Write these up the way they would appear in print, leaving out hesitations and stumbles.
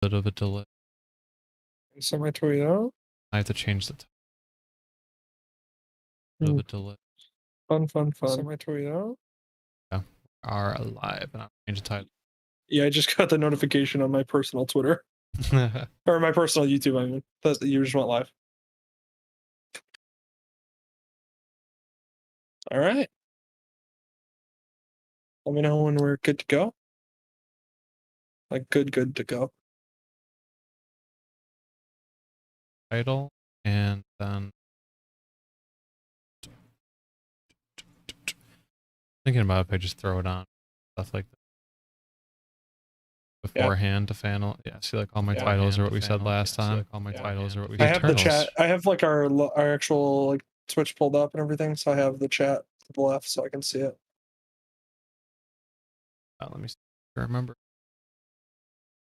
Bit of a delay. Semi-Torino. I have to change the time. Bit of a delay. Fun. Semi-Torino. Yeah, we are alive, and I'll change the title. Yeah, I just got the notification on my personal Twitter. Or my personal YouTube, I mean. That you just went live. All right. Let me know when we're good to go. Like good to go. Title, and then thinking about if I just throw it on stuff like that beforehand to funnel. Yeah, see, like all my titles are what we said last time. Like all my titles are what we said. I have the chat. I have like our actual like Twitch pulled up and everything, so I have the chat to the left so I can see it. Let me see. I remember.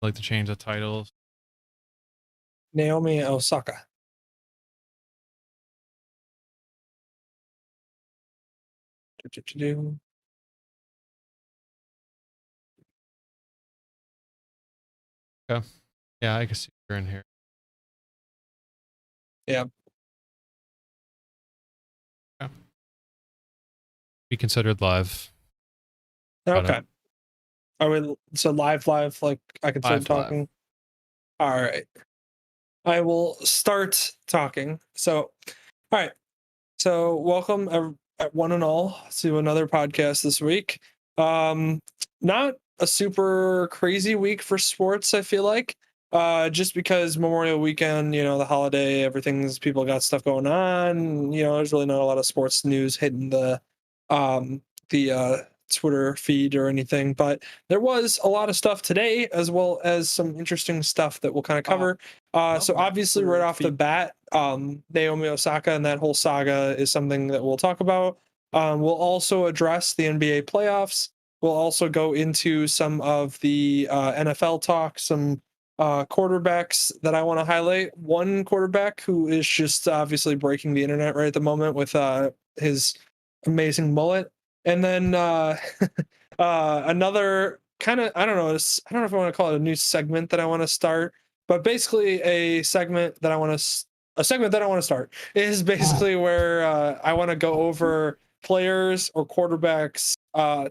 I'd like to change the titles. Naomi Osaka. Okay. Yeah, I can see you're in here. Yeah. Okay. Be considered live. Okay. Are we so live? Like I can start talking. Live. All right. I will start talking. So, all right. So, welcome one and all to another podcast this week. Not a super crazy week for sports, I feel like. Just because Memorial Weekend, the holiday, people got stuff going on. There's really not a lot of sports news hitting the Twitter feed or anything, but there was a lot of stuff today, as well as some interesting stuff that we'll kind of cover. So obviously, right off the bat, Naomi Osaka and that whole saga is something that we'll talk about. We'll also address the NBA playoffs. We'll also go into some of the NFL talk, some quarterbacks that I want to highlight. One quarterback who is just obviously breaking the internet right at the moment with his amazing mullet. And then another kind of, I don't know if I want to call it a new segment that I want to start, but basically a segment that I want to start is basically where I want to go over players or quarterbacks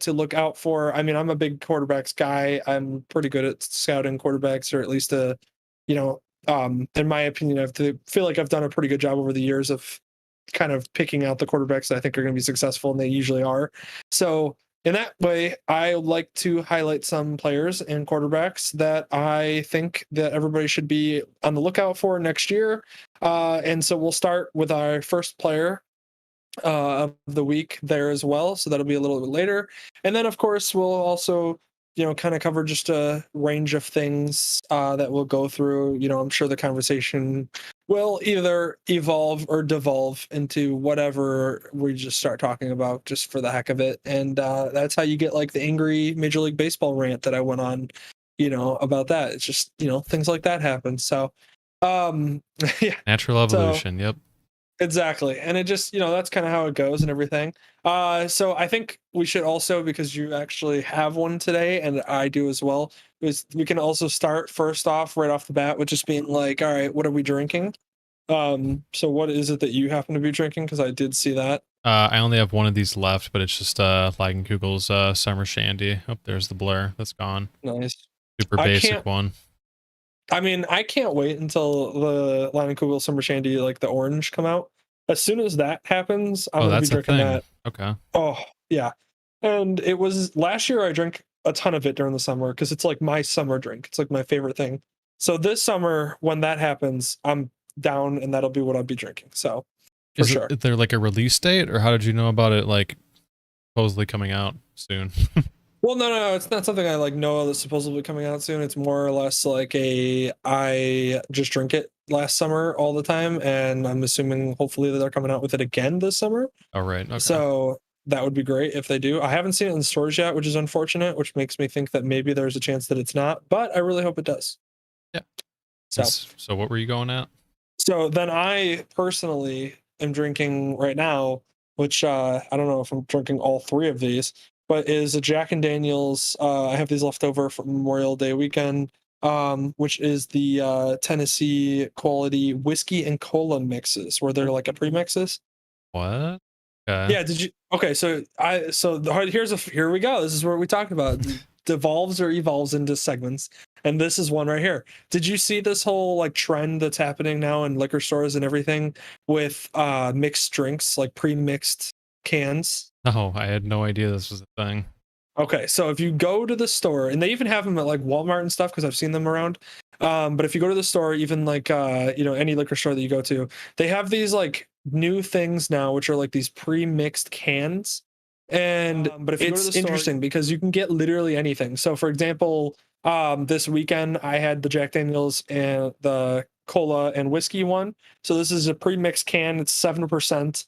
to look out for. I mean, I'm a big quarterbacks guy. I'm pretty good at scouting quarterbacks, or at least in my opinion, I feel like I've done a pretty good job over the years of kind of picking out the quarterbacks that I think are going to be successful, and they usually are. So in that way, I like to highlight some players and quarterbacks that I think that everybody should be on the lookout for next year. And so we'll start with our first player of the week there as well. So that'll be a little bit later. And then, of course, we'll also kind of cover just a range of things that we'll go through. I'm sure the conversation will either evolve or devolve into whatever we just start talking about just for the heck of it. And that's how you get like the angry Major League Baseball rant that I went on, about that. It's just, things like that happen. So, yeah. Natural evolution. Yep. Exactly. And it just, that's kind of how it goes and everything. So I think we should also, because you actually have one today and I do as well, is we can also start first off right off the bat with just being like, all right, what are we drinking? So what is it that you happen to be drinking? Because I did see that. I only have one of these left, but it's just Kugel's Summer Shandy. Oh, there's the blur. That's gone. Nice. Super basic one. I mean, I can't wait until the Kugel Summer Shandy, like the orange, come out. As soon as that happens, I'm going to be drinking that. Okay. Oh, yeah. And it was last year I drank a ton of it during the summer because it's like my summer drink. It's like my favorite thing. So this summer, when that happens, I'm down and that'll be what I'll be drinking. So for sure. Is there like a release date, or how did you know about it like supposedly coming out soon? Well, no, it's not something I like know that's supposedly coming out soon. It's more or less like I just drink it last summer all the time, and I'm assuming hopefully that they're coming out with it again this summer. Oh, right. Okay. So that would be great if they do. I haven't seen it in stores yet, which is unfortunate, which makes me think that maybe there's a chance that it's not, but I really hope it does. Yeah. So what were you going at? So then I personally am drinking right now, which I don't know if I'm drinking all three of these, but is a Jack and Daniels. I have these left over from Memorial Day weekend. which is the Tennessee quality whiskey and cola mixes, where they're like a pre-mixes. What? Okay. Yeah, did you? Okay, here we go. This is what we talked about. Devolves or evolves into segments, and this is one right here. Did you see this whole like trend that's happening now in liquor stores and everything with mixed drinks, like pre-mixed cans? No, I had no idea this was a thing. Okay, so if you go to the store, and they even have them at like Walmart and stuff because I've seen them around. But if you go to the store, even like any liquor store that you go to, they have these like new things now, which are like these pre-mixed cans. And but if you go to the store, interesting because you can get literally anything. So for example, this weekend I had the Jack Daniels and the cola and whiskey one. So this is a pre-mixed can. It's 7%.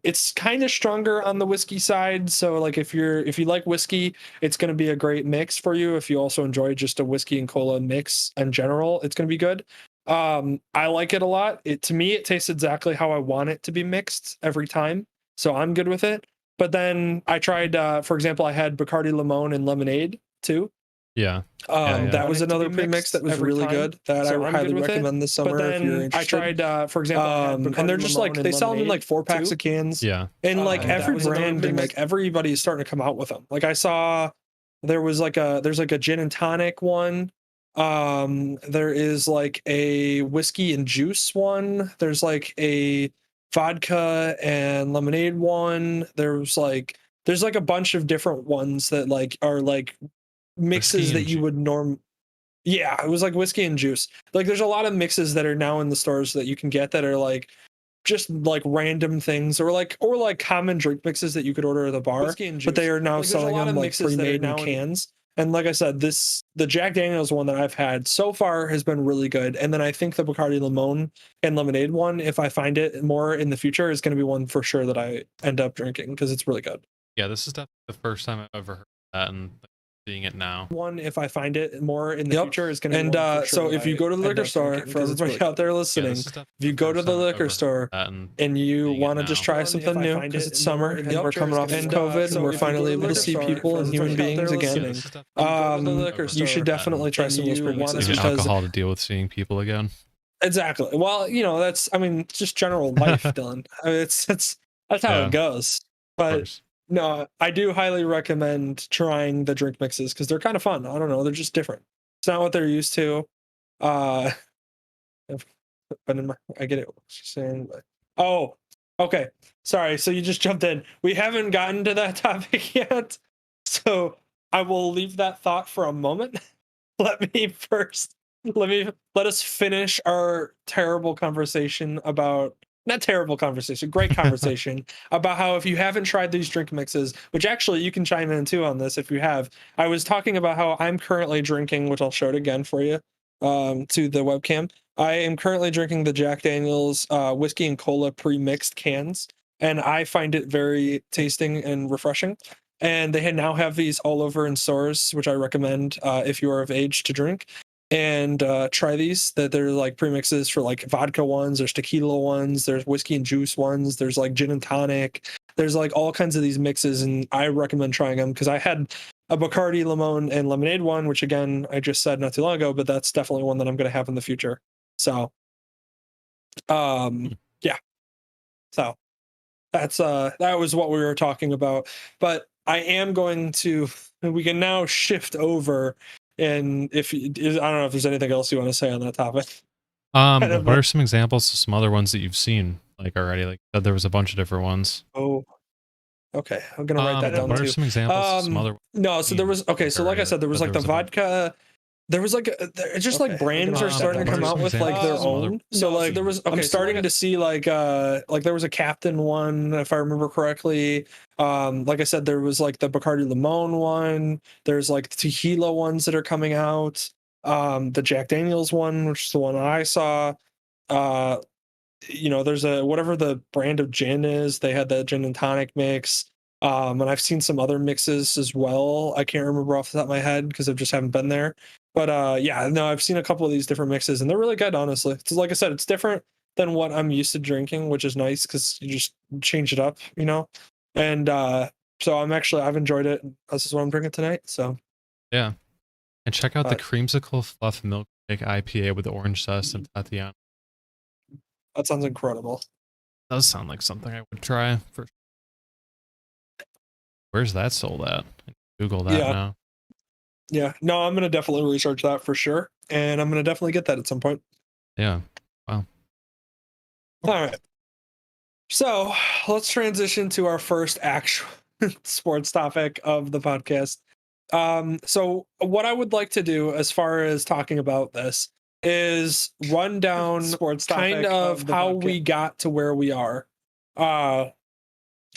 It's kind of stronger on the whiskey side, so like if you like whiskey, it's going to be a great mix for you. If you also enjoy just a whiskey and cola mix in general, it's going to be good. I like it a lot. To me it tastes exactly how I want it to be mixed every time, so I'm good with it. But then I tried for example, I had Bacardi Limon and lemonade too. Yeah. That was another premix that was really good that I highly recommend this summer if you're interested. I tried, for example, and they're just like they sell them in like 4 packs of cans. Yeah. And like every brand and like everybody's starting to come out with them. Like I saw there's like a gin and tonic one. There is like a whiskey and juice one. There's like a vodka and lemonade one. There's like a bunch of different ones that like are like mixes that you would yeah, it was like whiskey and juice. Like there's a lot of mixes that are now in the stores that you can get that are like just like random things or like common drink mixes that you could order at the bar, but they are now selling them like pre-made in cans. And like I said, the Jack Daniels one that I've had so far has been really good. And then I think the Bacardi Limon and lemonade one, if I find it more in the future, is going to be one for sure that I end up drinking because it's really good. Yeah, this is definitely the first time I've ever heard that and seeing it now. One, if I find it more in the future, is going to be one for sure. So if you go to the liquor store, for everybody out there listening, if you go to the liquor store and you want to just try something new because it's summer and we're coming off of COVID and we're finally able to see people and human beings again, you should definitely try some of those premixes. Use alcohol to deal with seeing people again. Exactly. Well, that's just general life, Dylan. I mean, that's how it goes. But no, I do highly recommend trying the drink mixes because they're kind of fun. I don't know, they're just different. It's not what they're used to. I get it what she's saying, but oh, okay. Sorry, so you just jumped in. We haven't gotten to that topic yet, so I will leave that thought for a moment. Let us finish our terrible conversation about. Not terrible conversation, great conversation about how if you haven't tried these drink mixes, which actually you can chime in too on this if you have. I was talking about how I'm currently drinking, which I'll show it again for you to the webcam. I am currently drinking the Jack Daniels whiskey and cola pre-mixed cans, and I find it very tasting and refreshing. And they now have these all over in stores, which I recommend if you are of age to drink. And try these. That they're like premixes for like vodka ones, there's tequila ones, there's whiskey and juice ones, there's like gin and tonic, there's like all kinds of these mixes, and I recommend trying them because I had a Bacardi Limon and lemonade one, which again I just said not too long ago, but that's definitely one that I'm going to have in the future. So yeah, so that's that was what we were talking about. But I am going to, we can now shift over. And I don't know if there's anything else you want to say on that topic. What are some examples of some other ones that you've seen like already? Like there was a bunch of different ones. Oh, okay. I'm gonna write that down what too. What are some examples of some other? No, so there was so like I said, there was like the vodka. There was like it's just like brands are starting to come out with like their own. So like there was I'm starting to see like there was a Captain one if I remember correctly. Like I said, there was like the Bacardi Limon one. There's like tequila ones that are coming out. The Jack Daniels one, which is the one I saw. There's a whatever the brand of gin is. They had that gin and tonic mix. And I've seen some other mixes as well. I can't remember off the top of my head because I just haven't been there. But yeah, no, I've seen a couple of these different mixes and they're really good, honestly. It's like I said, it's different than what I'm used to drinking, which is nice because you just change it up, And so I've enjoyed it. This is what I'm drinking tonight. So yeah. And check out the But Creamsicle Fluff Milkshake IPA with orange zest and Tatiana. that sounds incredible. Does sound like something I would try. Where's that sold at? Google that Yeah. now. Yeah. No, I'm gonna definitely research that for sure, and I'm gonna definitely get that at some point. Yeah. Wow. All right. So let's transition to our first actual sports topic of the podcast. So what I would like to do as far as talking about this is run down Sports kind topic of of the how podcast. we got to where we are. And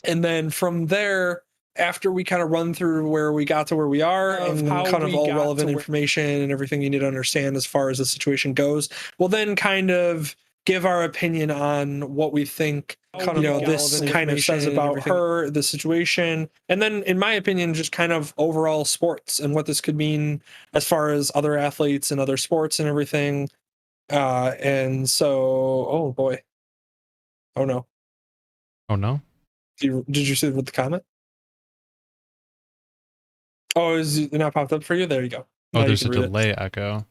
then from there, after we kind of run through where we got to where we are and how kind of we all got relevant to where- information and everything you need to understand as far as the situation goes, we'll then kind of give our opinion on what we think this kind of says about her, the situation, and then in my opinion just kind of overall sports and what this could mean as far as other athletes and other sports and everything. And so, oh boy, oh no, Oh no. did you see with the comment? Oh, is it not popped up for you? There you go. Oh, Now you there's a can read it. delay echo.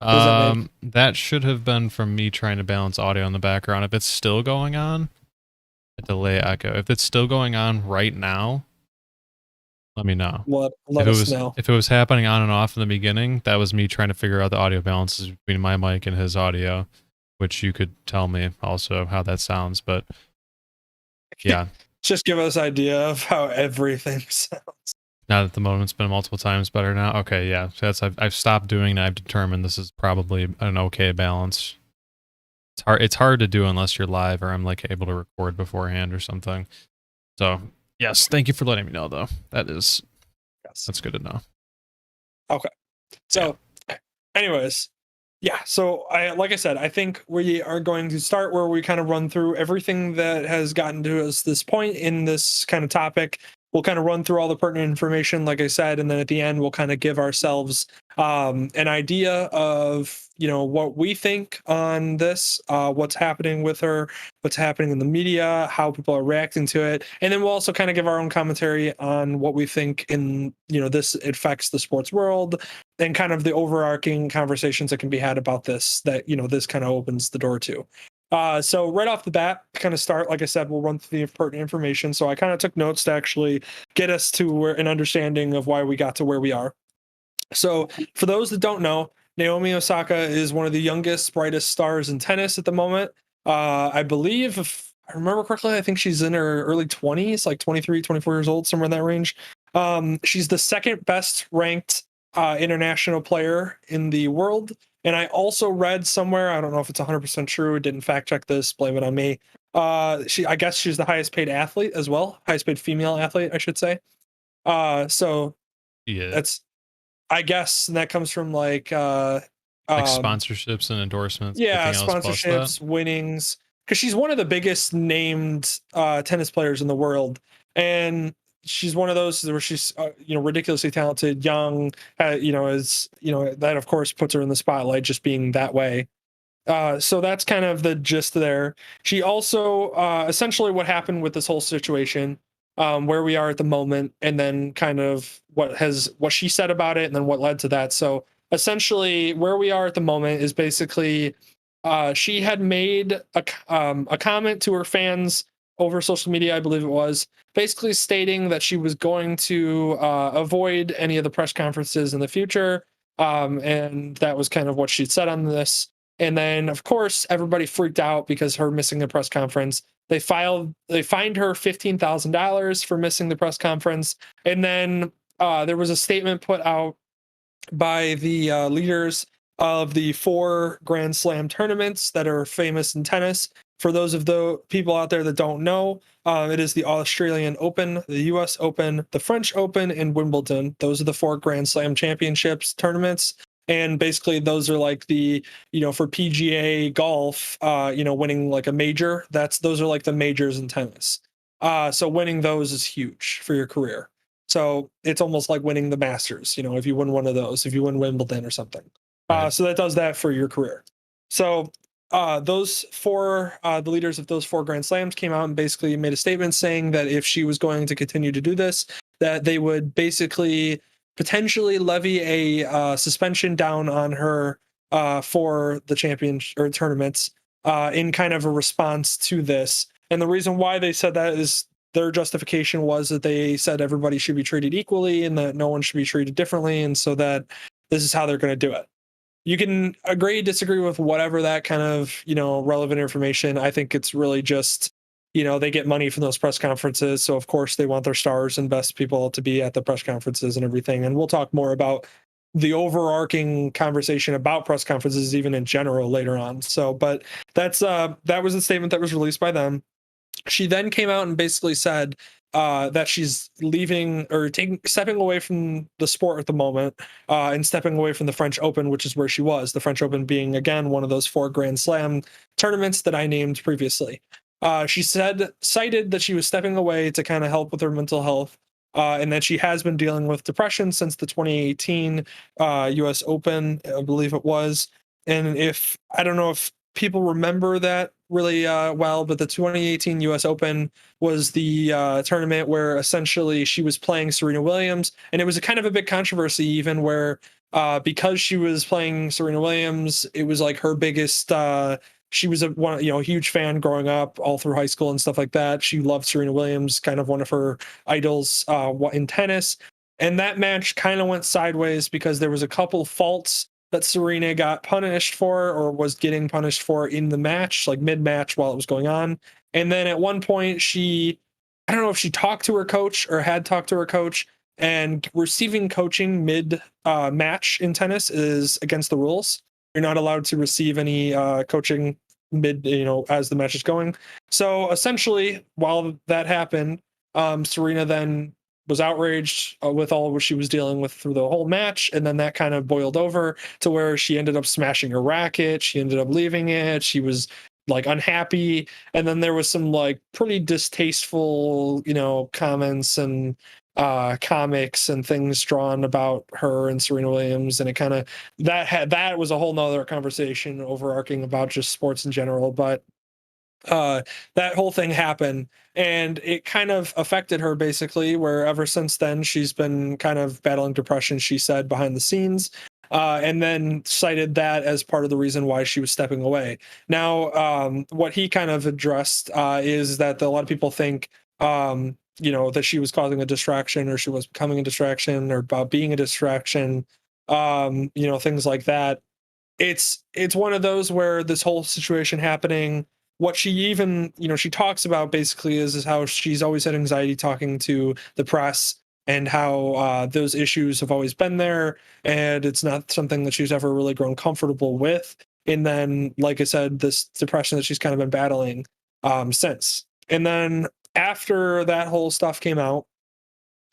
does that mean? That should have been from me trying to balance audio in the background. If it's still going on, a delay echo. If it's still going on right now, let me know. Let us know. If it was happening on and off in the beginning, that was me trying to figure out the audio balances between my mic and his audio, which you could tell me also how that sounds. But yeah, Just give us idea of how everything sounds. now that the modement's been multiple times better now. Okay, yeah, so I've stopped doing that. I've determined this is probably an okay balance. It's hard to do unless you're live or I'm like able to record beforehand or something. So yes, thank you for letting me know though. Yes. That's good to know. So, anyways, yeah. So, like I said, I think we are going to start where we kind of run through everything that has gotten to us this point in this kind of topic. We'll kind of run through all the pertinent information, like I said, and then at the end, we'll kind of give ourselves an idea of what we think on this, what's happening with her, what's happening in the media, how people are reacting to it, and then we'll also kind of give our own commentary on what we think in this affects the sports world and kind of the overarching conversations that can be had about this that this kind of opens the door to. So right off the bat, kind of start, like I said, we'll run through the pertinent information. So I kind of took notes to actually get us to an understanding of why we got to where we are. So for those that don't know, Naomi Osaka is one of the youngest, brightest stars in tennis at the moment. I believe, if I remember correctly, I think she's in her early 20s, like 23, 24 years old, somewhere in that range. She's the second best ranked international player in the world. And I also read somewhere, I don't know if it's 100% true, didn't fact check this, blame it on me. I guess she's the highest paid athlete as well, highest paid female athlete, I should say. So Yeah, that's, I guess that comes from like sponsorships and endorsements. yeah, everything else plus that. sponsorships, winnings, because she's one of the biggest named tennis players in the world, and she's one of those where she's ridiculously talented, young, that of course puts her in the spotlight just being that way. So that's kind of the gist there. She also essentially what happened with this whole situation, where we are at the moment, and then kind of what she said about it, and then what led to that. So essentially, where we are at the moment is basically she had made a comment to her fans over social media, I believe it was, basically stating that she was going to avoid any of the press conferences in the future, and that was kind of what she said on this. And then, of course, everybody freaked out because her missing the press conference. They fined her $15,000 for missing the press conference. And then there was a statement put out by the leaders of the 4 Grand Slam tournaments that are famous in tennis. For those of the people out there that don't know, it is the Australian Open, the US Open, the French Open, and Wimbledon. Those are the 4 Grand Slam championships tournaments. And basically those are like the, for PGA golf, winning like a major, those are like the majors in tennis. So winning those is huge for your career. So it's almost like winning the Masters, if you win one of those, if you win Wimbledon or something. Right. So that does that for your career. So those 4, the leaders of those 4 Grand Slams came out and basically made a statement saying that if she was going to continue to do this, that they would basically potentially levy a suspension down on her for the championship or tournaments in kind of a response to this. And the reason why they said that is their justification was that they said everybody should be treated equally and that no one should be treated differently, and so that this is how they're going to do it. You can agree, disagree with whatever that kind of, relevant information. I think it's really just, they get money from those press conferences. So of course they want their stars and best people to be at the press conferences and everything. And we'll talk more about the overarching conversation about press conferences, even in general, later on. So, but that was a statement that was released by them. She then came out and basically said that she's leaving or stepping away from the sport at the moment and stepping away from the French Open, which is where she was. The French Open being, again, one of those 4 Grand Slam tournaments that I named previously. She cited that she was stepping away to kind of help with her mental health and that she has been dealing with depression since the 2018 US Open, I believe it was. And I don't know if people remember that really well, but the 2018 US Open was the tournament where essentially she was playing Serena Williams, and it was a kind of a big controversy, even where because she was playing Serena Williams, it was like her biggest. She was a huge fan growing up, all through high school and stuff like that. She loved Serena Williams, kind of one of her idols in tennis, and that match kind of went sideways because there was a couple faults that Serena got punished for or was getting punished for in the match, like mid-match while it was going on. And then at one point I don't know if she talked to her coach or had talked to her coach, and receiving coaching mid match in tennis is against the rules. You're not allowed to receive any coaching mid, as the match is going. So essentially, while that happened, Serena then was outraged with all what she was dealing with through the whole match, and then that kind of boiled over to where she ended up smashing her racket. She ended up leaving it. She was like unhappy, and then there was some like pretty distasteful, comments and comics and things drawn about her and Serena Williams, and it kind of that was a whole nother conversation overarching about just sports in general. But that whole thing happened, and it kind of affected her basically, where ever since then she's been kind of battling depression, she said, behind the scenes, and then cited that as part of the reason why she was stepping away. Now, what he kind of addressed is that a lot of people think that she was causing a distraction, or she was becoming a distraction, or about being a distraction, things like that. It's one of those where this whole situation happening, what she even, she talks about basically is how she's always had anxiety talking to the press, and how those issues have always been there, and it's not something that she's ever really grown comfortable with. And then, like I said, this depression that she's kind of been battling since. And then after that whole stuff came out,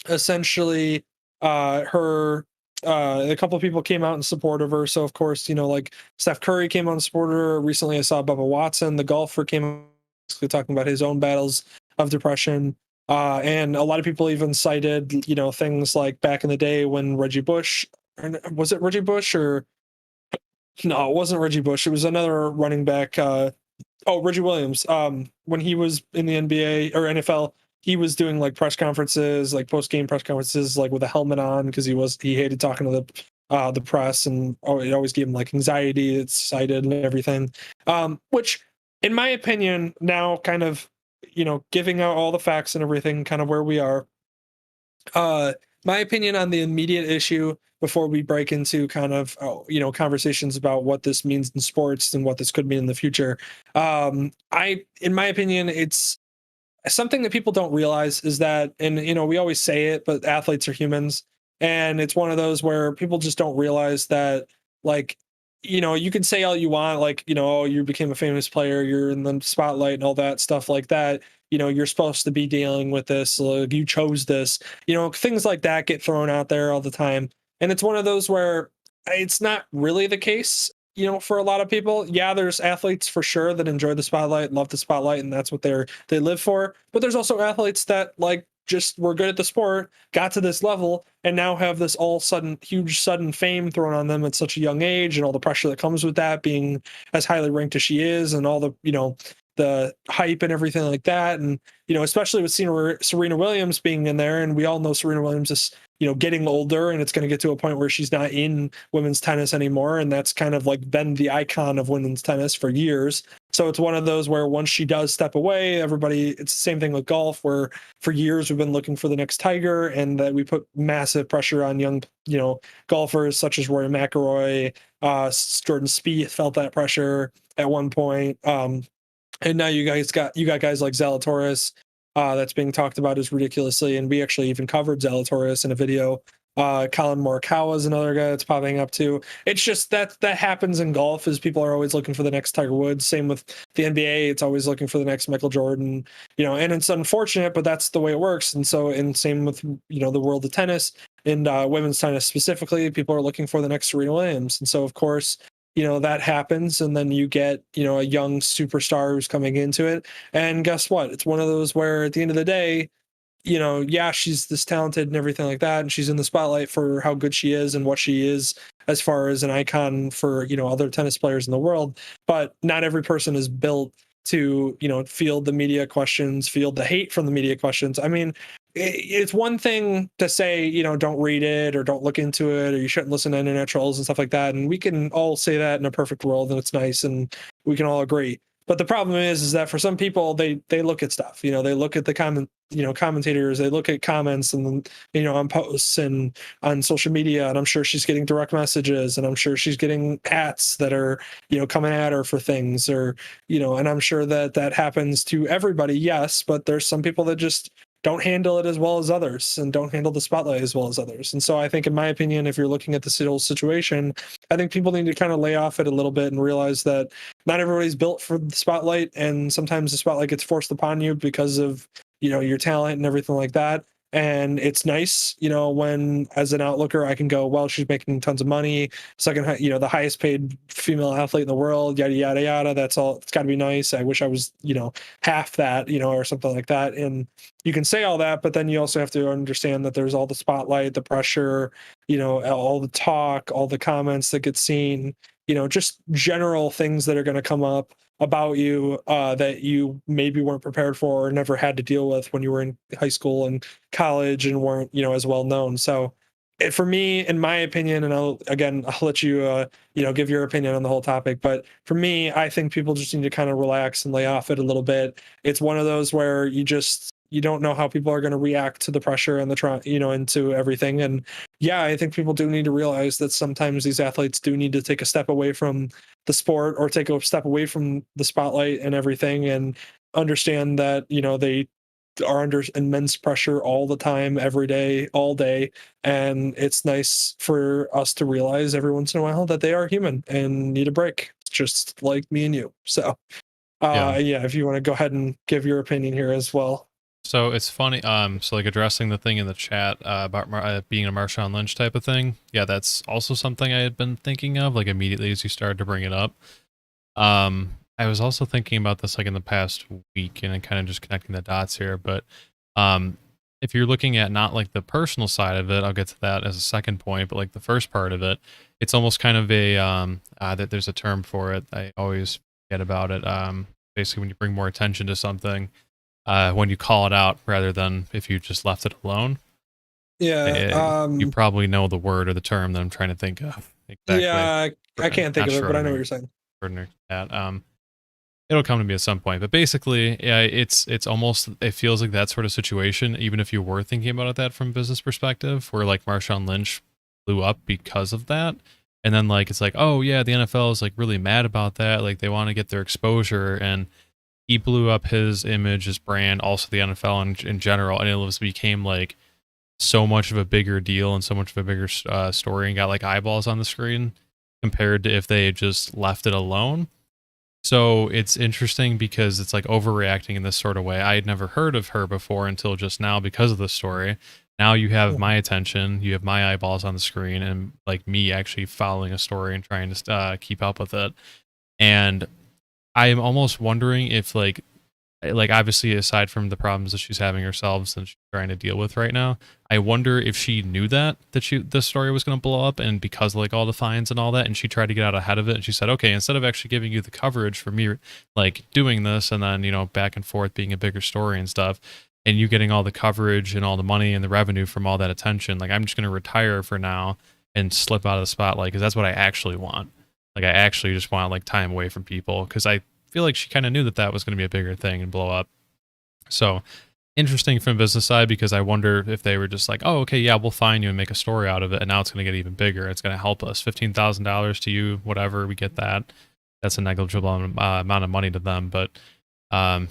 essentially her a couple of people came out in support of her. So of course, like Steph Curry came out in support of her. Recently I saw Bubba Watson, the golfer, came out basically talking about his own battles of depression. And a lot of people even cited, things like back in the day when Reggie Bush, or was it Reggie Bush, or no, it wasn't Reggie Bush. It was another running back. Reggie Williams. When he was in the NBA or NFL, he was doing like press conferences, like post game press conferences, like with a helmet on, because he hated talking to the press, and it always gave him like anxiety. It's cited and everything. Which, in my opinion, now kind of, giving out all the facts and everything, kind of where we are. My opinion on the immediate issue before we break into kind of conversations about what this means in sports and what this could mean in the future. In my opinion, it's something that people don't realize is that, and we always say it, but athletes are humans, and it's one of those where people just don't realize that, like, you can say all you want, like, oh, you became a famous player, you're in the spotlight and all that stuff like that. You're supposed to be dealing with this, you chose this, things like that get thrown out there all the time. And it's one of those where it's not really the case, for a lot of people. Yeah, there's athletes for sure that enjoy the spotlight, love the spotlight, and that's what they live for. But there's also athletes that like just were good at the sport, got to this level, and now have this huge sudden fame thrown on them at such a young age, and all the pressure that comes with that, being as highly ranked as she is, and all the the hype and everything like that. And, especially with Serena Williams being in there, and we all know Serena Williams is, getting older, and it's going to get to a point where she's not in women's tennis anymore. And that's kind of like been the icon of women's tennis for years. So it's one of those where once she does step away, it's the same thing with golf, where for years we've been looking for the next Tiger, and that we put massive pressure on young, golfers such as Rory McIlroy, Jordan Spieth felt that pressure at one point. And now you got guys like Zalatoris, that's being talked about as ridiculously, and we actually even covered Zalatoris in a video. Colin Morikawa is another guy that's popping up too. It's just that happens in golf, is people are always looking for the next Tiger Woods. Same with the NBA, it's always looking for the next Michael Jordan. And it's unfortunate, but that's the way it works. And same with the world of tennis and women's tennis specifically, people are looking for the next Serena Williams. And so of course, that happens, and then you get a young superstar who's coming into it, and guess what, it's one of those where at the end of the day, yeah, she's this talented and everything like that, and she's in the spotlight for how good she is and what she is as far as an icon for other tennis players in the world. But not every person is built to field the media questions, field the hate from the media questions. I mean, it's one thing to say don't read it or don't look into it or you shouldn't listen to internet trolls and stuff like that, and we can all say that in a perfect world, and it's nice and we can all agree. But the problem is that for some people, they look at stuff. They look at the commentators, they look at comments and on posts and on social media. And I'm sure she's getting direct messages, and I'm sure she's getting hats that are coming at her for things, or and I'm sure that happens to everybody. Yes, but there's some people that just don't handle it as well as others, and don't handle the spotlight as well as others. And so I think, in my opinion, if you're looking at this whole situation, I think people need to kind of lay off it a little bit and realize that not everybody's built for the spotlight, and sometimes the spotlight gets forced upon you because of your talent and everything like that. And it's nice, when as an outlooker, I can go, well, she's making tons of money, second, the highest paid female athlete in the world, yada, yada, yada. That's all. It's got to be nice. I wish I was, half that, or something like that. And you can say all that, but then you also have to understand that there's all the spotlight, the pressure, all the talk, all the comments that get seen, just general things that are going to come up about you that you maybe weren't prepared for or never had to deal with when you were in high school and college and weren't as well known. So for me, in my opinion, and I'll let you give your opinion on the whole topic, but for me, I think people just need to kind of relax and lay off it a little bit. It's one of those where you don't know how people are going to react to the pressure and into everything. And yeah, I think people do need to realize that sometimes these athletes do need to take a step away from the sport, or take a step away from the spotlight and everything, and understand that they are under immense pressure all the time, every day, all day. And it's nice for us to realize every once in a while that they are human and need a break, just like me and you. So yeah, if you want to go ahead and give your opinion here as well. So it's funny. So like addressing the thing in the chat about being a Marshawn Lynch type of thing. Yeah, that's also something I had been thinking of, like immediately as you started to bring it up. I was also thinking about this like in the past week, and kind of just connecting the dots here. But if you're looking at not like the personal side of it, I'll get to that as a second point. But like the first part of it, it's almost kind of a that there's a term for it. I always forget about it. Basically, when you bring more attention to something. When you call it out rather than if you just left it alone. Yeah. You probably know the word or the term that I'm trying to think of. Exactly. Yeah, I can't think of it, but I know what you're saying. It'll come to me at some point. But basically, yeah, it's almost, it feels like that sort of situation, even if you were thinking about it that from a business perspective, where like Marshawn Lynch blew up because of that. And then like, it's like, oh yeah, the NFL is like really mad about that. Like they want to get their exposure, and he blew up his image, his brand, also the NFL in general, and it became like so much of a bigger deal and so much of a bigger story, and got like eyeballs on the screen compared to if they had just left it alone. So it's interesting because it's like overreacting in this sort of way. I had never heard of her before until just now because of the story. Now you have my attention, you have my eyeballs on the screen, and like me actually following a story and trying to keep up with it. And I am almost wondering if like like obviously aside from the problems that she's having herself and she's trying to deal with right now, I wonder if she knew that this story was going to blow up, and because of like all the fines and all that, and she tried to get out ahead of it, and she said, okay, instead of actually giving you the coverage for me like doing this and then back and forth being a bigger story and stuff, and you getting all the coverage and all the money and the revenue from all that attention, like I'm just going to retire for now and slip out of the spotlight because that's what I actually want. Like I actually just want like time away from people because I feel like she kind of knew that that was going to be a bigger thing and blow up. So interesting from a business side because I wonder if they were just like, oh, okay, yeah, we'll fine you and make a story out of it, and now it's going to get even bigger. It's going to help us. $15,000 to you, whatever, we get that. That's a negligible amount of money to them, but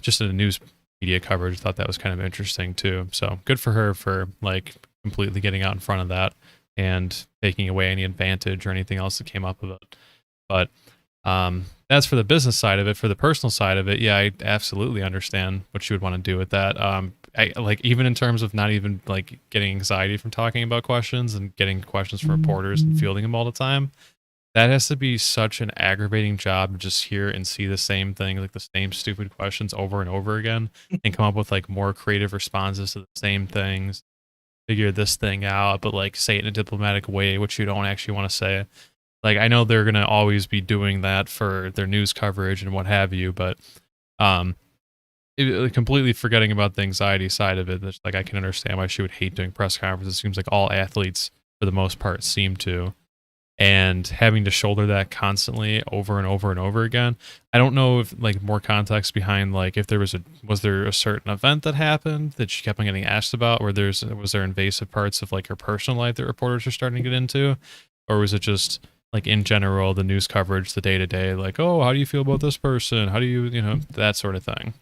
just in the news media coverage, I thought that was kind of interesting too. So good for her for like completely getting out in front of that and taking away any advantage or anything else that came up of it. But that's for the business side of it. For the personal side of it, yeah, I absolutely understand what you would want to do with that. I like even in terms of not even like getting anxiety from talking about questions and getting questions from reporters and fielding them all the time. That has to be such an aggravating job to just hear and see the same thing, like the same stupid questions over and over again, and come up with like more creative responses to the same things. Figure this thing out, but like say it in a diplomatic way, which you don't actually want to say. Like I know they're gonna always be doing that for their news coverage and what have you, but completely forgetting about the anxiety side of it. Like I can understand why she would hate doing press conferences. It seems like all athletes, for the most part, seem to, and having to shoulder that constantly over and over and over again. I don't know if like more context behind like if there was there a certain event that happened that she kept on getting asked about, where was there invasive parts of like her personal life that reporters are starting to get into, or was it just like in general, the news coverage, the day to day, like, oh, how do you feel about this person? How do you, that sort of thing.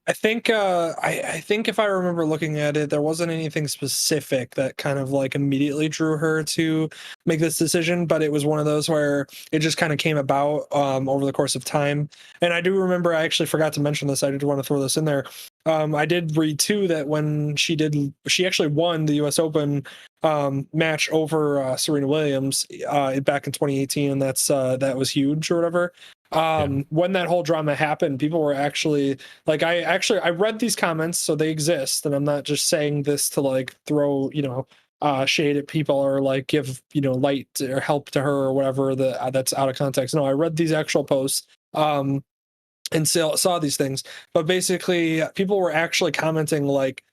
I think I think if I remember looking at it, there wasn't anything specific that kind of like immediately drew her to make this decision, but it was one of those where it just kind of came about over the course of time. And I do remember, I actually forgot to mention this. I did want to throw this in there. I did read too that when she actually won the U.S. Open match over Serena Williams back in 2018, and that was huge or whatever. When that whole drama happened, people were actually like, I read these comments, so they exist, and I'm not just saying this to like throw shade at people or like give light or help to her or whatever that's out of context. No, I read these actual posts and saw these things, but basically people were actually commenting like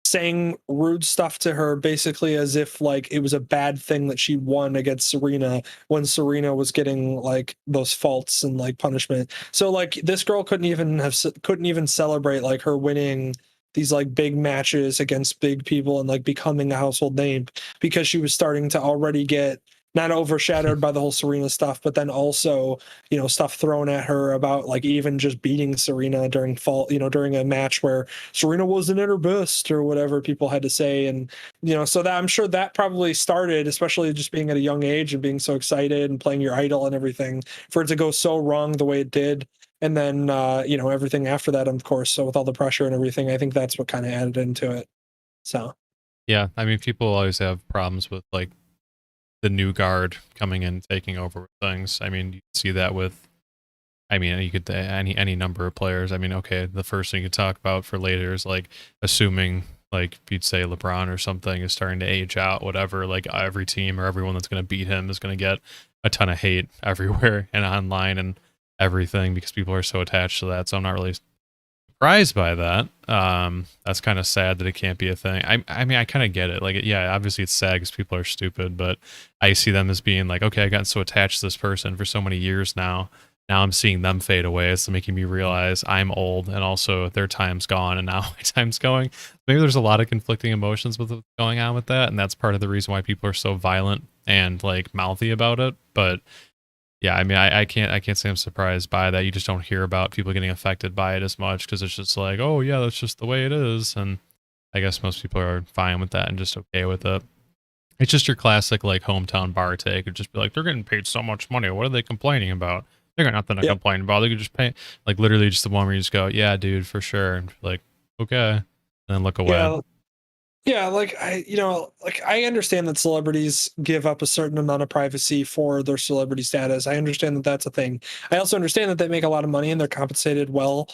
saying rude stuff to her basically as if like it was a bad thing that she won against Serena when Serena was getting like those faults and like punishment. So like this girl couldn't even celebrate like her winning these like big matches against big people and like becoming a household name because she was starting to already get not overshadowed by the whole Serena stuff, but then also, stuff thrown at her about like even just beating Serena during a match where Serena wasn't at her best or whatever people had to say. And, so that I'm sure that probably started, especially just being at a young age and being so excited and playing your idol and everything, for it to go so wrong the way it did. And then, everything after that, of course. So with all the pressure and everything, I think that's what kind of added into it. So. Yeah. I mean, people always have problems with like the new guard coming in, taking over things. I mean, you see that with, you could any number of players. I mean, okay, the first thing you talk about for later is like assuming like you'd say LeBron or something is starting to age out, whatever. Like every team or everyone that's going to beat him is going to get a ton of hate everywhere and online and everything because people are so attached to that. So I'm not really surprised by that. That's kind of sad that it can't be a thing. I mean, I kind of get it. Like, yeah, obviously it's sad because people are stupid, but I see them as being like, okay, I got so attached to this person for so many years now. Now I'm seeing them fade away. It's making me realize I'm old and also their time's gone and now my time's going. Maybe there's a lot of conflicting emotions with what's going on with that, and that's part of the reason why people are so violent and like mouthy about it. But yeah, I mean, I can't say I'm surprised by that. You just don't hear about people getting affected by it as much because it's just like, oh yeah, that's just the way it is. And I guess most people are fine with that and just okay with it. It's just your classic like hometown bar take. It'd just be like, they're getting paid so much money. What are they complaining about? They got nothing to complain about. They could just pay, like literally just the one where you just go, yeah, dude, for sure. And like, okay, and then look away. Yeah, like I understand that celebrities give up a certain amount of privacy for their celebrity status. I understand that that's a thing. I also understand that they make a lot of money and they're compensated well.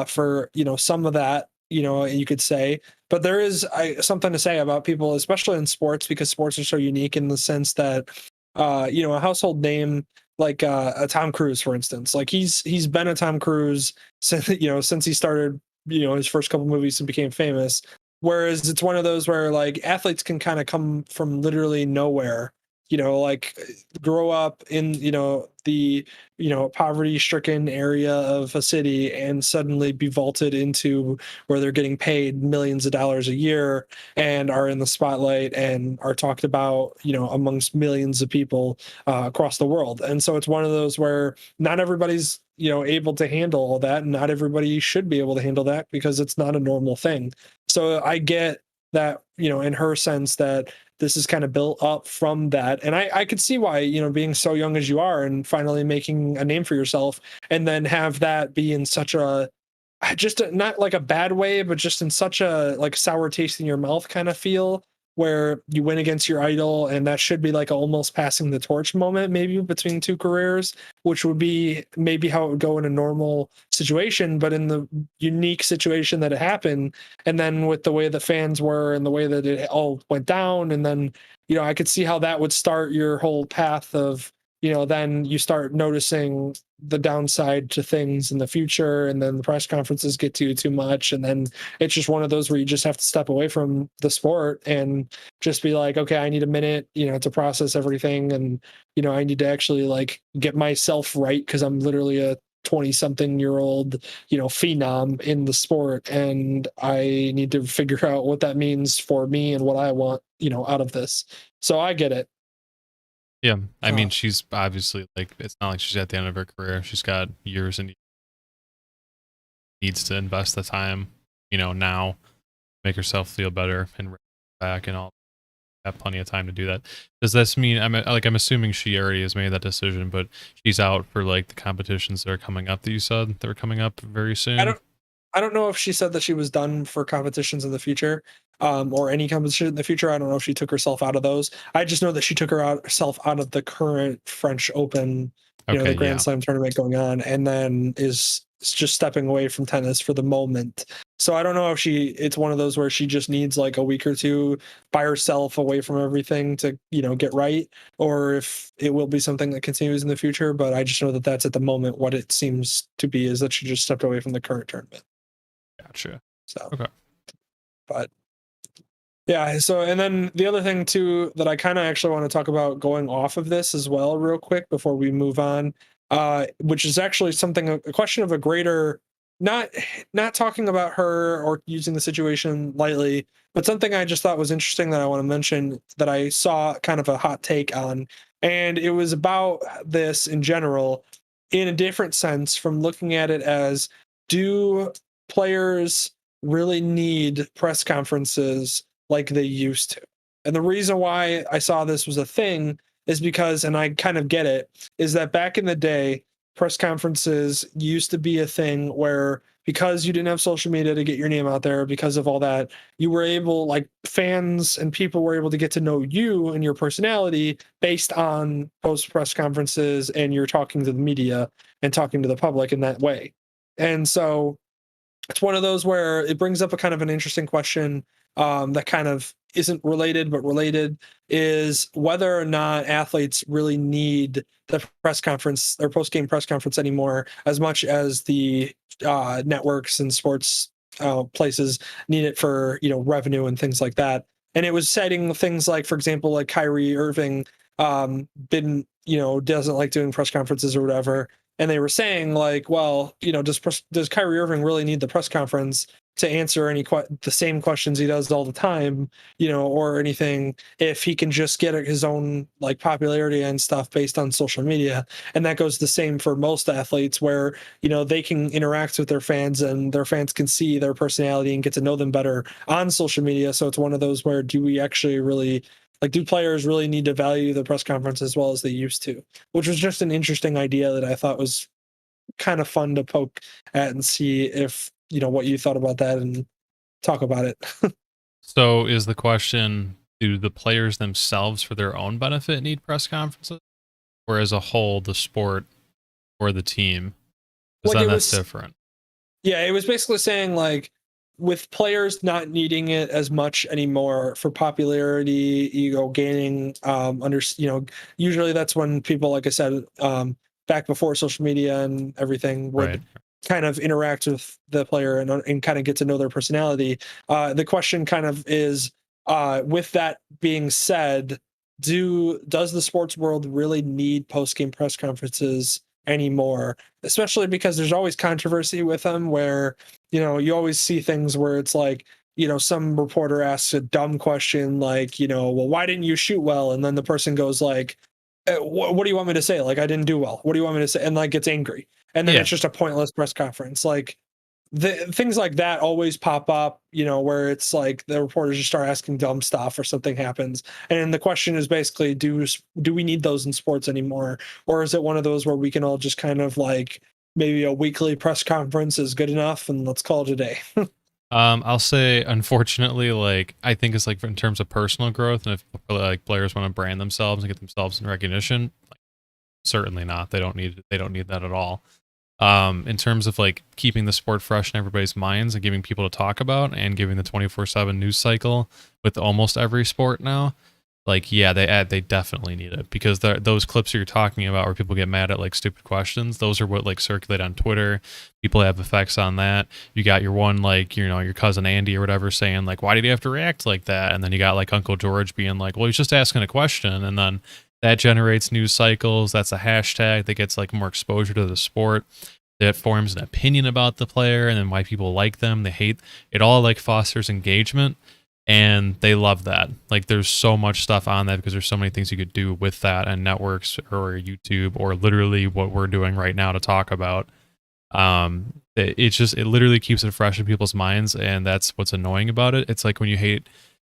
for some of that, you could say. But there is something to say about people, especially in sports, because sports are so unique in the sense that a household name like a Tom Cruise, for instance, like he's been a Tom Cruise since since he started his first couple movies and became famous. Whereas it's one of those where like athletes can kind of come from literally nowhere, like grow up in the poverty stricken area of a city and suddenly be vaulted into where they're getting paid millions of dollars a year and are in the spotlight and are talked about amongst millions of people across the world. And so it's one of those where not everybody's able to handle all that, and not everybody should be able to handle that because it's not a normal thing. So I get that in her sense that this is kind of built up from that. And I could see why, being so young as you are and finally making a name for yourself and then have that be in such a, not like a bad way, but just in such a like sour taste in your mouth kind of feel, where you win against your idol. And that should be like almost passing the torch moment, maybe between two careers, which would be maybe how it would go in a normal situation. But in the unique situation that it happened, and then with the way the fans were and the way that it all went down, and then I could see how that would start your whole path of then you start noticing the downside to things in the future, and then the press conferences get too much, and then it's just one of those where you just have to step away from the sport and just be like, okay, I need a minute to process everything, and I need to actually like get myself right, because I'm literally a 20 something year old phenom in the sport, and I need to figure out what that means for me and what I want out of this. So I get it. Yeah, I mean, she's obviously like, it's not like she's at the end of her career. She's got years and needs to invest the time, now, make herself feel better and back and all. Have plenty of time to do that. Does this mean I'm assuming she already has made that decision, but she's out for like the competitions that are coming up that you said that are coming up very soon? I don't know if she said that she was done for competitions in the future, or any competition in the future. I don't know if she took herself out of those. I just know that she took herself out of the current French Open, the Grand Slam tournament going on, and then is just stepping away from tennis for the moment. So I don't know if it's one of those where she just needs like a week or two by herself away from everything to, get right, or if it will be something that continues in the future. But I just know that that's at the moment what it seems to be, is that she just stepped away from the current tournament. Gotcha. So, okay. But yeah, so, and then the other thing too that I kind of actually want to talk about going off of this as well, real quick, before we move on, which is actually something, a question of a greater, not talking about her or using the situation lightly, but something I just thought was interesting that I want to mention, that I saw kind of a hot take on, and it was about this in general, in a different sense, from looking at it as, do players really need press conferences like they used to? And the reason why I saw this was a thing is because, and I kind of get it, is that back in the day, press conferences used to be a thing where, because you didn't have social media to get your name out there, because of all that, you were able, like fans and people were able to get to know you and your personality based on post press conferences, and you're talking to the media and talking to the public in that way. And so it's one of those where it brings up a kind of an interesting question, that kind of isn't related but related, is whether or not athletes really need the press conference or post-game press conference anymore as much as the networks and sports places need it for revenue and things like that. And it was citing things like, for example, like Kyrie Irving been doesn't like doing press conferences or whatever, and they were saying like, well, does Kyrie Irving really need the press conference to answer the same questions he does all the time, or anything, if he can just get his own like popularity and stuff based on social media? And that goes the same for most athletes, where they can interact with their fans and their fans can see their personality and get to know them better on social media. So it's one of those where, do we actually really, like, do players really need to value the press conference as well as they used to? Which was just an interesting idea that I thought was kind of fun to poke at and see if what you thought about that and talk about it. So is the question, do the players themselves for their own benefit need press conferences, or as a whole the sport or the team? Because Like, then that's different. Yeah, it was basically saying like with players not needing it as much anymore for popularity, ego gaining, usually that's when people, like I said, back before social media and everything, Right. would kind of interact with the player and kind of get to know their personality. The question kind of is, with that being said, does the sports world really need post game press conferences anymore? Especially because there's always controversy with them where, you always see things where it's like, some reporter asks a dumb question like, well, why didn't you shoot well? And then the person goes like, what do you want me to say? Like, I didn't do well. What do you want me to say? And like gets angry. And then Yeah. it's just a pointless press conference. Like, the things like that always pop up, where it's like the reporters just start asking dumb stuff or something happens. And the question is basically, do we need those in sports anymore? Or is it one of those where we can all just kind of like, maybe a weekly press conference is good enough and let's call it a day? I'll say, unfortunately, like I think it's like in terms of personal growth, and if like players want to brand themselves and get themselves in recognition, like, certainly not. They don't need that at all. In terms of like keeping the sport fresh in everybody's minds and giving people to talk about and giving the 24/7 news cycle with almost every sport now, like yeah, they definitely need it because those clips you're talking about where people get mad at like stupid questions, those are what like circulate on Twitter. People have effects on that. You got your one like your cousin Andy or whatever saying like, why did he have to react like that? And then you got like Uncle George being like, well, he's just asking a question, and then that generates news cycles. That's a hashtag that gets like more exposure to the sport. That forms an opinion about the player and then why people like them. They hate it. All like fosters engagement, and they love that. Like there's so much stuff on that because there's so many things you could do with that and networks or YouTube or literally what we're doing right now to talk about. It literally keeps it fresh in people's minds, and that's what's annoying about it. It's like when you hate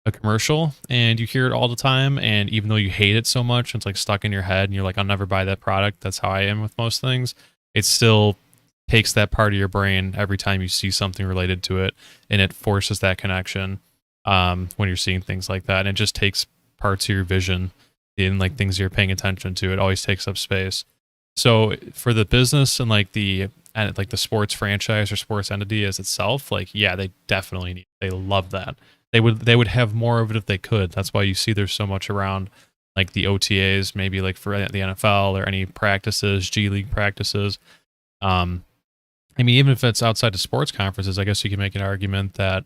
a commercial and you hear it all the time, and even though you hate it so much, it's like stuck in your head and you're like, I'll never buy that product. That's how I am with most things. It still takes that part of your brain every time you see something related to it, and it forces that connection when you're seeing things like that. And it just takes parts of your vision in like things you're paying attention to. It always takes up space. So for the business and like the sports franchise or sports entity as itself, like yeah, they definitely need. They love that. They would have more of it if they could. That's why you see there's so much around like the OTAs, maybe like for the NFL or any practices, G League practices. I mean, even if it's outside of sports conferences, I guess you can make an argument that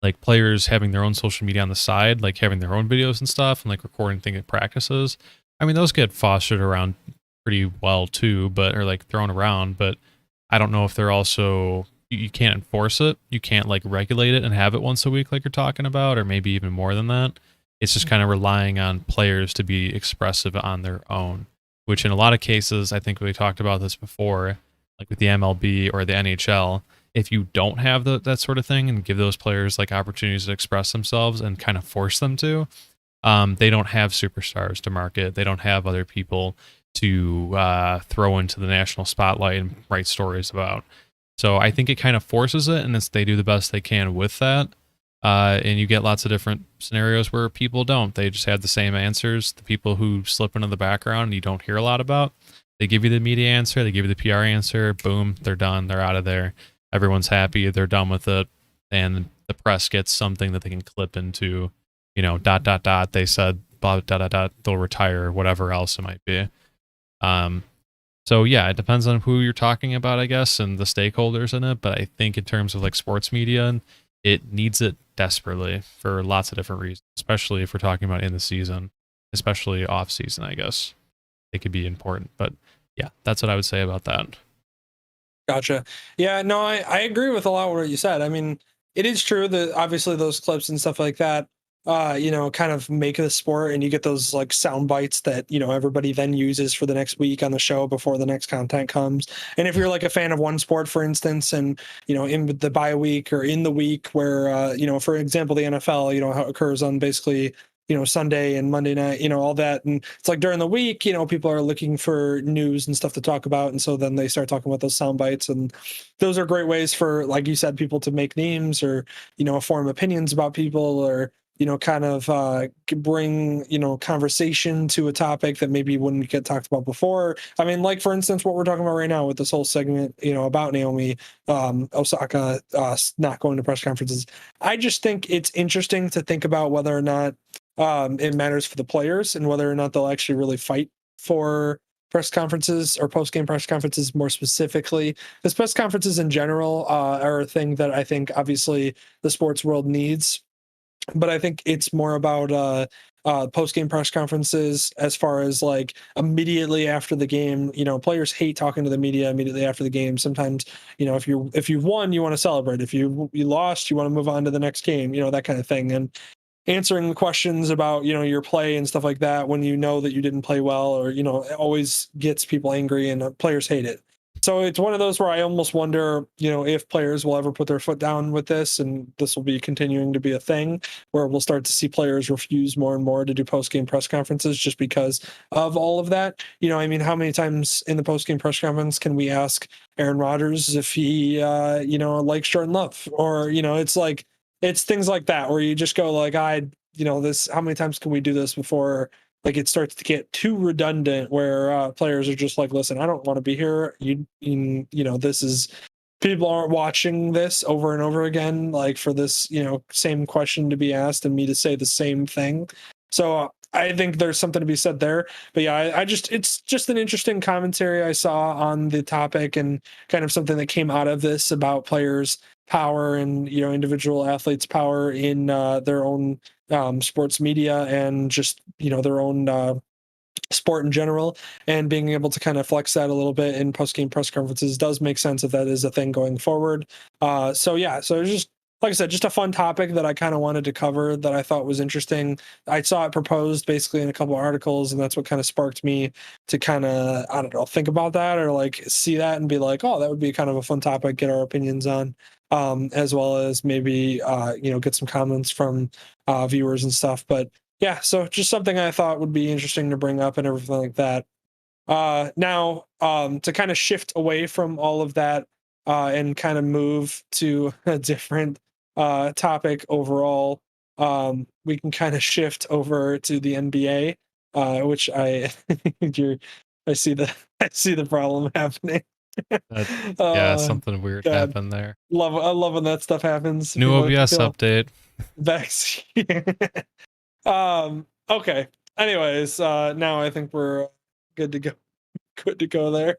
like players having their own social media on the side, like having their own videos and stuff and like recording things at practices. I mean, those get fostered around pretty well too, or like thrown around, but I don't know if they're also, you can't enforce it. You can't like regulate it and have it once a week like you're talking about, or maybe even more than that. It's just kind of relying on players to be expressive on their own, which in a lot of cases, I think we talked about this before, like with the MLB or the NHL, if you don't have that sort of thing and give those players like opportunities to express themselves and kind of force them to, they don't have superstars to market. They don't have other people to throw into the national spotlight and write stories about. So I think it kind of forces it, and they do the best they can with that. And you get lots of different scenarios where people don't. They just have the same answers. The people who slip into the background and you don't hear a lot about, they give you the media answer, they give you the PR answer, boom, they're done, they're out of there. Everyone's happy, they're done with it, and the press gets something that they can clip into, dot, dot, dot, they said, blah, dot, dot, dot, they'll retire, or whatever else it might be. So yeah, it depends on who you're talking about, I guess, and the stakeholders in it, but I think in terms of like sports media, it needs it desperately for lots of different reasons, especially if we're talking about in the season, especially off season, I guess. It could be important, but yeah, that's what I would say about that. Gotcha. Yeah, no, I agree with a lot of what you said. I mean, it is true that obviously those clips and stuff like that, kind of make the sport, and you get those like sound bites that, everybody then uses for the next week on the show before the next content comes. And if you're like a fan of one sport, for instance, and, in the bye week or in the week where, for example, the NFL, how it occurs on basically, Sunday and Monday night, all that. And it's like during the week, people are looking for news and stuff to talk about. And so then they start talking about those sound bites. And those are great ways for, like you said, people to make names or, form opinions about people or, kind of bring, conversation to a topic that maybe wouldn't get talked about before. I mean, like, for instance, what we're talking about right now with this whole segment, about Naomi Osaka not going to press conferences. I just think it's interesting to think about whether or not it matters for the players and whether or not they'll actually really fight for press conferences or post-game press conferences more specifically. Because press conferences in general are a thing that I think obviously the sports world needs, but I think it's more about post-game press conferences as far as like immediately after the game. Players hate talking to the media immediately after the game. Sometimes, if you won, you want to celebrate. If you lost, you want to move on to the next game. That kind of thing. And answering the questions about your play and stuff like that when you know that you didn't play well, or it always gets people angry, and players hate it. So it's one of those where I almost wonder, if players will ever put their foot down with this, and this will be continuing to be a thing where we'll start to see players refuse more and more to do post-game press conferences just because of all of that. I mean, how many times in the post-game press conference can we ask Aaron Rodgers if he, likes Jordan Love? Or, it's things like that where you just go like, this, how many times can we do this before like it starts to get too redundant where players are just like, listen, I don't want to be here. This is, people aren't watching this over and over again, like for this, same question to be asked and me to say the same thing. So I think there's something to be said there. But yeah, it's just an interesting commentary I saw on the topic, and kind of something that came out of this about players' power and, individual athletes' power in their own sports media, and just, their own sport in general, and being able to kind of flex that a little bit in post-game press conferences does make sense if that is a thing going forward. So it's just, like I said, just a fun topic that I kind of wanted to cover that I thought was interesting. I saw it proposed basically in a couple of articles, and that's what kind of sparked me to kind of, I don't know, think about that, or like see that and be like, oh, that would be kind of a fun topic, get our opinions on, as well as maybe, get some comments from viewers and stuff. But yeah, so just something I thought would be interesting to bring up and everything like that. Now, to kind of shift away from all of that and kind of move to a different topic overall, we can kind of shift over to the NBA, which I I see the problem happening. Yeah, something weird God, happened there. I love when that stuff happens. New People have to OBS feel update. vaccine. Okay. Anyways, now I think we're good to go. Good to go there.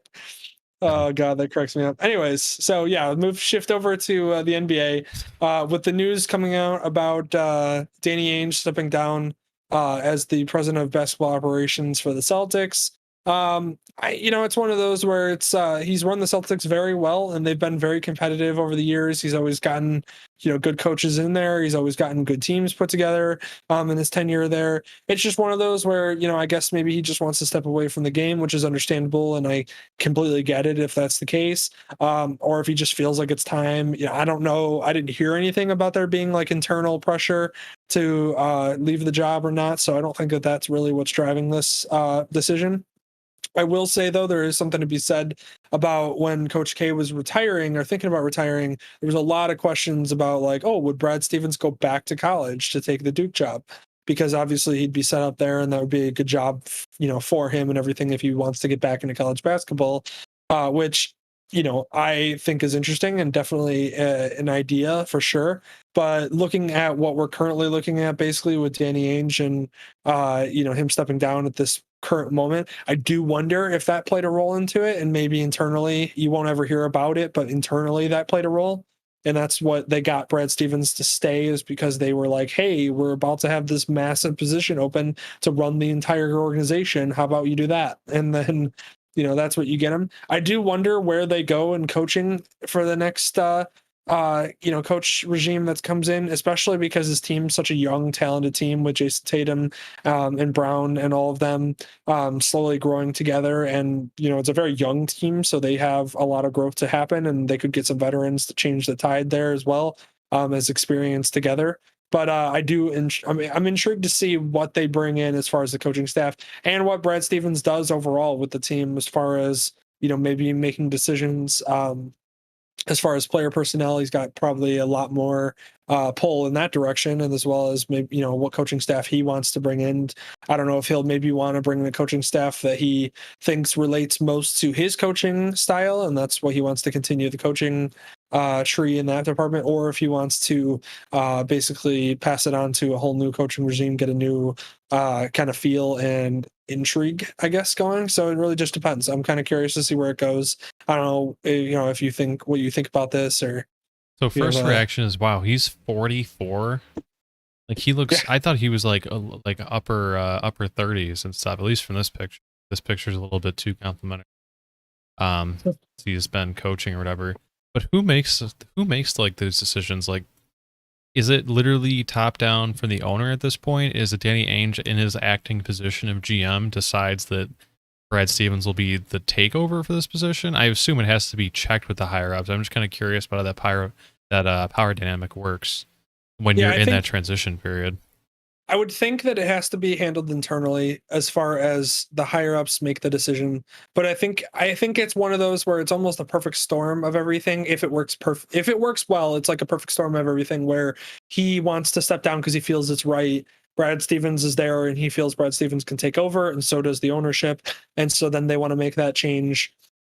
Oh god, that cracks me up. Anyways, so yeah, shift over to the NBA with the news coming out about Danny Ainge stepping down as the president of basketball operations for the Celtics. It's one of those where it's he's run the Celtics very well, and they've been very competitive over the years. He's always gotten good coaches in there. He's always gotten good teams put together in his tenure there. It's just one of those where I guess maybe he just wants to step away from the game, which is understandable, and I completely get it if that's the case. Or if he just feels like it's time. I don't know. I didn't hear anything about there being like internal pressure to leave the job or not, so I don't think that that's really what's driving this decision. I will say, though, there is something to be said about when Coach K was retiring or thinking about retiring. There was a lot of questions about, like, oh, would Brad Stevens go back to college to take the Duke job? Because obviously he'd be set up there, and that would be a good job, for him and everything if he wants to get back into college basketball, which, I think is interesting and definitely an idea for sure. But looking at what we're currently looking at, basically with Danny Ainge and, him stepping down at this current moment, I do wonder if that played a role into it, and maybe internally you won't ever hear about it, but internally that played a role. And that's what they got Brad Stevens to stay, is because they were like, hey, we're about to have this massive position open to run the entire organization. How about you do that? And then, that's what you get him. I do wonder where they go in coaching for the next coach regime that comes in, especially because his team's such a young, talented team with Jayson Tatum and Brown and all of them slowly growing together. And, it's a very young team, so they have a lot of growth to happen, and they could get some veterans to change the tide there as well, as experience together. But I'm intrigued to see what they bring in as far as the coaching staff, and what Brad Stevens does overall with the team as far as, maybe making decisions as far as player personnel, he's got probably a lot more pull in that direction, and as well as maybe what coaching staff he wants to bring in. I don't know if he'll maybe want to bring in a coaching staff that he thinks relates most to his coaching style, and that's what he wants to continue the coaching tree in that department, or if he wants to basically pass it on to a whole new coaching regime, get a new kind of feel and intrigue, I guess, going. So it really just depends. I'm kind of curious to see where it goes. I don't know, if you think what you think about this, or So you have first reaction is, wow, he's 44. Like he looks. I thought he was like upper 30s and stuff. At least from this picture. This picture's a little bit too complimentary. He's been coaching or whatever. But who makes like those decisions? Like, is it literally top down from the owner at this point? Is it Danny Ainge in his acting position of GM decides that Brad Stevens will be the takeover for this position? I assume it has to be checked with the higher ups. I'm just kind of curious about how that power dynamic works when you're in that transition period. I would think that it has to be handled internally as far as the higher ups make the decision. But I think it's one of those where it's almost a perfect storm of everything. If it works if it works well, it's like a perfect storm of everything where he wants to step down because he feels it's right. Brad Stevens is there and he feels Brad Stevens can take over, and so does the ownership. And so then they want to make that change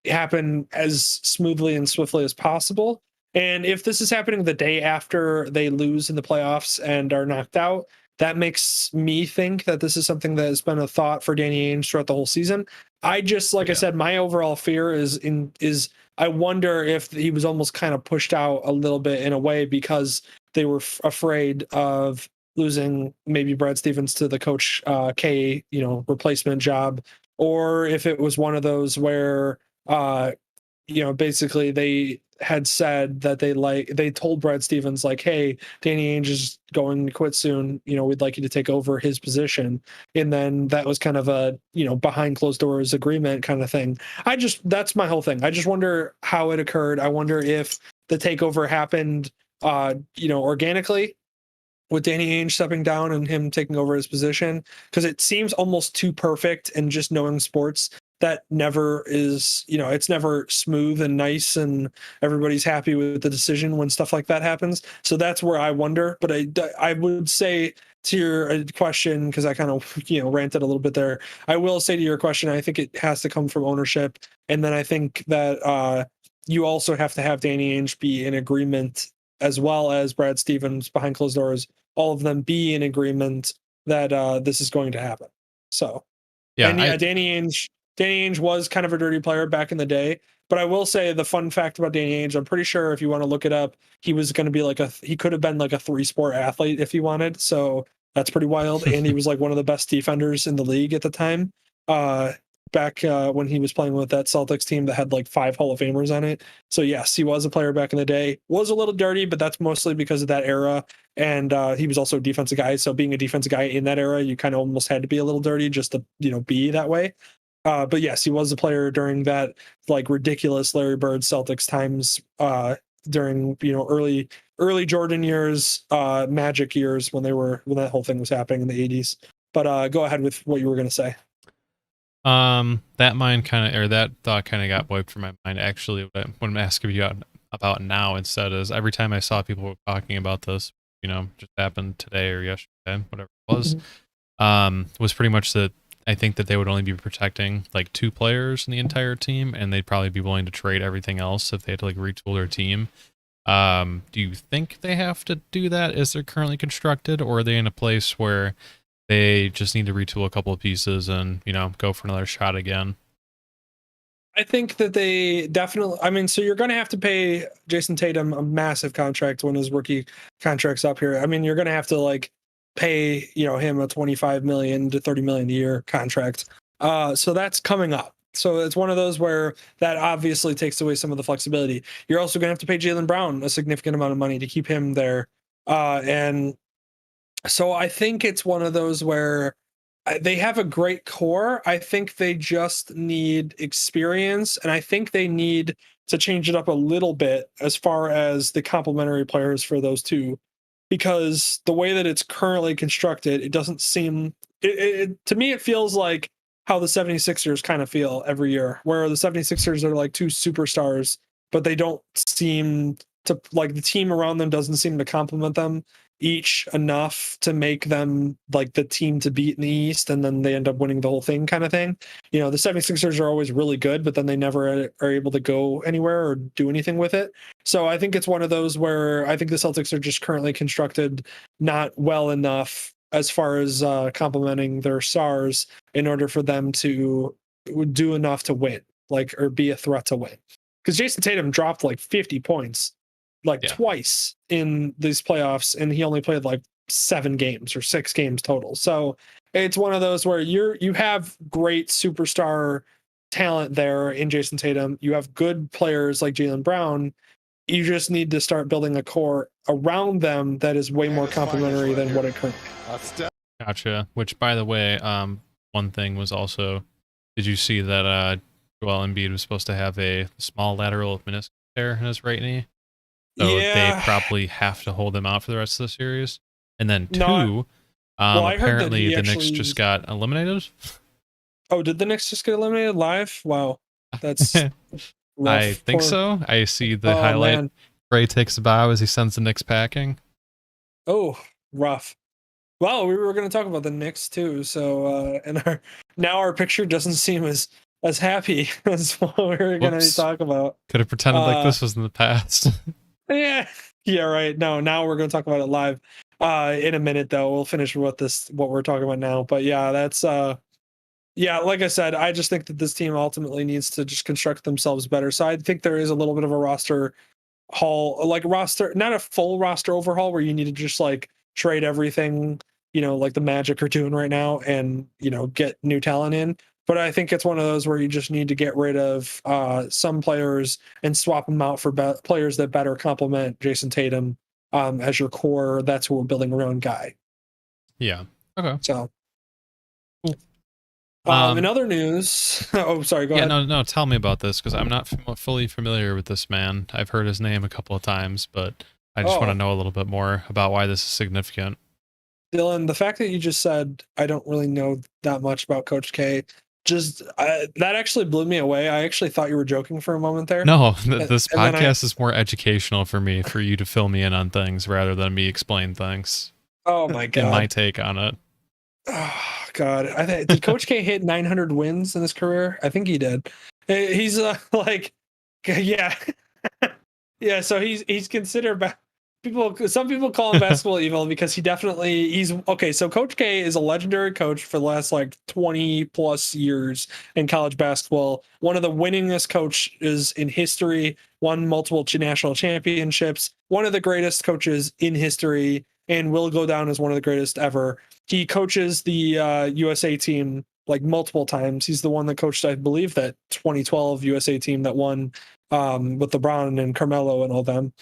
happen as smoothly and swiftly as possible. And if this is happening the day after they lose in the playoffs and are knocked out, that makes me think that this is something that has been a thought for Danny Ainge throughout the whole season. I just, like I said, my overall fear is I wonder if he was almost kind of pushed out a little bit in a way because they were afraid of losing maybe Brad Stevens to the Coach K, replacement job, or if it was one of those where basically they had said that they told Brad Stevens like, hey, Danny Ainge is going to quit soon. We'd like you to take over his position. And then that was kind of a, behind closed doors agreement kind of thing. That's my whole thing. I just wonder how it occurred. I wonder if the takeover happened, organically with Danny Ainge stepping down and him taking over his position, because it seems almost too perfect. And just knowing sports, that never is, it's never smooth and nice and everybody's happy with the decision when stuff like that happens. So that's where I wonder. But I would say to your question, because I kind of, ranted a little bit there, I will say to your question, I think it has to come from ownership. And then I think that you also have to have Danny Ainge be in agreement, as well as Brad Stevens behind closed doors, all of them be in agreement that this is going to happen. So, yeah, and Danny Ainge was kind of a dirty player back in the day, but I will say the fun fact about Danny Ainge, I'm pretty sure if you want to look it up, he was going to be he could have been like a 3-sport athlete if he wanted. So that's pretty wild. And he was like one of the best defenders in the league at the time. Back when he was playing with that Celtics team that had like 5 Hall of Famers on it. So yes, he was a player back in the day. Was a little dirty, but that's mostly because of that era. And he was also a defensive guy. So being a defensive guy in that era, you kind of almost had to be a little dirty just to, be that way. But yes, he was a player during that like ridiculous Larry Bird Celtics times, during early Jordan years, Magic years when that whole thing was happening in the 80s. But go ahead with what you were going to say. That thought kind of got wiped from my mind. Actually, what I'm asking you about now instead is every time I saw people talking about this, just happened today or yesterday, whatever it was pretty much that I think that they would only be protecting like 2 players in the entire team, and they'd probably be willing to trade everything else if they had to like retool their team. Do you think they have to do that as they're currently constructed, or are they in a place where they just need to retool a couple of pieces and, go for another shot again? I think that they definitely, so you're going to have to pay Jayson Tatum a massive contract when his rookie contract's up here. You're going to have to like pay, him a 25 million to 30 million a year contract. So that's coming up. So it's one of those where that obviously takes away some of the flexibility. You're also going to have to pay Jaylen Brown a significant amount of money to keep him there. And so I think it's one of those where they have a great core. I think they just need experience, and I think they need to change it up a little bit as far as the complementary players for those two, because the way that it's currently constructed, it doesn't seem to me, it feels like how the 76ers kind of feel every year, where the 76ers are like 2 superstars but they don't seem to, like, the team around them doesn't seem to complement them each enough to make them like the team to beat in the East, and then they end up winning the whole thing kind of thing. The 76ers are always really good, but then they never are able to go anywhere or do anything with it. So I think it's one of those where I think the Celtics are just currently constructed not well enough as far as complementing their stars in order for them to do enough to win, like, or be a threat to win. Because Jayson Tatum dropped like 50 points twice in these playoffs, and he only played like 7 games or 6 games total. So it's one of those where you have great superstar talent there in Jayson Tatum. You have good players like Jaylen Brown. You just need to start building a core around them that is way more complementary than what it currently is. Gotcha. Which, by the way, one thing was also, did you see that Joel Embiid was supposed to have a small lateral meniscus tear in his right knee? So they probably have to hold him out for the rest of the series. And then two, apparently the Knicks just got eliminated. Oh, did the Knicks just get eliminated live? Wow. That's rough. I think so. I see the highlight. Man. Ray takes a bow as he sends the Knicks packing. Oh, rough. Well, we were going to talk about the Knicks too. So, and our picture doesn't seem as happy as what we were going to talk about. Could have pretended like this was in the past. Yeah, right. No, now we're going to talk about it live. In a minute, though, we'll finish what we're talking about now. But yeah, that's like I said, I just think that this team ultimately needs to just construct themselves better. So I think there is a little bit of a roster haul, like not a full roster overhaul where you need to just like trade everything, like the Magic are doing right now, and get new talent in. But I think it's one of those where you just need to get rid of some players and swap them out for players that better complement Jayson Tatum as your core. That's who we're building around guy. Yeah. Okay. So. Cool. In other news, oh, sorry, go ahead. No, tell me about this, because I'm not fully familiar with this man. I've heard his name a couple of times, but I just want to know a little bit more about why this is significant. Dylan, the fact that you just said I don't really know that much about Coach K, that actually blew me away. I actually thought you were joking for a moment there. No, this podcast is more educational for me, for you to fill me in on things rather than me explain things. Oh my God. And my take on it. Oh God. Did Coach K hit 900 wins in his career? I think he did. He's yeah. Yeah, so he's considered some people call him basketball evil because he's okay. So Coach K is a legendary coach for the last like 20 plus years in college basketball. One of the winningest coaches in history, won multiple national championships, one of the greatest coaches in history, and will go down as one of the greatest ever. He coaches the USA team like multiple times. He's the one that coached, I believe, that 2012 USA team that won with LeBron and Carmelo and all them.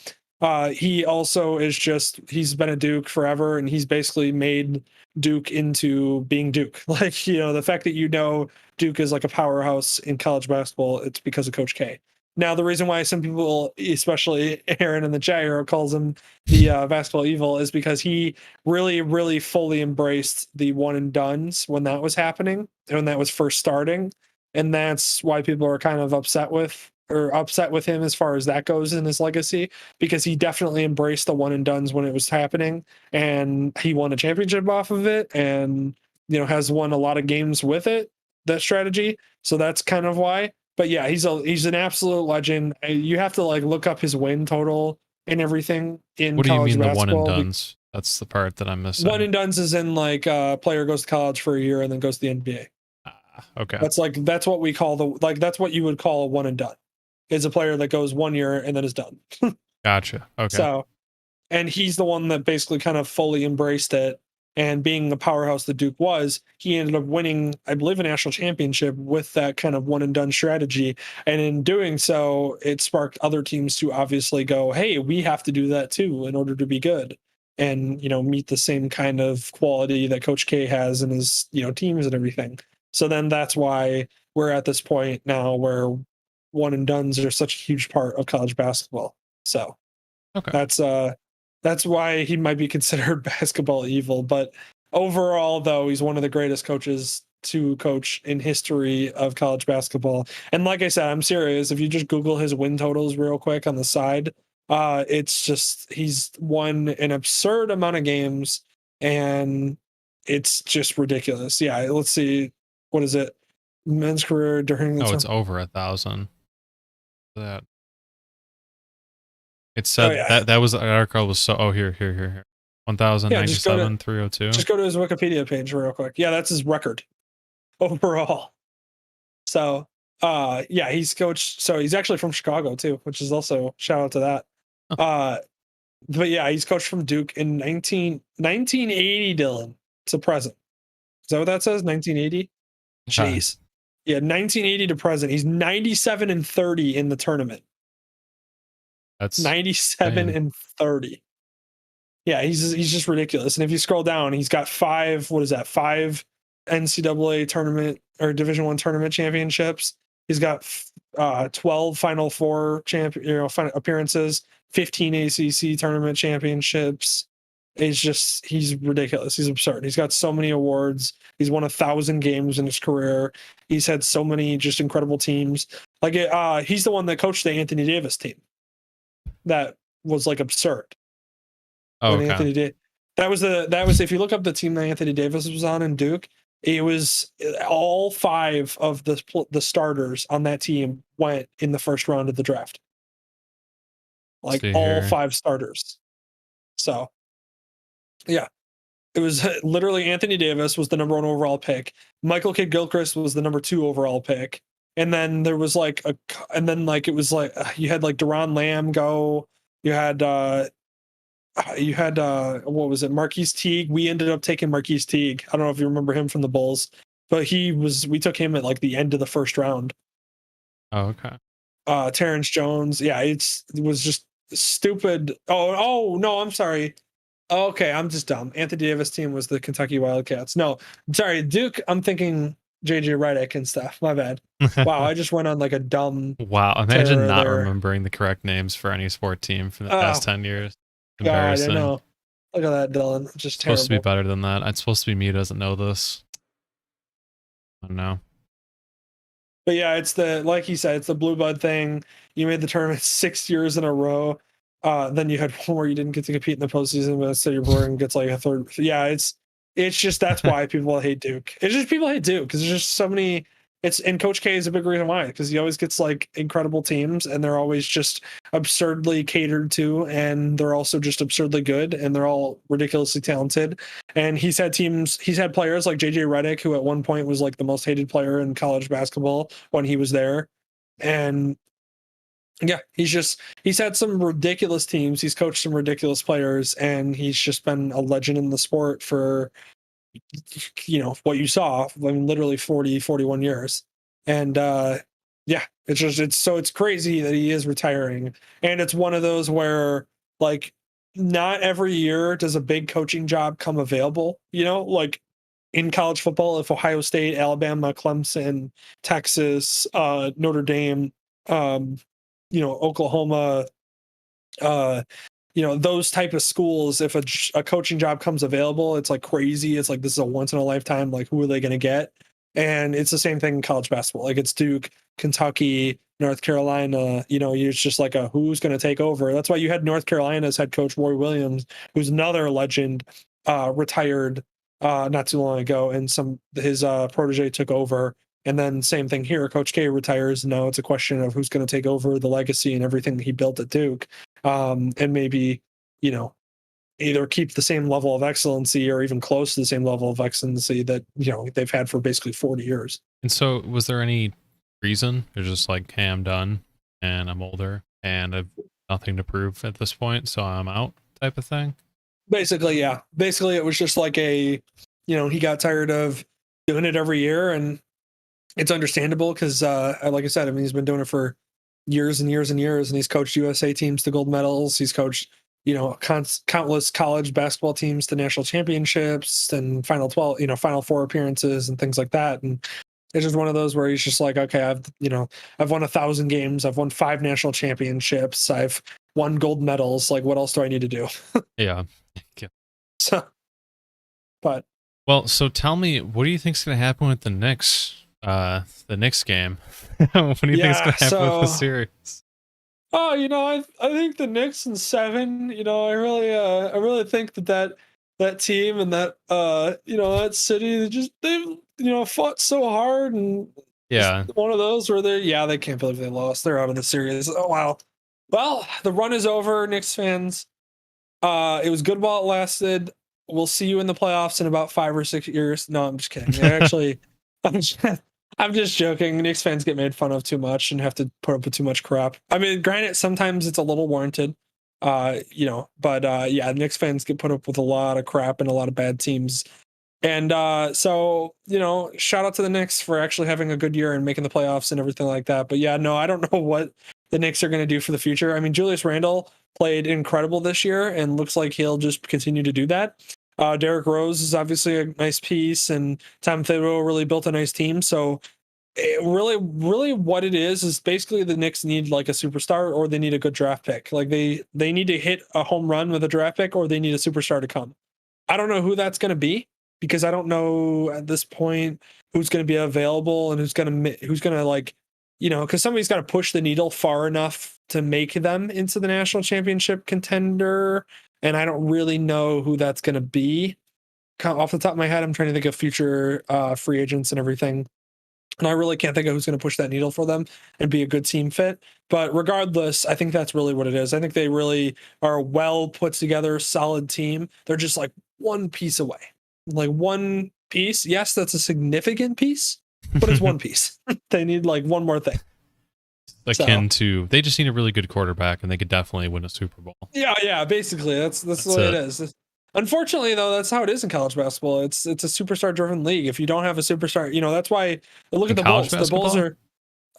He also he's been a Duke forever, and he's basically made Duke into being Duke. Like, the fact that Duke is like a powerhouse in college basketball, it's because of Coach K. Now, the reason why some people, especially Aaron in the chat here, calls him the basketball evil is because he really, really fully embraced the one and dones when that was happening, when that was first starting. And that's why people are kind of upset with him as far as that goes in his legacy, because he definitely embraced the one and dones when it was happening, and he won a championship off of it, and has won a lot of games with it, that strategy. So that's kind of why. But yeah, he's an absolute legend. You have to like look up his win total and everything in college basketball. What do you mean the one and dones? That's the part that I'm missing. One and dones is in like a player goes to college for a year and then goes to the NBA. Okay. That's what we call that's what you would call a one and done. Is a player that goes 1 year and then is done. Gotcha. Okay. So, and he's the one that basically kind of fully embraced it, and being the powerhouse that Duke was, he ended up winning, I believe, a national championship with that kind of one and done strategy. And in doing so, it sparked other teams to obviously go, hey, we have to do that too in order to be good and, meet the same kind of quality that Coach K has in his, teams and everything. So then that's why we're at this point now where one and dones are such a huge part of college basketball. So that's why he might be considered basketball evil. But overall, though, he's one of the greatest coaches to coach in history of college basketball. And like I said, I'm serious. If you just Google his win totals real quick on the side, it's just he's won an absurd amount of games, and it's just ridiculous. Yeah, let's see. What is it? Men's career during the Oh, time. it's over 1,000. That it Oh said yeah, that was the article was so. Oh, here. yeah. Just go to 1,097,302. just go to his Wikipedia page real quick. Yeah, that's his record overall. So, yeah, he's coached. So he's actually from Chicago too, which is also shout out to that. Huh. But yeah, he's coached from Duke in 1980, Dylan, to present. Is that what that says? 1980? Yeah, Jeez. Yeah, 1980 to present. He's 97 and 30 in the tournament. that's 97 insane. and 30. Yeah, he's just ridiculous. And if you scroll down, he's got five, what is that? Five NCAA tournament or Division One tournament championships. He's got 12 Final Four appearances, 15 ACC tournament championships. He's ridiculous. He's absurd. He's got so many awards. He's won 1,000 games in his career. He's had so many just incredible teams. Like he's the one that coached the Anthony Davis team. That was like absurd. Oh, When okay. Anthony did that was if you look up the team that Anthony Davis was on in Duke, it was all five of the starters on that team went in the first round of the draft. Let's Like see all here. five starters. So yeah, it was literally Anthony Davis was the number 1 overall pick. Michael Kidd Gilchrist was the number 2 overall pick. And then there was like it was like you had like Deron Lamb go. You had what was it, Marquise Teague. We ended up taking Marquise Teague. I don't know if you remember him from the Bulls, but we took him at like the end of the first round. Oh, okay. Terrence Jones. Yeah, it was just stupid. Oh no, I'm sorry. Okay, I'm just dumb. Anthony Davis team was the Kentucky Wildcats. No, I'm sorry, Duke. I'm thinking JJ Redick and stuff. My bad. Wow, I just went on like a dumb Wow, imagine terror not there. remembering the correct names for any sport team for the past Oh 10 years. God, I Embarrassing. know. Look at that, Dylan. Just It's supposed to be terrible. better than that. It's supposed to be me who doesn't know this. I don't know. But yeah, it's the like he said, it's the blue blood thing. You made the tournament 6 years in a row. Then you had one where you didn't get to compete in the postseason, but instead your Oregon gets like a third. Yeah, it's just that's why people hate Duke. It's just people hate Duke because there's just so many. It's and Coach K is a big reason why because he always gets like incredible teams and they're always just absurdly catered to and they're also just absurdly good and they're all ridiculously talented. And he's had players like JJ Redick, who at one point was like the most hated player in college basketball when he was there. And yeah, he's had some ridiculous teams. He's coached some ridiculous players, and he's just been a legend in the sport for what you saw. I mean, literally 41 years. And yeah, it's crazy that he is retiring. And it's one of those where like not every year does a big coaching job come available, like in college football, if Ohio State, Alabama, Clemson, Texas, Notre Dame, Oklahoma, those type of schools, if a coaching job comes available, it's like crazy. It's like this is a once in a lifetime. Like, who are they going to get? And it's the same thing in college basketball. Like, it's Duke, Kentucky, North Carolina. It's just like who's going to take over. That's why you had North Carolina's head coach Roy Williams, who's another legend, retired not too long ago, and his protege took over. And then same thing here. Coach K retires. Now it's a question of who's going to take over the legacy and everything he built at Duke. And maybe, either keep the same level of excellency or even close to the same level of excellency that, they've had for basically 40 years. And so, was there any reason? They're just like, hey, I'm done and I'm older and I've nothing to prove at this point, so I'm out type of thing? Basically, yeah. Basically, it was just like he got tired of doing it every year. And it's understandable because, like I said, I mean, he's been doing it for years and years and years, and he's coached USA teams to gold medals. He's coached, countless college basketball teams to national championships and Final Four appearances and things like that. And it's just one of those where he's just like, okay, I've won 1,000 games. I've won 5 national championships. I've won gold medals. Like, what else do I need to do? Yeah. So, but Well, so tell me, what do you think's going to happen with the Knicks? The Knicks game. What do you think is Yeah, going to happen with the so series? oh, I think the Knicks in 7, I really think that team and that city, they've fought so hard, and just Yeah, one of those where they can't believe they lost. They're out of the series. Oh wow. Well, the run is over, Knicks fans. It was good while it lasted. We'll see you in the playoffs in about 5 or 6 years. No, I'm just kidding. Actually, I'm just, I'm just joking. Knicks fans get made fun of too much and have to put up with too much crap. I mean, granted, sometimes it's a little warranted. But yeah, Knicks fans get put up with a lot of crap and a lot of bad teams. And so, shout out to the Knicks for actually having a good year and making the playoffs and everything like that. But yeah, no, I don't know what the Knicks are going to do for the future. I mean, Julius Randle played incredible this year and looks like he'll just continue to do that. Derrick Rose is obviously a nice piece, and Tom Thibodeau really built a nice team. So, really, what it is basically the Knicks need like a superstar, or they need a good draft pick. Like they need to hit a home run with a draft pick, or they need a superstar to come. I don't know who that's going to be, because I don't know at this point who's going to be available and who's going to like, because somebody's got to push the needle far enough to make them into the national championship contender. And I don't really know who that's going to be. Off the top of my head, I'm trying to think of future free agents and everything. And I really can't think of who's going to push that needle for them and be a good team fit. But regardless, I think that's really what it is. I think they really are a well put together, solid team. They're just like one piece away. Like one piece. Yes, that's a significant piece, but it's one piece. They need like one more thing. akin to they just need a really good quarterback, and they could definitely win a Super Bowl. Yeah. Basically, that's the way it is. Unfortunately, though, that's how it is in college basketball. It's a superstar driven league. If you don't have a superstar, that's why look In at the college Bulls. The Bulls basketball?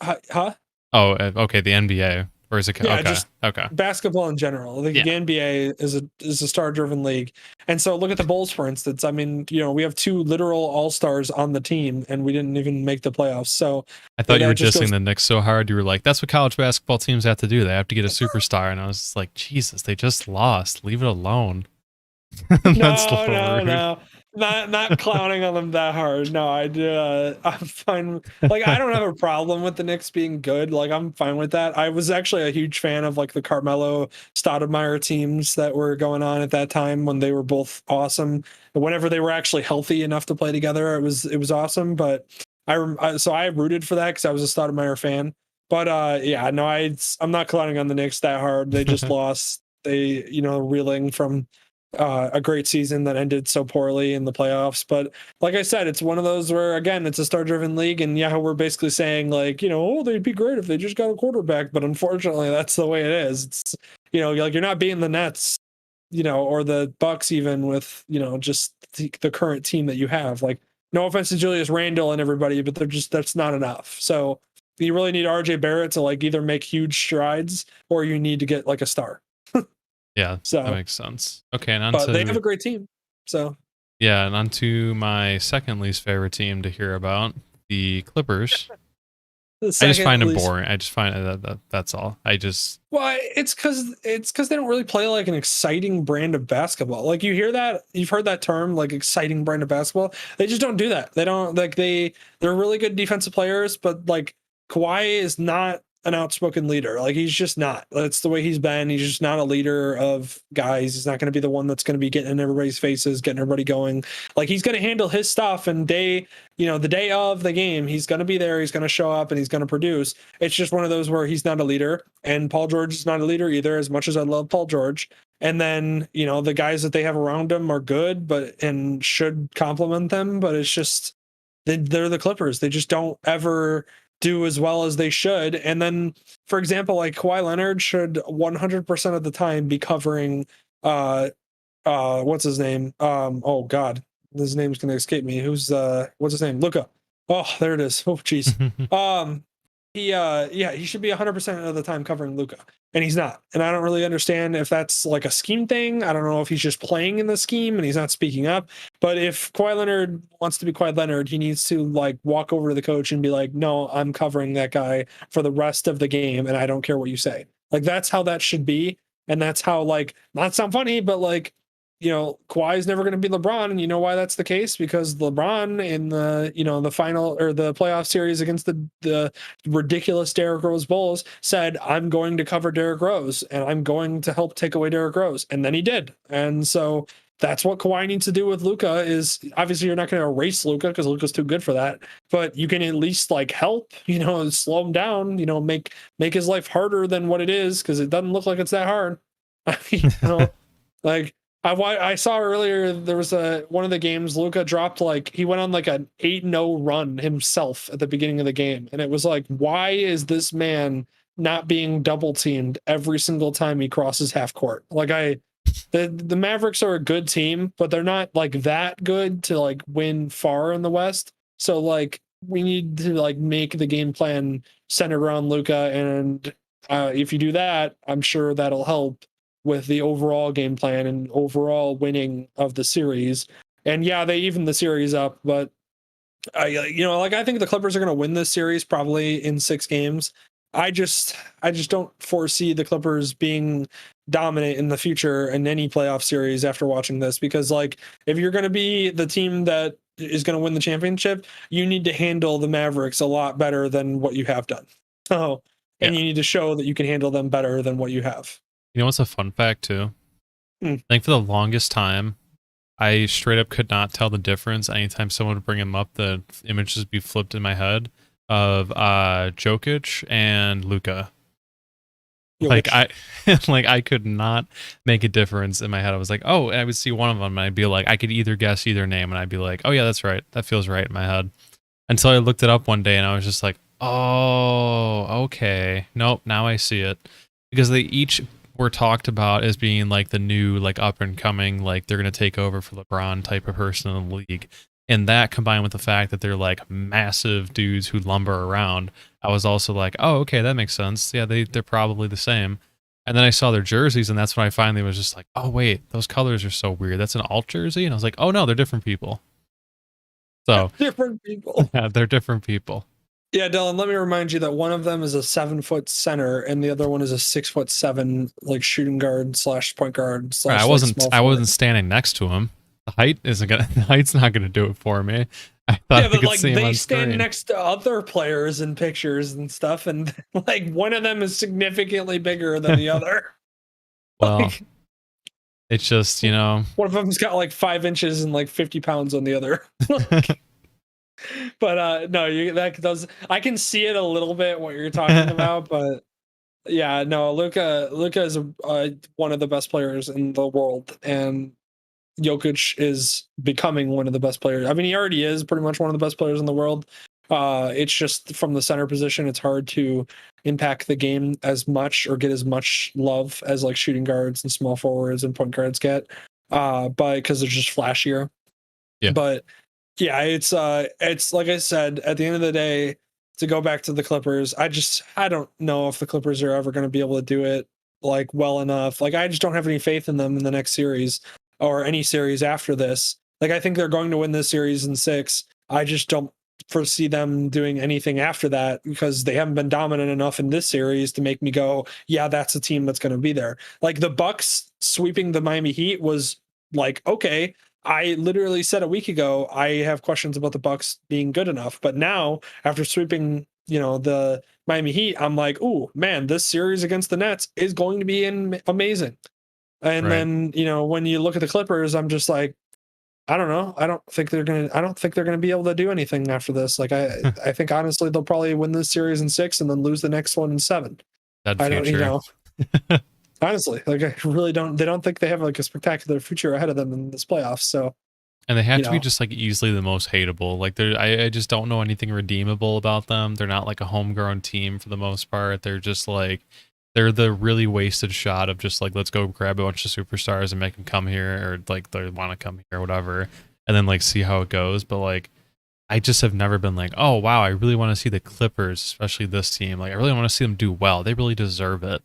are, huh? Oh, okay, the NBA, or is it? Yeah, Okay, just okay, basketball in general. Like yeah. the NBA is a star driven league, and so look at the Bulls, for instance. I mean, we have two literal all stars on the team, and we didn't even make the playoffs. So I thought you were that just dissing goes. the Knicks so hard. You were like, "That's what college basketball teams have to do. They have to get a superstar." And I was just like, "Jesus, they just lost. Leave it alone." That's a No, little no, rude. no. Not clowning on them that hard. No, I do. I'm fine. Like, I don't have a problem with the Knicks being good. Like, I'm fine with that. I was actually a huge fan of like the Carmelo Stoudemire teams that were going on at that time when they were both awesome. Whenever they were actually healthy enough to play together, it was awesome. But so I rooted for that because I was a Stoudemire fan. But yeah, no, I'm not clowning on the Knicks that hard. They just lost. They reeling from a great season that ended so poorly in the playoffs. But like I said, it's one of those where, again, it's a star driven league. And yeah, we're basically saying like, oh, they'd be great if they just got a quarterback. But unfortunately, that's the way it is. It's, like you're not beating the Nets, or the Bucks even with, just the current team that you have. Like, no offense to Julius Randle and everybody, but that's not enough. So you really need RJ Barrett to like either make huge strides, or you need to get like a star. Yeah, that So, makes sense. Okay, and on but they have to a great team. So yeah, and on to my second least favorite team to hear about, the Clippers. the I just second find them least. boring. I just find that's all. Well, it's because they don't really play like an exciting brand of basketball. Like you've heard that term, like exciting brand of basketball. They just don't do that. They don't like they're really good defensive players, but like Kawhi is not an outspoken leader. Like he's just not. That's the way he's been. He's just not a leader of guys. He's not going to be the one that's going to be getting in everybody's faces, getting everybody going. Like he's going to handle his stuff, and the day of the game, he's going to be there. He's going to show up and he's going to produce. It's just one of those where he's not a leader, and Paul George is not a leader either, as much as I love Paul George. And then, the guys that they have around him are good, and should complement them, but it's just they're the Clippers. They just don't ever do as well as they should. And then, for example, like Kawhi Leonard should 100% of the time be covering what's his name? Oh God, his name's gonna escape me. What's his name? Luca. Oh, there it is. Oh jeez. Um he should be 100% of the time covering Luca, and he's not. And I don't really understand if that's like a scheme thing. I don't know if he's just playing in the scheme and he's not speaking up. But if Kawhi Leonard wants to be Kawhi Leonard, he needs to like walk over to the coach and be like, "No, I'm covering that guy for the rest of the game, and I don't care what you say." Like that's how that should be, and that's how, like, not sound funny, but like Kawhi's never going to be LeBron, and you know why that's the case? Because LeBron in the final or the playoff series against the ridiculous Derrick Rose Bulls said, "I'm going to cover Derrick Rose, and I'm going to help take away Derrick Rose," and then he did, and so that's what Kawhi needs to do with Luka. Is obviously you're not going to erase Luka because Luka's too good for that, but you can at least like help, slow him down, make his life harder than what it is because it doesn't look like it's that hard. Like. I saw earlier there was one of the games Luka dropped he went on like an 8-0 run himself at the beginning of the game, and it was like, why is this man not being double teamed every single time he crosses half court? The Mavericks are a good team, but they're not like that good to like win far in the West. So like we need to like make the game plan centered around Luka, and if you do that, I'm sure that'll help with the overall game plan and overall winning of the series. And yeah, they evened the series up, but I think the Clippers are going to win this series probably in 6 games. I just don't foresee the Clippers being dominant in the future in any playoff series after watching this, because like if you're going to be the team that is going to win the championship, you need to handle the Mavericks a lot better than what you have done. So, and you need to show that you can handle them better than what you have. You know what's a fun fact too? I think for the longest time, I straight up could not tell the difference. Anytime someone would bring him up, the images would be flipped in my head of Jokic and Luka. Like I could not make a difference in my head. I was like, oh, I would see one of them and I'd be like, I could either guess either name and I'd be like, oh yeah, that's right. That feels right in my head. Until I looked it up one day and I was just like, oh, okay. Nope, now I see it. Because they each were talked about as being like the new, like up and coming, like they're going to take over for LeBron type of person in the league. And that combined with the fact that they're like massive dudes who lumber around, I was also like, oh, okay, that makes sense. Yeah, they're probably the same. And then I saw their jerseys, and that's when I finally was just like, oh, wait, those colors are so weird. That's an alt jersey? And I was like, oh, no, they're different people. So different people. Yeah, they're different people. Yeah, Dylan, let me remind you that one of them is a 7-foot center and the other one is a 6'7" like shooting guard / point guard / I wasn't standing next to him. The height's not gonna do it for me. I thought yeah, but like they stand next to other players in pictures and stuff, and like one of them is significantly bigger than the other. Well, it's just, one of them's got like 5 inches and like 50 pounds on the other. But no, that does. I can see it a little bit what you're talking about, but yeah, no, Luka is one of the best players in the world, and Jokic is becoming one of the best players. I mean, he already is pretty much one of the best players in the world. It's just from the center position, it's hard to impact the game as much or get as much love as like shooting guards and small forwards and point guards get, but because they're just flashier. Yeah. But yeah, it's like I said, at the end of the day, to go back to the Clippers, I don't know if the Clippers are ever going to be able to do it like well enough. Like I just don't have any faith in them in the next series or any series after this. Like I think they're going to win this series in 6. I just don't foresee them doing anything after that because they haven't been dominant enough in this series to make me go, yeah, that's a team that's going to be there. Like the Bucks sweeping the Miami Heat was like, okay, I literally said a week ago I have questions about the Bucks being good enough, but now after sweeping, the Miami Heat, I'm like, "Ooh, man, this series against the Nets is going to be amazing." And then, when you look at the Clippers, I'm just like, I don't know. I don't think they're going to be able to do anything after this. Like I think honestly they'll probably win this series in 6 and then lose the next one in 7. I don't, honestly, like I really don't. They don't think they have like a spectacular future ahead of them in this playoffs. So, and they have to be just like easily the most hateable. Like I just don't know anything redeemable about them. They're not like a homegrown team for the most part. They're just like they're the really wasted shot of just like let's go grab a bunch of superstars and make them come here, or like they want to come here or whatever, and then like see how it goes. But like I just have never been like, oh wow, I really want to see the Clippers, especially this team. Like I really want to see them do well. They really deserve it.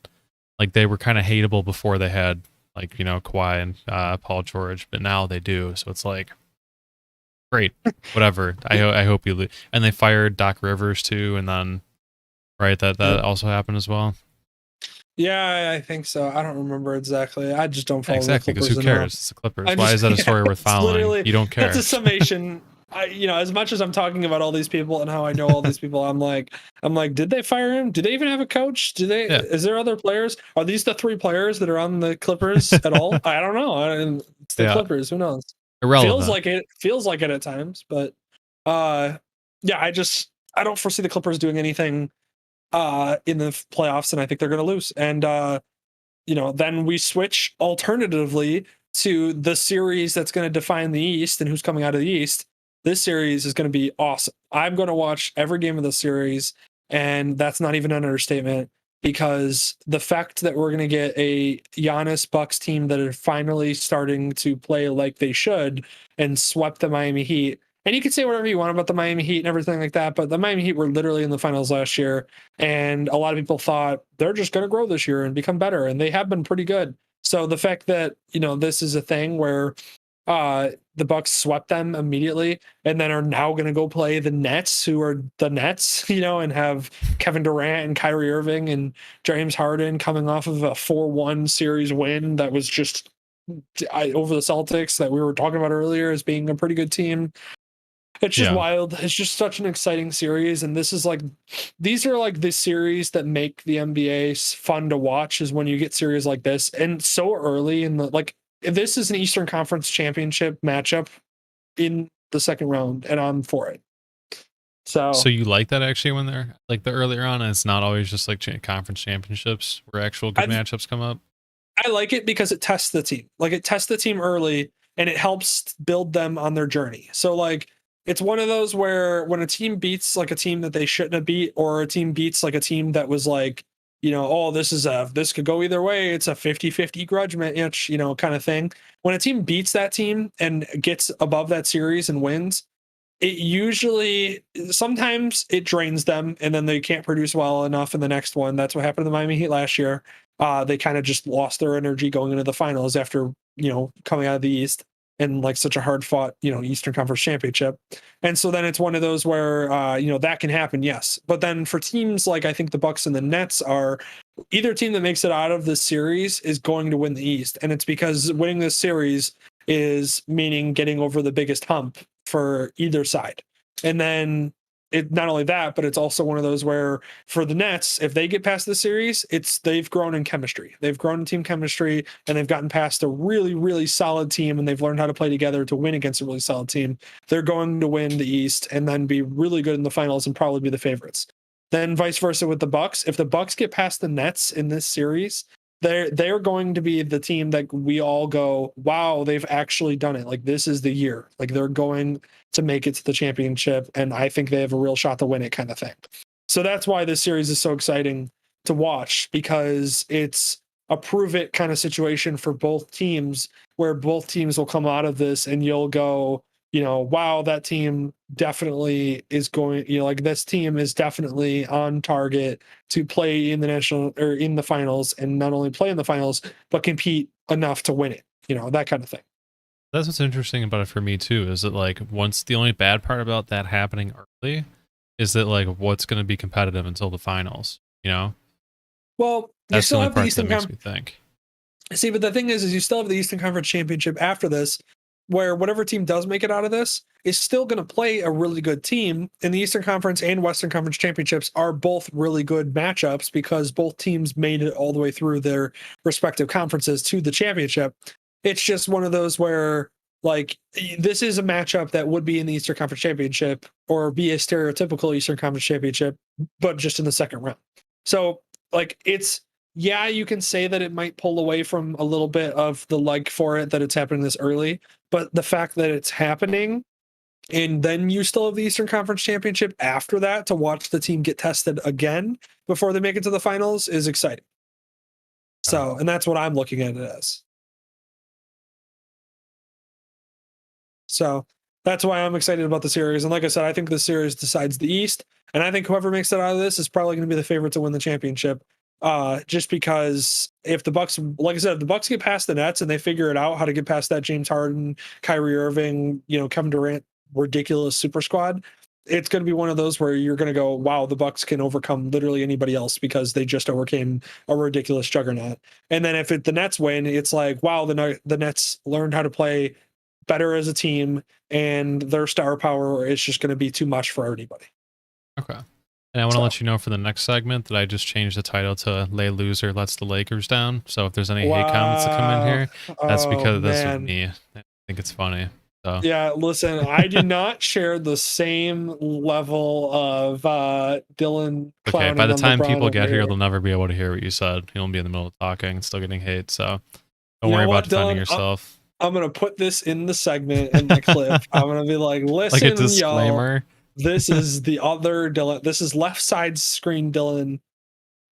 Like they were kind of hateable before they had like, Kawhi and Paul George, but now they do. So it's like, great, whatever. I hope you lose. And they fired Doc Rivers too. And then, right, that also happened as well. Yeah, I think so. I don't remember exactly. I just don't Yeah, follow the exactly, because Clippers who enough. cares? It's the Clippers. I Why just is that a yeah, story worth it's following? literally You don't that's a care. summation. As much as I'm talking about all these people and how I know all these people, I'm like, did they fire him? Do they even have a coach? Yeah, Is there other players? Are these the three players that are on the Clippers at all? I don't know. It's the yeah, Clippers. Who knows? Feels irrelevant. like it. Feels like it at times, but uh, yeah, I don't foresee the Clippers doing anything in the playoffs, and I think they're going to lose. And then we switch alternatively to the series that's going to define the East and who's coming out of the East. This series is going to be awesome. I'm going to watch every game of the series, and that's not even an understatement because the fact that we're going to get a Giannis Bucks team that are finally starting to play like they should and swept the Miami Heat. And you can say whatever you want about the Miami Heat and everything like that, but the Miami Heat were literally in the finals last year, and a lot of people thought they're just going to grow this year and become better, and they have been pretty good. So the fact that this is a thing where the Bucks swept them immediately and then are now going to go play the Nets, who are the Nets, and have Kevin Durant and Kyrie Irving and James Harden coming off of a 4-1 series win that was just over the Celtics that we were talking about earlier as being a pretty good team. It's just Yeah, wild. It's just such an exciting series, and these are like the series that make the NBA fun to watch. Is when you get series like this, and so early in the this is an Eastern Conference Championship matchup in the second round, and I'm for it. so So you like that actually when they're like the earlier on, and it's not always just like conference championships where actual good I matchups come up. I like it because it tests the team. Like it tests the team early and it helps build them on their journey. So like it's one of those where when a team beats like a team that they shouldn't have beat, or a team beats like a team that was like, oh, this could go either way. It's a 50-50 grudge match, kind of thing. When a team beats that team and gets above that series and wins, it usually sometimes it drains them and then they can't produce well enough in the next one. That's what happened to the Miami Heat last year. They kind of just lost their energy going into the finals after coming out of the East and like such a hard fought Eastern Conference Championship. And so then it's one of those where that can happen, yes. But then for teams like I think the Bucks and the Nets are, either team that makes it out of this series is going to win the East, and it's because winning this series is meaning getting over the biggest hump for either side. And then it not only that, but it's also one of those where for the Nets, if they get past the series, they've grown in chemistry. They've grown in team chemistry, and they've gotten past a really, really solid team, and they've learned how to play together to win against a really solid team. They're going to win the East and then be really good in the finals and probably be the favorites. Then vice versa with the Bucks. If the Bucks get past the Nets in this series, they're going to be the team that we all go, wow, they've actually done it. Like this is the year. Like they're going to make it to the championship, and I think they have a real shot to win it, kind of thing. So that's why this series is so exciting to watch, because it's a prove it kind of situation for both teams, where both teams will come out of this and you'll go, wow, that team definitely is going, like this team is definitely on target to play in the national or in the finals, and not only play in the finals, but compete enough to win it, that kind of thing. That's what's interesting about it for me too. Is that like once the only bad part about that happening early is that like what's going to be competitive until the finals. Well, you That's the still only have the part that Eastern makes Conference. me think. See, but the thing is you still have the Eastern Conference Championship after this, where whatever team does make it out of this is still going to play a really good team. And the Eastern Conference and Western Conference Championships are both really good matchups because both teams made it all the way through their respective conferences to the championship. It's just one of those where, like, this is a matchup that would be in the Eastern Conference Championship or be a stereotypical Eastern Conference Championship, but just in the second round. So, like, yeah, you can say that it might pull away from a little bit of the like for it that it's happening this early, but the fact that it's happening and then you still have the Eastern Conference Championship after that to watch the team get tested again before they make it to the finals is exciting. So, and that's what I'm looking at it as. So that's why I'm excited about the series. And like I said, I think the series decides the East. And I think whoever makes it out of this is probably going to be the favorite to win the championship. Just because if the Bucks, like I said, if the Bucks get past the Nets and they figure it out how to get past that James Harden, Kyrie Irving, Kevin Durant, ridiculous super squad, it's going to be one of those where you're going to go, wow, the Bucks can overcome literally anybody else because they just overcame a ridiculous juggernaut. And then if the Nets win, it's like, wow, the Nets learned how to play better as a team, and their star power is just going to be too much for anybody. Okay. And I want to let you know for the next segment that I just changed the title to "Lay Loser Lets the Lakers Down." So if there's any hate comments that come in here, that's because that's with me. I think it's funny. So. Yeah, listen, I do not share the same level of Dylan clowning. Okay, by the time LeBron people get here, they'll never be able to hear what you said. You'll be in the middle of talking and still getting hate. So don't worry about defending yourself. I'm gonna put this in the segment in the clip. I'm gonna be like, listen, like a disclaimer. Y'all, this is the other Dylan. This is left side screen Dylan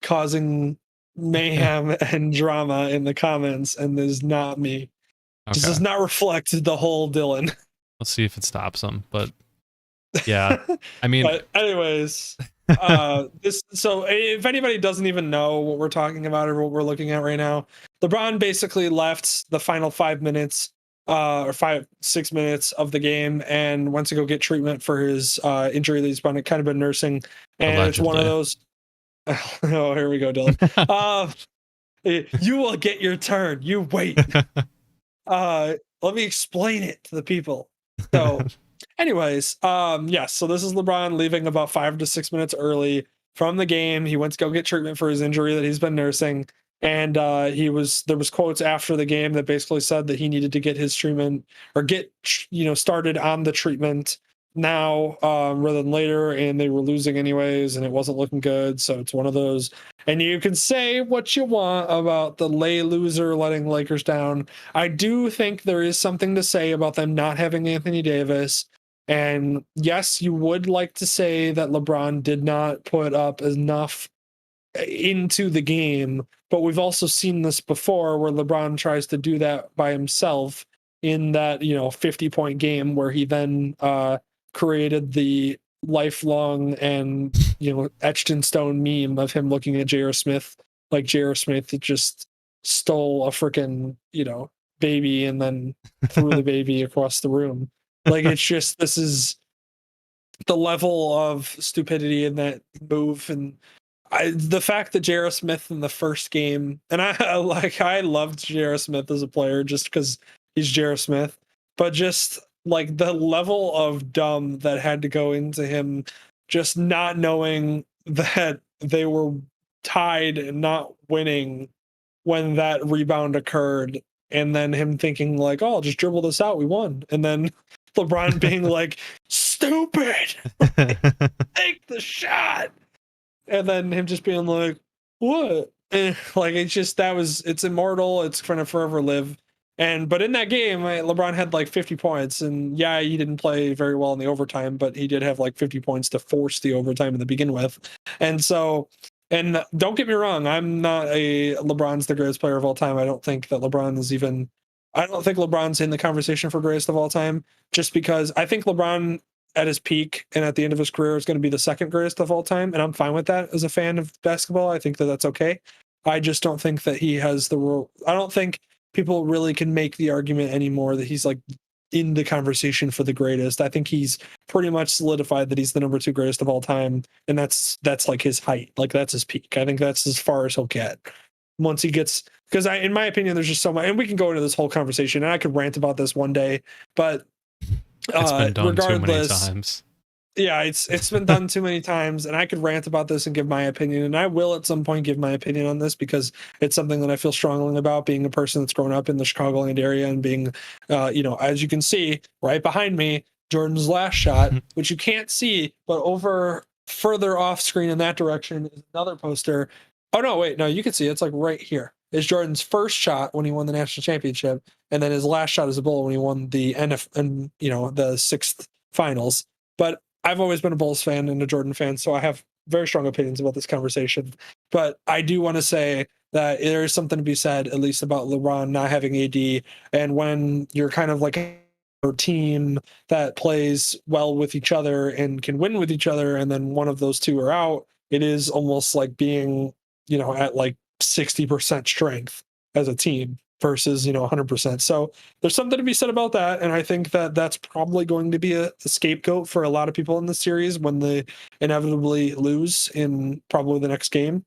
causing mayhem and drama in the comments, and this is not me. Okay. This does not reflect the whole Dylan. Let's see if it stops him. But yeah, I mean, but anyways, so if anybody doesn't even know what we're talking about or what we're looking at right now, LeBron basically left the final 5 minutes or 6 minutes of the game and went to go get treatment for his injury that he's kind of been nursing. And allegedly. It's one of those. Oh, here we go, Dylan. You will get your turn. You wait. Let me explain it to the people. So anyways, yes, so this is LeBron leaving about 5 to 6 minutes early from the game. He went to go get treatment for his injury that he's been nursing. And there was quotes after the game that basically said that he needed to get his treatment or get, started on the treatment now rather than later, and they were losing anyways, and it wasn't looking good. So it's one of those. And you can say what you want about the lay loser letting Lakers down. I do think there is something to say about them not having Anthony Davis. And yes, you would like to say that LeBron did not put up enough into the game, but we've also seen this before where LeBron tries to do that by himself in that 50-point game where he then created the lifelong and etched in stone meme of him looking at J.R. Smith like J.R. Smith just stole a freaking baby and then threw the baby across the room. Like, it's just, this is the level of stupidity in that move. And the fact that J.R. Smith in the first game, and I loved J.R. Smith as a player just because he's J.R. Smith, but just like the level of dumb that had to go into him just not knowing that they were tied and not winning when that rebound occurred, and then him thinking like, oh, I'll just dribble this out, we won. And then LeBron being like, stupid, take the shot. And then him just being like, what? Like, it's just, it's immortal. It's going to forever live. But in that game, LeBron had like 50 points. And yeah, he didn't play very well in the overtime, but he did have like 50 points to force the overtime in the begin with. And so, and don't get me wrong, I'm not LeBron's the greatest player of all time. I don't think LeBron's in the conversation for greatest of all time, just because I think LeBron at his peak and at the end of his career is going to be the second greatest of all time. And I'm fine with that as a fan of basketball. I think that's okay. I just don't think that he has the role. I don't think people really can make the argument anymore that he's like in the conversation for the greatest. I think he's pretty much solidified that he's the number 2 greatest of all time. And that's like his height. Like, that's his peak. I think that's as far as he'll get once he gets, because in my opinion, there's just so much, and we can go into this whole conversation and I could rant about this one day, but it's been done too many times. Yeah, it's been done too many times, and I could rant about this and give my opinion, and I will at some point give my opinion on this because it's something that I feel strongly about, being a person that's grown up in the Chicagoland area and being, as you can see right behind me, Jordan's last shot, which you can't see, but over further off screen in that direction is another poster. Oh no, wait, no, you can see it. It's like right here. Is Jordan's first shot when he won the national championship, and then his last shot as a Bull when he won the the 6th finals. But I've always been a Bulls fan and a Jordan fan, so I have very strong opinions about this conversation. But I do want to say that there is something to be said, at least about LeBron not having AD, and when you're kind of like a team that plays well with each other and can win with each other, and then one of those two are out, it is almost like being, at like 60% strength as a team. versus 100%. So there's something to be said about that, and I think that that's probably going to be a scapegoat for a lot of people in the series when they inevitably lose in probably the next game.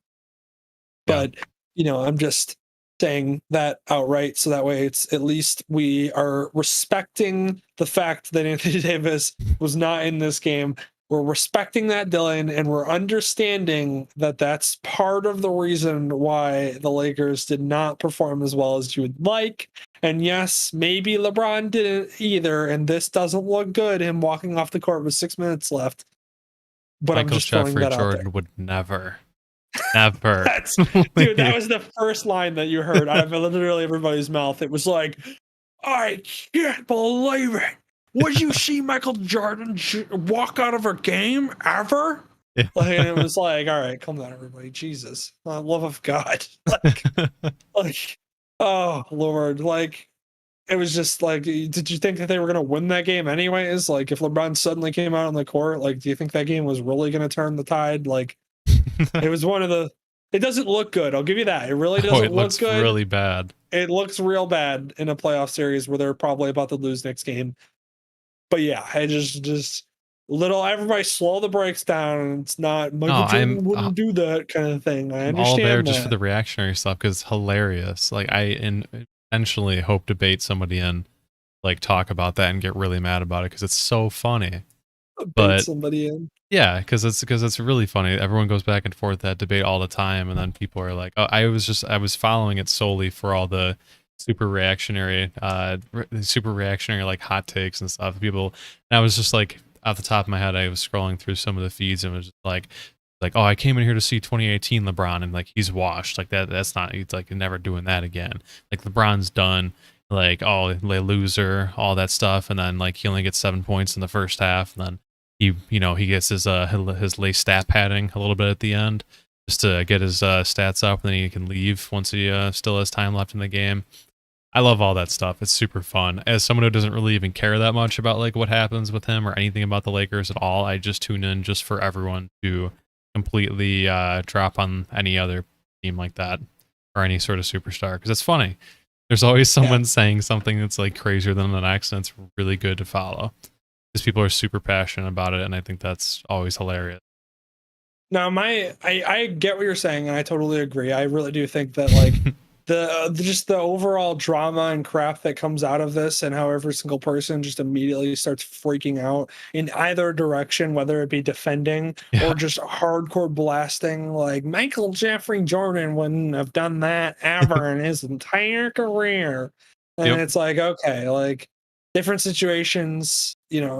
Yeah. But I'm just saying that outright, so that way it's at least we are respecting the fact that Anthony Davis was not in this game. We're respecting that, Dylan, and we're understanding that that's part of the reason why the Lakers did not perform as well as you would like. And yes, maybe LeBron didn't either, and this doesn't look good, him walking off the court with 6 minutes left. But I'm Michael just throwing Jeffrey that out there. Jordan would never. Never. Dude, that was the first line that you heard out of literally everybody's mouth. It was like, I can't believe it. Would you see Michael Jordan walk out of a game ever? Yeah. And it was like, all right, calm down, everybody. Jesus, love of God. Like, oh Lord, like it was just like, did you think that they were gonna win that game anyways? Like, if LeBron suddenly came out on the court, like, do you think that game was really gonna turn the tide? Like, it was one of the. It doesn't look good. I'll give you that. It really doesn't it look looks good. really bad. It looks real bad in a playoff series where they're probably about to lose next game. But yeah, I just little everybody slow the brakes down. It's not Michael Jordan wouldn't do that kind of thing. I I'm understand all there that. just for the reactionary stuff because it's hilarious. Like I intentionally hope to bait somebody in, like talk about that and get really mad about it because it's so funny. Bait somebody in. Yeah, because it's really funny. Everyone goes back and forth that debate all the time, and then people are like, "Oh, I was following it solely for all the super reactionary like hot takes and stuff." People, and I was just like, off the top of my head, I was scrolling through some of the feeds and was just like, "Oh, I came in here to see 2018 LeBron, and like he's washed. Like that's not. He's like never doing that again. Like LeBron's done." Like, oh, loser, all that stuff, and then like he only gets 7 points in the first half, and then he gets his late stat padding a little bit at the end just to get his stats up, and then he can leave once he still has time left in the game. I love all that stuff. It's super fun. As someone who doesn't really even care that much about like what happens with him or anything about the Lakers at all, I just tune in just for everyone to completely drop on any other team like that or any sort of superstar because it's funny. There's always someone saying something that's like crazier than the next, and it's really good to follow because people are super passionate about it, and I think that's always hilarious. Now, I get what you're saying, and I totally agree. I really do think that like just the overall drama and crap that comes out of this, and how every single person just immediately starts freaking out in either direction, whether it be defending or just hardcore blasting, like Michael Jeffrey Jordan wouldn't have done that ever in his entire career. And it's like, okay, like different situations,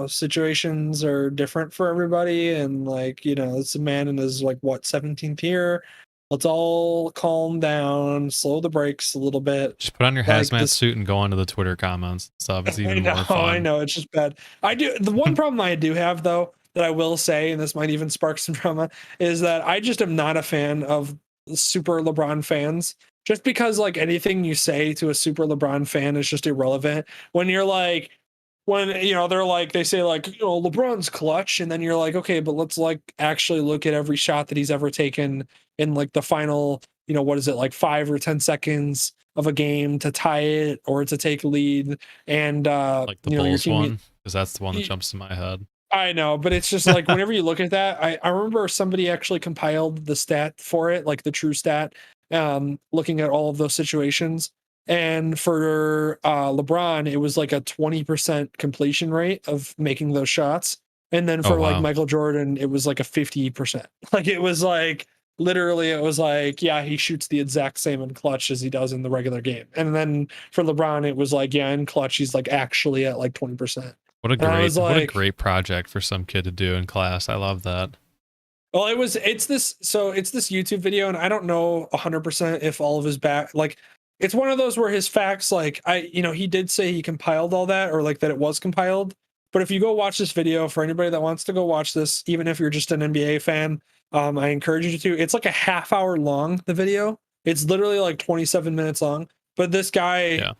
situations are different for everybody. And like, it's a man in his like 17th year. Let's all calm down, slow the brakes a little bit. Just put on your hazmat suit and go onto the Twitter comments and stuff. It's even more fun. I know, it's just bad. The one problem I do have though, that I will say, and this might even spark some drama, is that I just am not a fan of super LeBron fans. Just because like anything you say to a super LeBron fan is just irrelevant. When you're like, they're like, they say like, LeBron's clutch, and then you're like, okay, but let's like actually look at every shot that he's ever taken in like the final, what is it, like 5 or 10 seconds of a game to tie it or to take lead. And like the Bulls one, because that's the one that jumps to my head. I know, but it's just like whenever you look at that, I remember somebody actually compiled the stat for it, like the true stat, looking at all of those situations. And for LeBron, it was like a 20% completion rate of making those shots. And then for like Michael Jordan, it was like a 50%. Like it was like literally, it was like, yeah, he shoots the exact same in clutch as he does in the regular game. And then for LeBron, it was like, yeah, in clutch, he's like actually at like 20%. What a great project for some kid to do in class. I love that. Well, it's this YouTube video, and I don't know 100% if all of his like, it's one of those where his facts, like he did say he compiled all that, or like that it was compiled. But if you go watch this video, for anybody that wants to go watch this, even if you're just an NBA fan, I encourage you to. It's like a half hour long, the video. It's literally like 27 minutes long. But this guy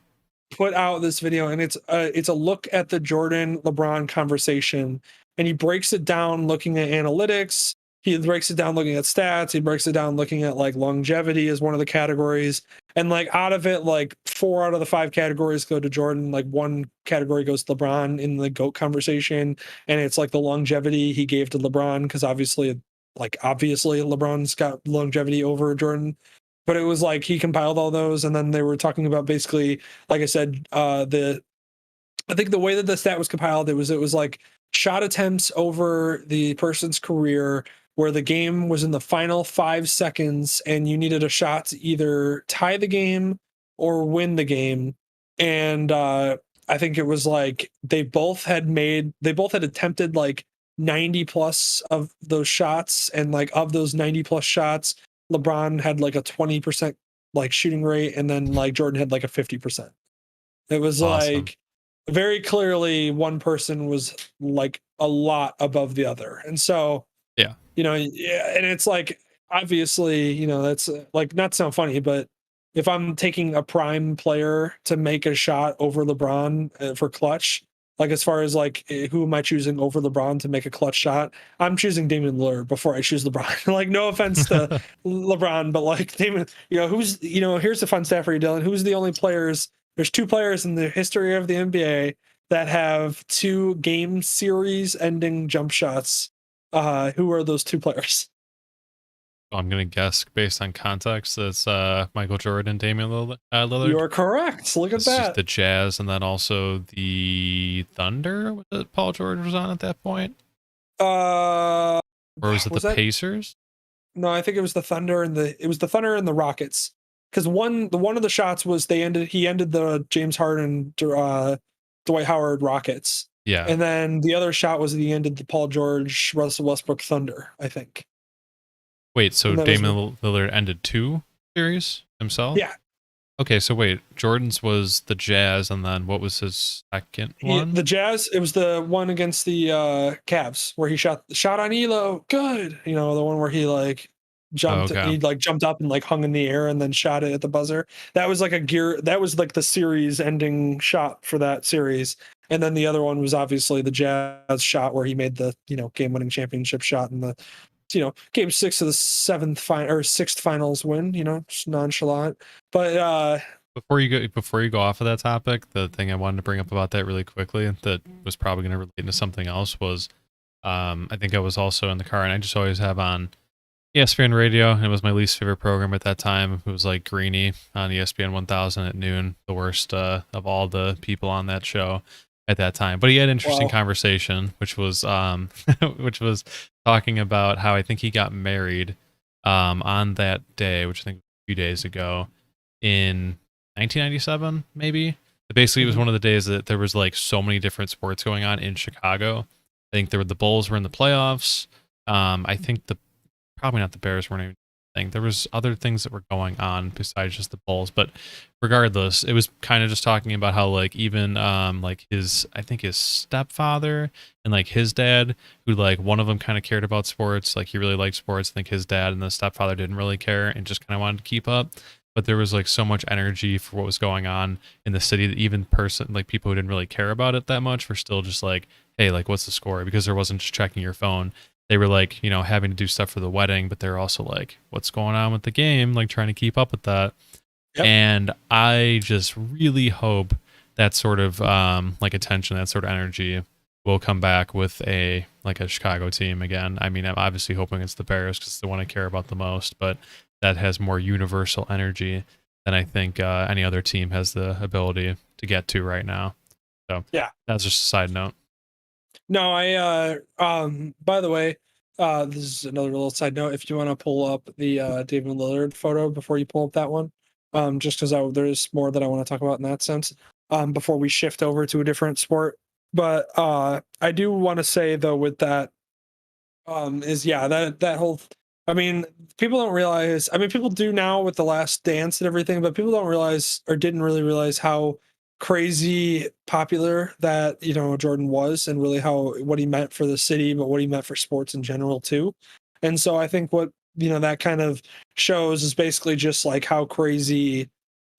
put out this video, and it's a look at the Jordan LeBron conversation, and he breaks it down looking at analytics. he breaks it down looking at stats. He breaks it down looking at like longevity as one of the categories. And like out of it, like 4 out of the 5 categories go to Jordan. Like 1 category goes to LeBron in the GOAT conversation. And it's like the longevity he gave to LeBron, because obviously LeBron's got longevity over Jordan. But it was like he compiled all those, and then they were talking about basically, like I said, I think the way that the stat was compiled, it was like shot attempts over the person's career, where the game was in the final 5 seconds and you needed a shot to either tie the game or win the game. And I think it was like they both had attempted like 90 plus of those shots, and like of those 90 plus shots, LeBron had like a 20% like shooting rate, and then like Jordan had like a 50%. It was Awesome. like very clearly one person was like a lot above the other. And so, Yeah. yeah, and it's like, obviously, that's like, not to sound funny, but if I'm taking a prime player to make a shot over LeBron for clutch, like as far as like who am I choosing over LeBron to make a clutch shot, I'm choosing Damian Lillard before I choose LeBron. Like, no offense to LeBron, but like Damian, here's the fun stat for you, Dylan. Who's the only players? There's 2 players in the history of the NBA that have 2 game series ending jump shots. Who are those 2 players? I'm gonna guess based on context that's Michael Jordan and Damian Lillard. You're correct. Look at It's just that. the Jazz, and then also the Thunder that Paul George was on at that point, Uh, or was it was the that? Pacers? No, I think it was the Thunder and the Rockets. Because one of the shots was he ended the James Harden, Dwight Howard Rockets. Yeah. And then the other shot was he ended the Paul George, Russell Westbrook Thunder, I think. Wait, so And that was, Damian Lillard ended 2 series himself? yeah. Okay, so wait, Jordan's was the Jazz, and then what was his second one? The Jazz, it was the one against the Cavs where he shot on Elo. Good. The one where he like jumped, Okay. he like jumped up and like hung in the air and then shot it at the buzzer. That was like that was like the series ending shot for that series. And then the other one was obviously the Jazz shot where he made the, game winning championship shot in the, game 6 of the 6th finals win, just nonchalant. But Before you go off of that topic, the thing I wanted to bring up about that really quickly that was probably going to relate into something else was, I think I was also in the car, and I just always have on ESPN radio, and it was my least favorite program at that time. It was like Greeny on ESPN 1000 at noon, the worst of all the people on that show at that time. But he had an interesting conversation, which was which was talking about how I think he got married on that day, which I think was a few days ago in 1997, maybe. But basically, it was one of the days that there was like so many different sports going on in Chicago. I think the Bulls were in the playoffs. I think probably not the Bears weren't even thing. There was other things that were going on besides just the Bulls, but regardless, it was kind of just talking about how like even like I think his stepfather and like his dad, who like one of them kind of cared about sports, like he really liked sports. I think his dad and the stepfather didn't really care and just kind of wanted to keep up. But there was like so much energy for what was going on in the city that even people who didn't really care about it that much were still just like, hey, like what's the score? Because there wasn't just checking your phone. They were like, having to do stuff for the wedding, but they're also like, what's going on with the game? Like trying to keep up with that. Yep. And I just really hope that sort of like attention, that sort of energy will come back with a Chicago team again. I mean, I'm obviously hoping it's the Bears because it's the one I care about the most, but that has more universal energy than I think any other team has the ability to get to right now. So yeah, that's just a side note. No, by the way, this is another little side note. If you want to pull up the David Lillard photo before you pull up that one, just because there's more that I want to talk about in that sense, before we shift over to a different sport. But I do want to say though, with that, that whole, I mean, people don't realize, I mean, people do now with The Last Dance and everything, but people don't realize or didn't really realize how crazy popular that Jordan was, and really what he meant for the city, but what he meant for sports in general too. And so I think what that kind of shows is basically just like how crazy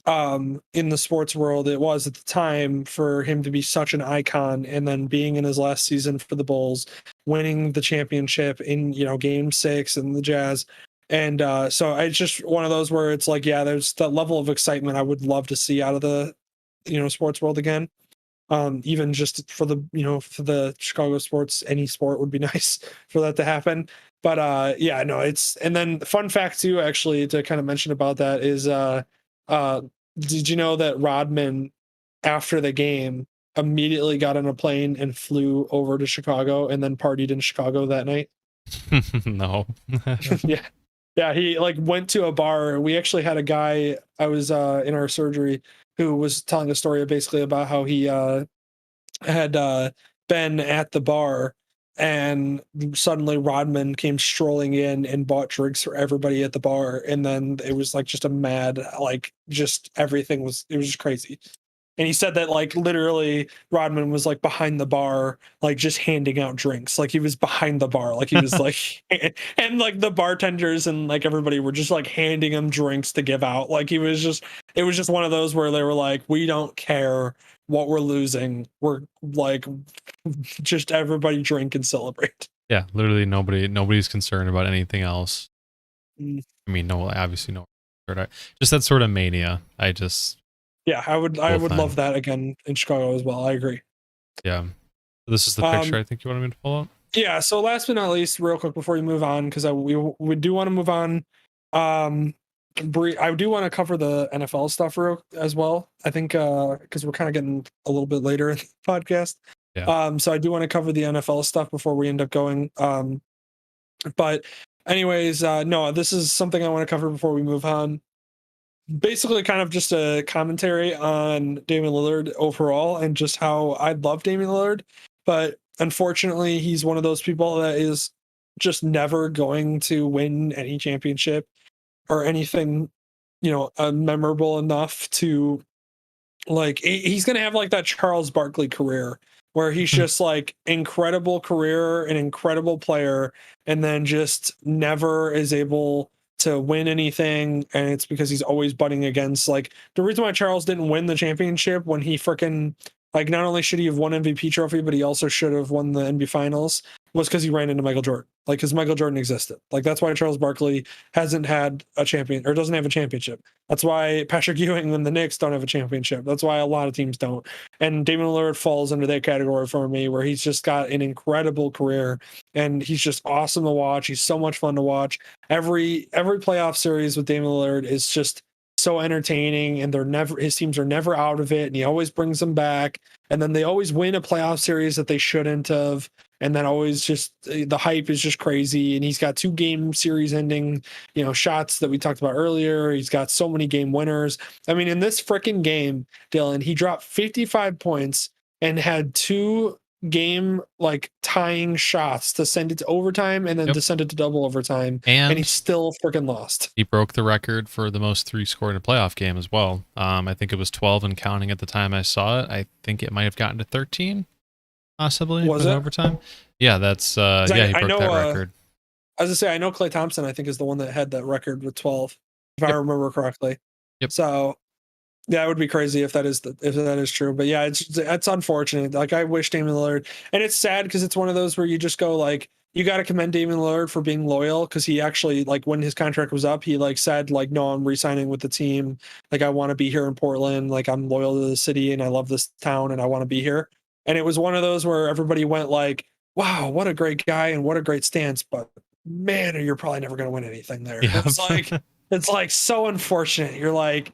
in the sports world it was at the time for him to be such an icon, and then being in his last season for the Bulls, winning the championship in game 6 and the Jazz. And so it's just one of those where it's like, yeah, there's that level of excitement I would love to see out of the sports world again. Even just for the for the Chicago sports, any sport would be nice for that to happen. But yeah, no, it's. And then fun fact too, actually, to kind of mention about that is did you know that Rodman, after the game, immediately got on a plane and flew over to Chicago and then partied in Chicago that night? No. Yeah. Yeah, he like went to a bar. We actually had a guy, I was in our surgery, who was telling a story basically about how he had been at the bar, and suddenly Rodman came strolling in and bought drinks for everybody at the bar, and then it was like just a mad, like, just everything was, it was just crazy. And he said that like literally Rodman was like behind the bar, like just handing out drinks. Like he was behind the bar, like he was like, and like the bartenders and like everybody were just like handing him drinks to give out. Like he was just, it was just one of those where they were like, we don't care what we're losing. We're like, just everybody drink and celebrate. Yeah, literally nobody's concerned about anything else. Mm. I mean, no, obviously no. Just that sort of mania. Yeah, I would love that again in Chicago as well. I agree. Yeah. This is the picture I think you wanted me to pull up. Yeah, so last but not least, real quick before we move on, because we do want to move on. I do want to cover the NFL stuff as well. I think because we're kind of getting a little bit later in the podcast. Yeah. So I do want to cover the NFL stuff before we end up going. But anyways, no, this is something I want to cover before we move on. Basically, kind of just a commentary on Damian Lillard overall and just how I love Damian Lillard, but unfortunately, he's one of those people that is just never going to win any championship or anything, memorable enough to, like, he's going to have like that Charles Barkley career where he's just like incredible career, an incredible player, and then just never is able to win anything. And it's because he's always butting against, like, the reason why Charles didn't win the championship when he freaking, like, not only should he have won MVP trophy, but he also should have won the NBA finals, was because he ran into Michael Jordan. Like, because Michael Jordan existed. Like, that's why Charles Barkley hasn't had a champion, or doesn't have a championship. That's why Patrick Ewing and the Knicks don't have a championship. That's why a lot of teams don't. And Damian Lillard falls under that category for me, where he's just got an incredible career and he's just awesome to watch. He's so much fun to watch. Every playoff series with Damian Lillard is just so entertaining, and his teams are never out of it, and he always brings them back, and then they always win a playoff series that they shouldn't have, and then always just the hype is just crazy. And he's got 2-game series ending shots that we talked about earlier. He's got so many game winners. I mean, in this freaking game, Dylan, he dropped 55 points and had 2 game like tying shots to send it to overtime, and then to send it to double overtime, and he still freaking lost. He broke the record for the most 3 scored in a playoff game as well. I think it was 12 and counting at the time I saw it. I think it might have gotten to 13 possibly with overtime. Yeah, that's he broke that record. I was gonna say, I know Klay Thompson, I think, is the one that had that record with 12, if I remember correctly. So yeah, it would be crazy if that is true. But yeah, it's unfortunate. Like, I wish Damian Lillard, and it's sad because it's one of those where you just go like, you got to commend Damian Lillard for being loyal, because he actually, like, when his contract was up, he like said like, no, I'm re-signing with the team. Like, I want to be here in Portland. Like, I'm loyal to the city and I love this town and I want to be here. And it was one of those where everybody went like, wow, what a great guy and what a great stance, but man, you're probably never going to win anything there. Yeah. It's like so unfortunate. You're like,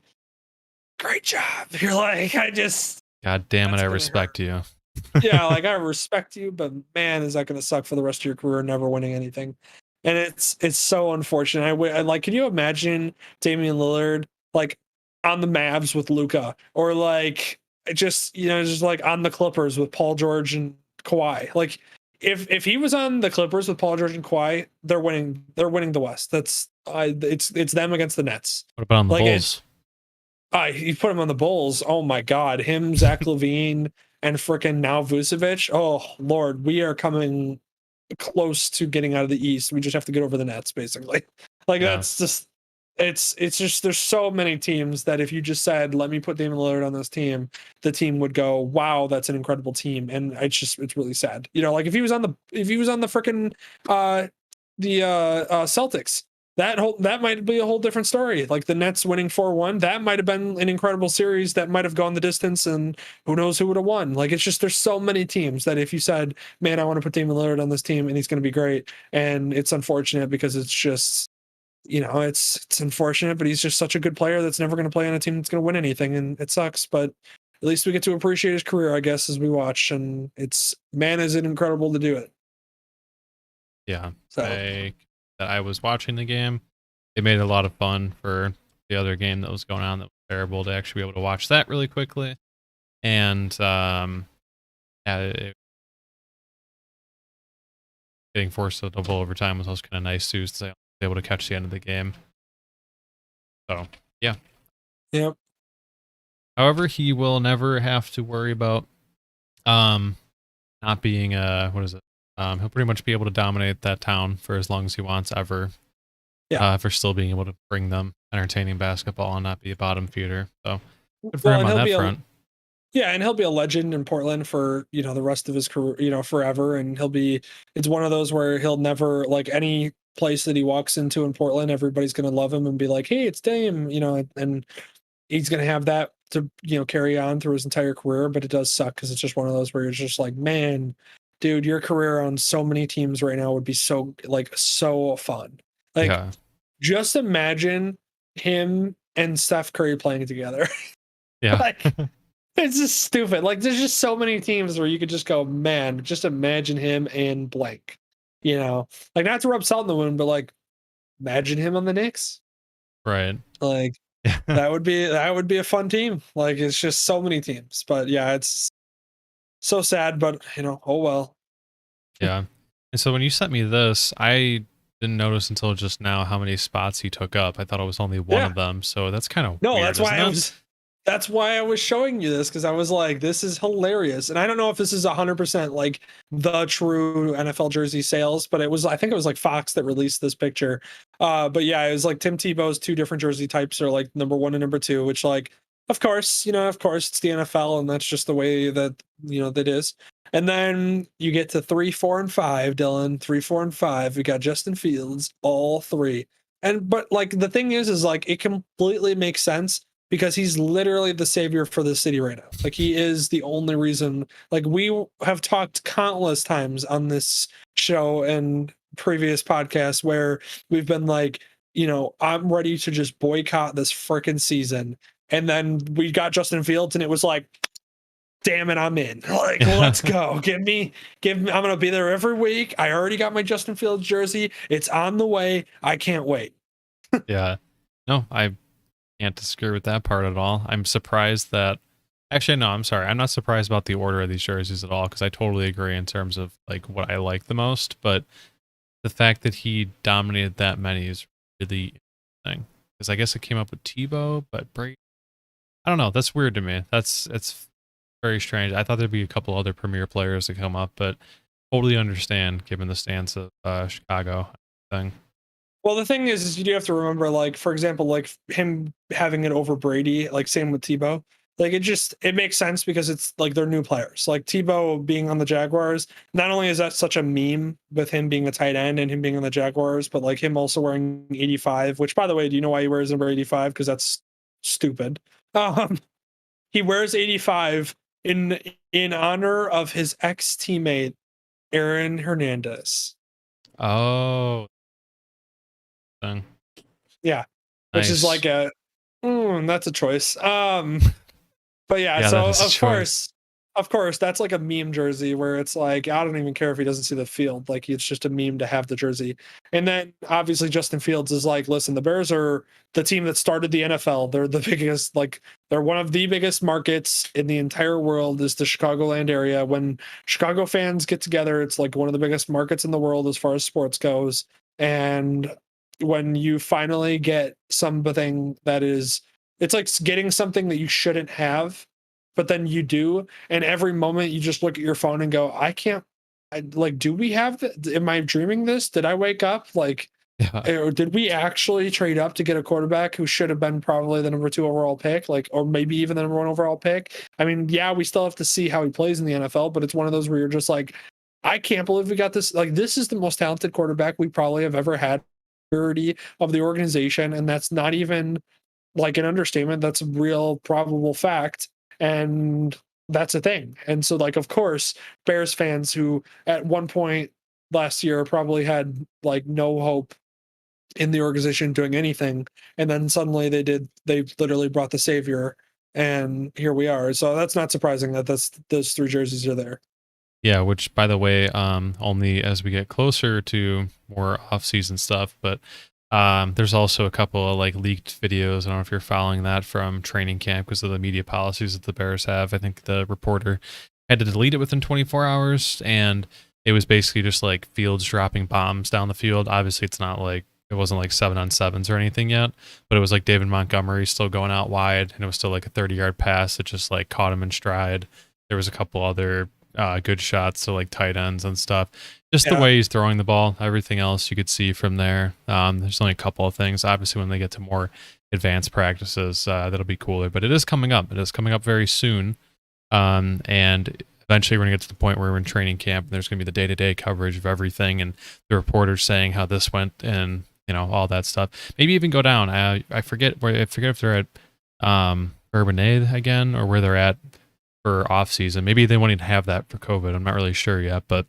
great job. You're like, God damn it, I respect you. Yeah, like, I respect you, but man, is that going to suck for the rest of your career, never winning anything. And it's so unfortunate. I like, can you imagine Damian Lillard like on the Mavs with Luka, or like just like on the Clippers with Paul George and Kawhi? Like, if he was on the Clippers with Paul George and Kawhi, they're winning the West. It's them against the Nets. What about on the Bulls? You put him on the Bulls. Oh my God, him, Zach LaVine, and freaking now Vucevic. Oh Lord, we are coming close to getting out of the East. We just have to get over the Nets, basically. Like, that's just, it's just there's so many teams that if you just said let me put Damian Lillard on this team, the team would go, wow, that's an incredible team. And it's really sad, like if he was on the freaking Celtics, that might be a whole different story. Like the Nets winning 4-1, that might have been an incredible series that might have gone the distance, and who knows who would have won. Like it's just there's so many teams that if you said, man, I want to put Damian Lillard on this team and he's going to be great, and it's unfortunate because it's just it's unfortunate, but he's just such a good player that's never going to play on a team that's going to win anything, and it sucks. But at least we get to appreciate his career, I guess, as we watch, and is it incredible to do it. Yeah, so I was watching the game. It made it a lot of fun for the other game that was going on that was terrible to actually be able to watch that really quickly, and getting forced to double overtime was also kind of nice too, so I was able to catch the end of the game. So yeah. Yep. However, he will never have to worry about not being what is it? He'll pretty much be able to dominate that town for as long as he wants ever. Yeah. For still being able to bring them entertaining basketball and not be a bottom feeder. So good for him on that front. Yeah, and he'll be a legend in Portland for, the rest of his career, forever. And it's one of those where he'll never, like any place that he walks into in Portland, everybody's going to love him and be like, hey, it's Dame, and he's going to have that to, carry on through his entire career. But it does suck because it's just one of those where you're just like, man, dude, your career on so many teams right now would be so fun. Like, just imagine him and Steph Curry playing together. Yeah. Like, it's just stupid. Like, there's just so many teams where you could just go, man, just imagine him and blank. Like, not to rub salt in the wound, but like, imagine him on the Knicks. Right. Like, that would be a fun team. Like, it's just so many teams. But yeah, it's so sad, but oh well. Yeah. And so when you sent me this, I didn't notice until just now how many spots he took up. I thought it was only one of them. So that's kind of weird, that's why I was showing you this, because I was like, this is hilarious. And I don't know if this is 100% like the true NFL jersey sales, but I think it was like Fox that released this picture. But yeah, it was like Tim Tebow's two different jersey types are like number 1 and number 2, which like, of course it's the NFL and that's just the way that, that is. And then you get to 3, 4, and 5, Dylan, 3, 4, and 5. We got Justin Fields, all 3. But like, the thing is like, it completely makes sense, because he's literally the savior for the city right now. Like, he is the only reason. Like, we have talked countless times on this show and previous podcasts where we've been like, I'm ready to just boycott this freaking season. And then we got Justin Fields and it was like, damn it, I'm in. Like, let's go. I'm going to be there every week. I already got my Justin Fields jersey. It's on the way. I can't wait. Yeah. No, I can't disagree with that part at all. I'm surprised that actually, no, I'm sorry. I'm not surprised about the order of these jerseys at all, because I totally agree in terms of like what I like the most. But the fact that he dominated that many is really interesting, because I guess it came up with Tebow, but Brady, I don't know. That's weird to me. It's very strange. I thought there'd be a couple other premier players that come up, but totally understand given the stance of Chicago thing. Well, the thing is you do have to remember, like, for example, like him having it over Brady, like same with Tebow. Like, it makes sense because it's like they're new players. Like Tebow being on the Jaguars, not only is that such a meme with him being a tight end and him being on the Jaguars, but like him also wearing 85, which, by the way, do you know why he wears number 85? Because that's stupid. He wears 85 in honor of his ex-teammate Aaron Hernandez. Oh. Yeah. Which is like that's a choice. But yeah, so of course, that's like a meme jersey where it's like, I don't even care if he doesn't see the field. Like, it's just a meme to have the jersey. And then obviously Justin Fields is like, listen, the Bears are the team that started the NFL. They're the biggest, like, they're one of the biggest markets in the entire world is the Chicagoland area. When Chicago fans get together, it's like one of the biggest markets in the world as far as sports goes. And when you finally get something that is, it's like getting something that you shouldn't have, but then you do, and every moment you just look at your phone and go, do we have am I dreaming this? Did I wake up? Like, Yeah. Or did we actually trade up to get a quarterback who should have been probably the number 2 overall pick, like, or maybe even the number 1 overall pick? I mean, yeah, we still have to see how he plays in the NFL, but it's one of those where you're just like, I can't believe we got this. Like, this is the most talented quarterback we probably have ever had of the organization, and that's not even like an understatement. That's a real probable fact, and that's a thing. And so, like, of course, Bears fans who at one point last year probably had like no hope in the organization doing anything, and then suddenly they literally brought the savior, and here we are. So that's not surprising that those 3 jerseys are there. Yeah, which by the way, only as we get closer to more off-season stuff, but there's also a couple of like leaked videos. I don't know if you're following that from training camp because of the media policies that the Bears have. I think the reporter had to delete it within 24 hours, and it was basically just like Fields dropping bombs down the field. Obviously, it's not like it wasn't like 7-on-7s or anything yet, but it was like David Montgomery still going out wide, and it was still like a 30-yard pass that just like caught him in stride. There was a couple other good shots to like tight ends and stuff. Just the Yeah. way he's throwing the ball, everything else you could see from there. There's only a couple of things. Obviously, when they get to more advanced practices, that'll be cooler. But it is coming up. It is coming up very soon. And eventually, we're going to get to the point where we're in training camp, and there's going to be the day-to-day coverage of everything, and the reporters saying how this went, and all that stuff. Maybe even go down. I forget if they're at Bourbonnais again or where they're at for off season. Maybe they won't even have that for COVID. I'm not really sure yet, but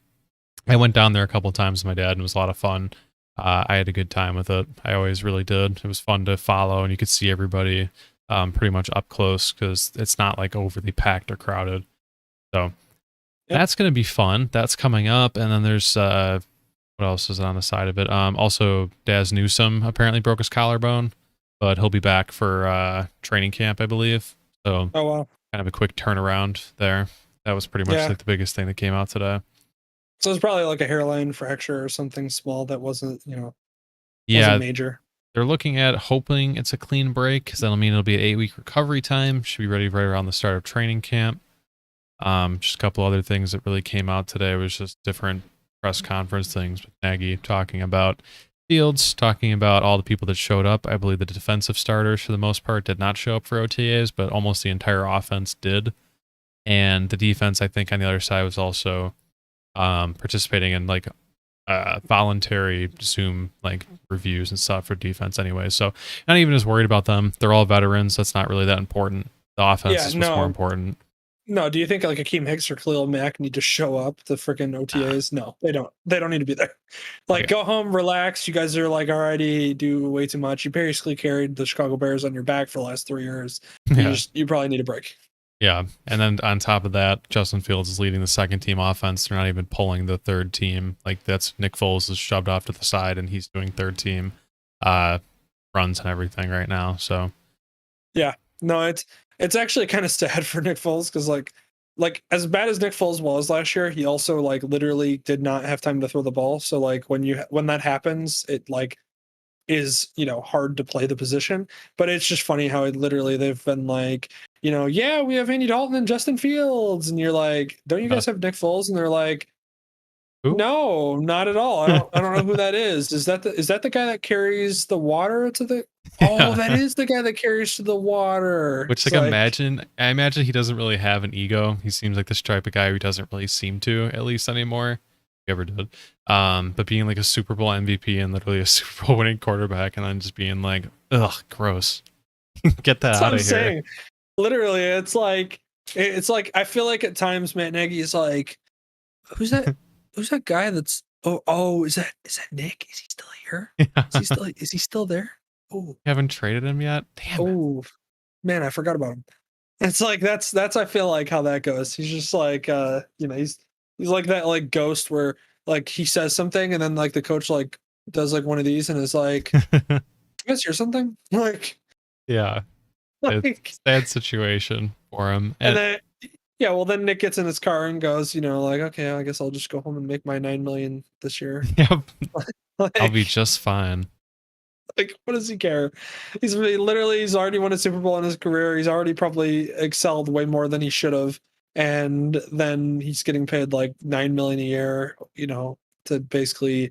I went down there a couple of times with my dad, and it was a lot of fun. I had a good time with it. I always really did. It was fun to follow, and you could see everybody pretty much up close because it's not like overly packed or crowded. So that's going to be fun. That's coming up. And then there's, what else is on the side of it? Also, Daz Newsome apparently broke his collarbone, but he'll be back for training camp, I believe. So Oh wow. kind of a quick turnaround there. That was pretty much like the biggest thing that came out today. So it's probably like a hairline fracture or something small that wasn't, Yeah, wasn't major. they're looking at hoping it's a clean break because that'll mean it'll be an 8-week recovery time. Should be ready right around the start of training camp. Just a couple other things that really came out today was just different press conference things with Nagy talking about Fields, talking about all the people that showed up. I believe the defensive starters, for the most part, did not show up for OTAs, but almost the entire offense did. And the defense, I think, on the other side was also participating in like voluntary Zoom like reviews and stuff for defense anyway. So not even as worried about them. They're all veterans. That's not really that important. The offense is what's more important. No, do you think like Akeem Hicks or Khalil Mack need to show up to freaking OTAs? No, they don't. They don't need to be there. Like, go home, relax. You guys are like already do way too much. You basically carried the Chicago Bears on your back for the last 3 years. You probably need a break. Yeah, and then on top of that, Justin Fields is leading the second team offense. They're not even pulling the third team. Like that's Nick Foles is shoved off to the side, and he's doing third team runs and everything right now. So yeah, no, it's actually kind of sad for Nick Foles because like as bad as Nick Foles was last year, he also like literally did not have time to throw the ball. So like when that happens, it like is hard to play the position. But it's just funny how they've been like, yeah, we have Andy Dalton and Justin Fields, and you're like, don't you guys have Nick Foles? And they're like, who? No, not at all. I don't know who that is. Is that the guy that carries the water to the? Oh, that is the guy that carries to the water. Which like I imagine he doesn't really have an ego. He seems like this type of guy who doesn't really seem to, at least anymore. He ever did. But being like a Super Bowl MVP and literally a Super Bowl winning quarterback, and then just being like, ugh, gross. Get that out of here. Saying. Literally, it's like I feel like at times Matt Nagy is like, who's that? Who's that guy that's is that Nick? Is he still here? Is he still there? Oh, haven't traded him yet. Damn. Oh man, I forgot about him. It's like that's I feel like how that goes. He's just like he's like that like ghost where like he says something and then like the coach like does like one of these and is like, you guys hear something? Like yeah. It's a sad situation for him. And then then Nick gets in his car and goes, like, okay, I guess I'll just go home and make my $9 million this year. Yep. I'll be just fine. Like, what does he care? He's already won a Super Bowl in his career. He's already probably excelled way more than he should have. And then he's getting paid like $9 million a year, to basically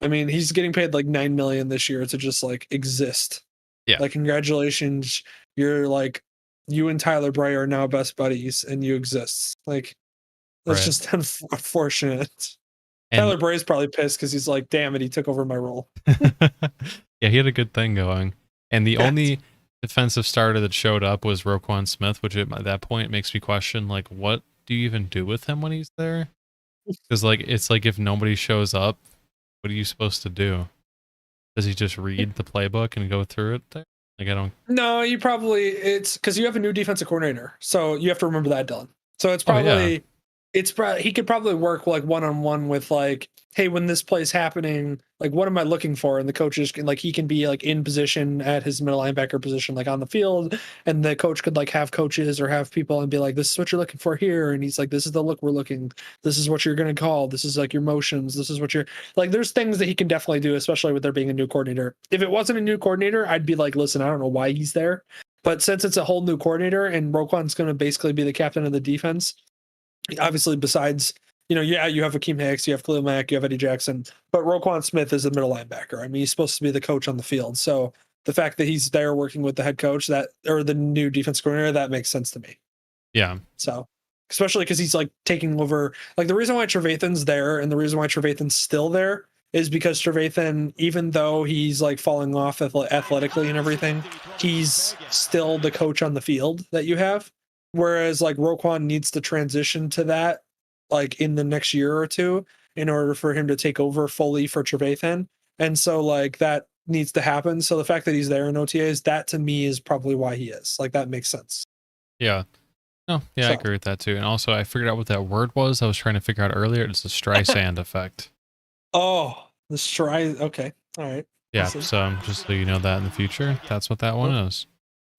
I mean, he's getting paid like $9 million this year to just like exist. Yeah. Like, congratulations, you're like, you and Tyler Bray are now best buddies, and you exist. Like, that's Right. just unfortunate. And Tyler Bray's probably pissed because he's like, damn it, he took over my role. yeah, he had a good thing going. And the only defensive starter that showed up was Roquan Smith, which at that point makes me question, like, what do you even do with him when he's there? Because like it's like if nobody shows up, what are you supposed to do? Does he just read the playbook and go through it there? Like I don't. No, it's because you have a new defensive coordinator, so you have to remember that, Dylan. So Oh yeah, he could probably work like one-on-one with like, hey, when this play's happening, like what am I looking for? And the coaches can like, he can be like in position at his middle linebacker position, like on the field, and the coach could like have coaches or have people and be like, this is what you're looking for here, and he's like, this is the look we're looking, this is what you're gonna call, this is like your motions, this is what you're like. There's things that he can definitely do, especially with there being a new coordinator. If it wasn't a new coordinator, I'd be like, listen, I don't know why he's there, but since it's a whole new coordinator and Roquan's going to basically be the captain of the defense, obviously besides, yeah, you have Akeem Hicks, you have Khalil Mack, you have Eddie Jackson, but Roquan Smith is the middle linebacker. I mean, he's supposed to be the coach on the field. So the fact that he's there working with the head coach or the new defense coordinator, that makes sense to me. yeah, So especially because he's like taking over, like the reason why Trevathan's there and the reason why Trevathan's still there is because Trevathan, even though he's like falling off athletically and everything, he's still the coach on the field that you have. Whereas like Roquan needs to transition to that like in the next year or two in order for him to take over fully for Trevathan. And so like that needs to happen. So the fact that he's there in OTAs, that to me is probably why he is. Like that makes sense. yeah. No, yeah, I agree with that too. And also, I figured out what that word was. I was trying to figure out earlier. It's the Streisand effect. Oh, the Stry. Okay. All right. Yeah, so just so you know that in the future, that's what that one is.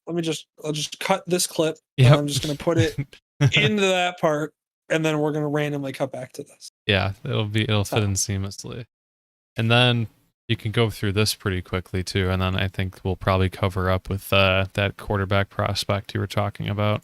I'll just cut this clip and Yep. I'm just going to put it into that part and then we're going to randomly cut back to this. Yeah, it'll fit in seamlessly. And then you can go through this pretty quickly too. And then I think we'll probably cover up with that quarterback prospect you were talking about.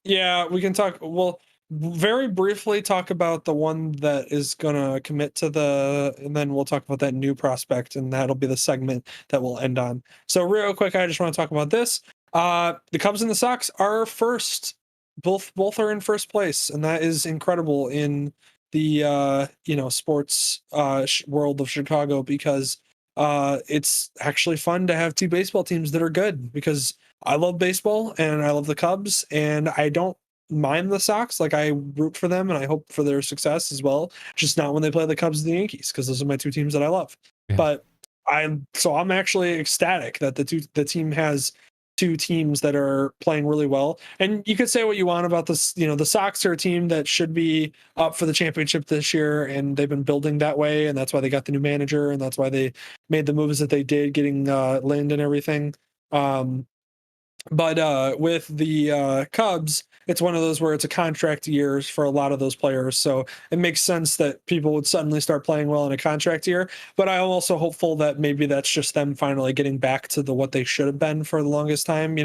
Yeah, we can talk. We'll very briefly talk about the one that is going to commit to and then we'll talk about that new prospect, and that'll be the segment that we'll end on. So real quick, I just want to talk about this. The Cubs and the Sox are first. Both are in first place, and that is incredible in the sports world of Chicago, because it's actually fun to have two baseball teams that are good, because I love baseball and I love the Cubs, and I don't mind the Sox. Like I root for them and I hope for their success as well. Just not when they play the Cubs and the Yankees, because those are my two teams that I love. Yeah. But I'm actually ecstatic that the team has two teams that are playing really well. And you could say what you want about this, the Sox are a team that should be up for the championship this year, and they've been building that way, and that's why they got the new manager, and that's why they made the moves that they did, getting Lind and everything. But with the Cubs, it's one of those where it's a contract years for a lot of those players. So it makes sense that people would suddenly start playing well in a contract year. But I'm also hopeful that maybe that's just them finally getting back to what they should have been for the longest time.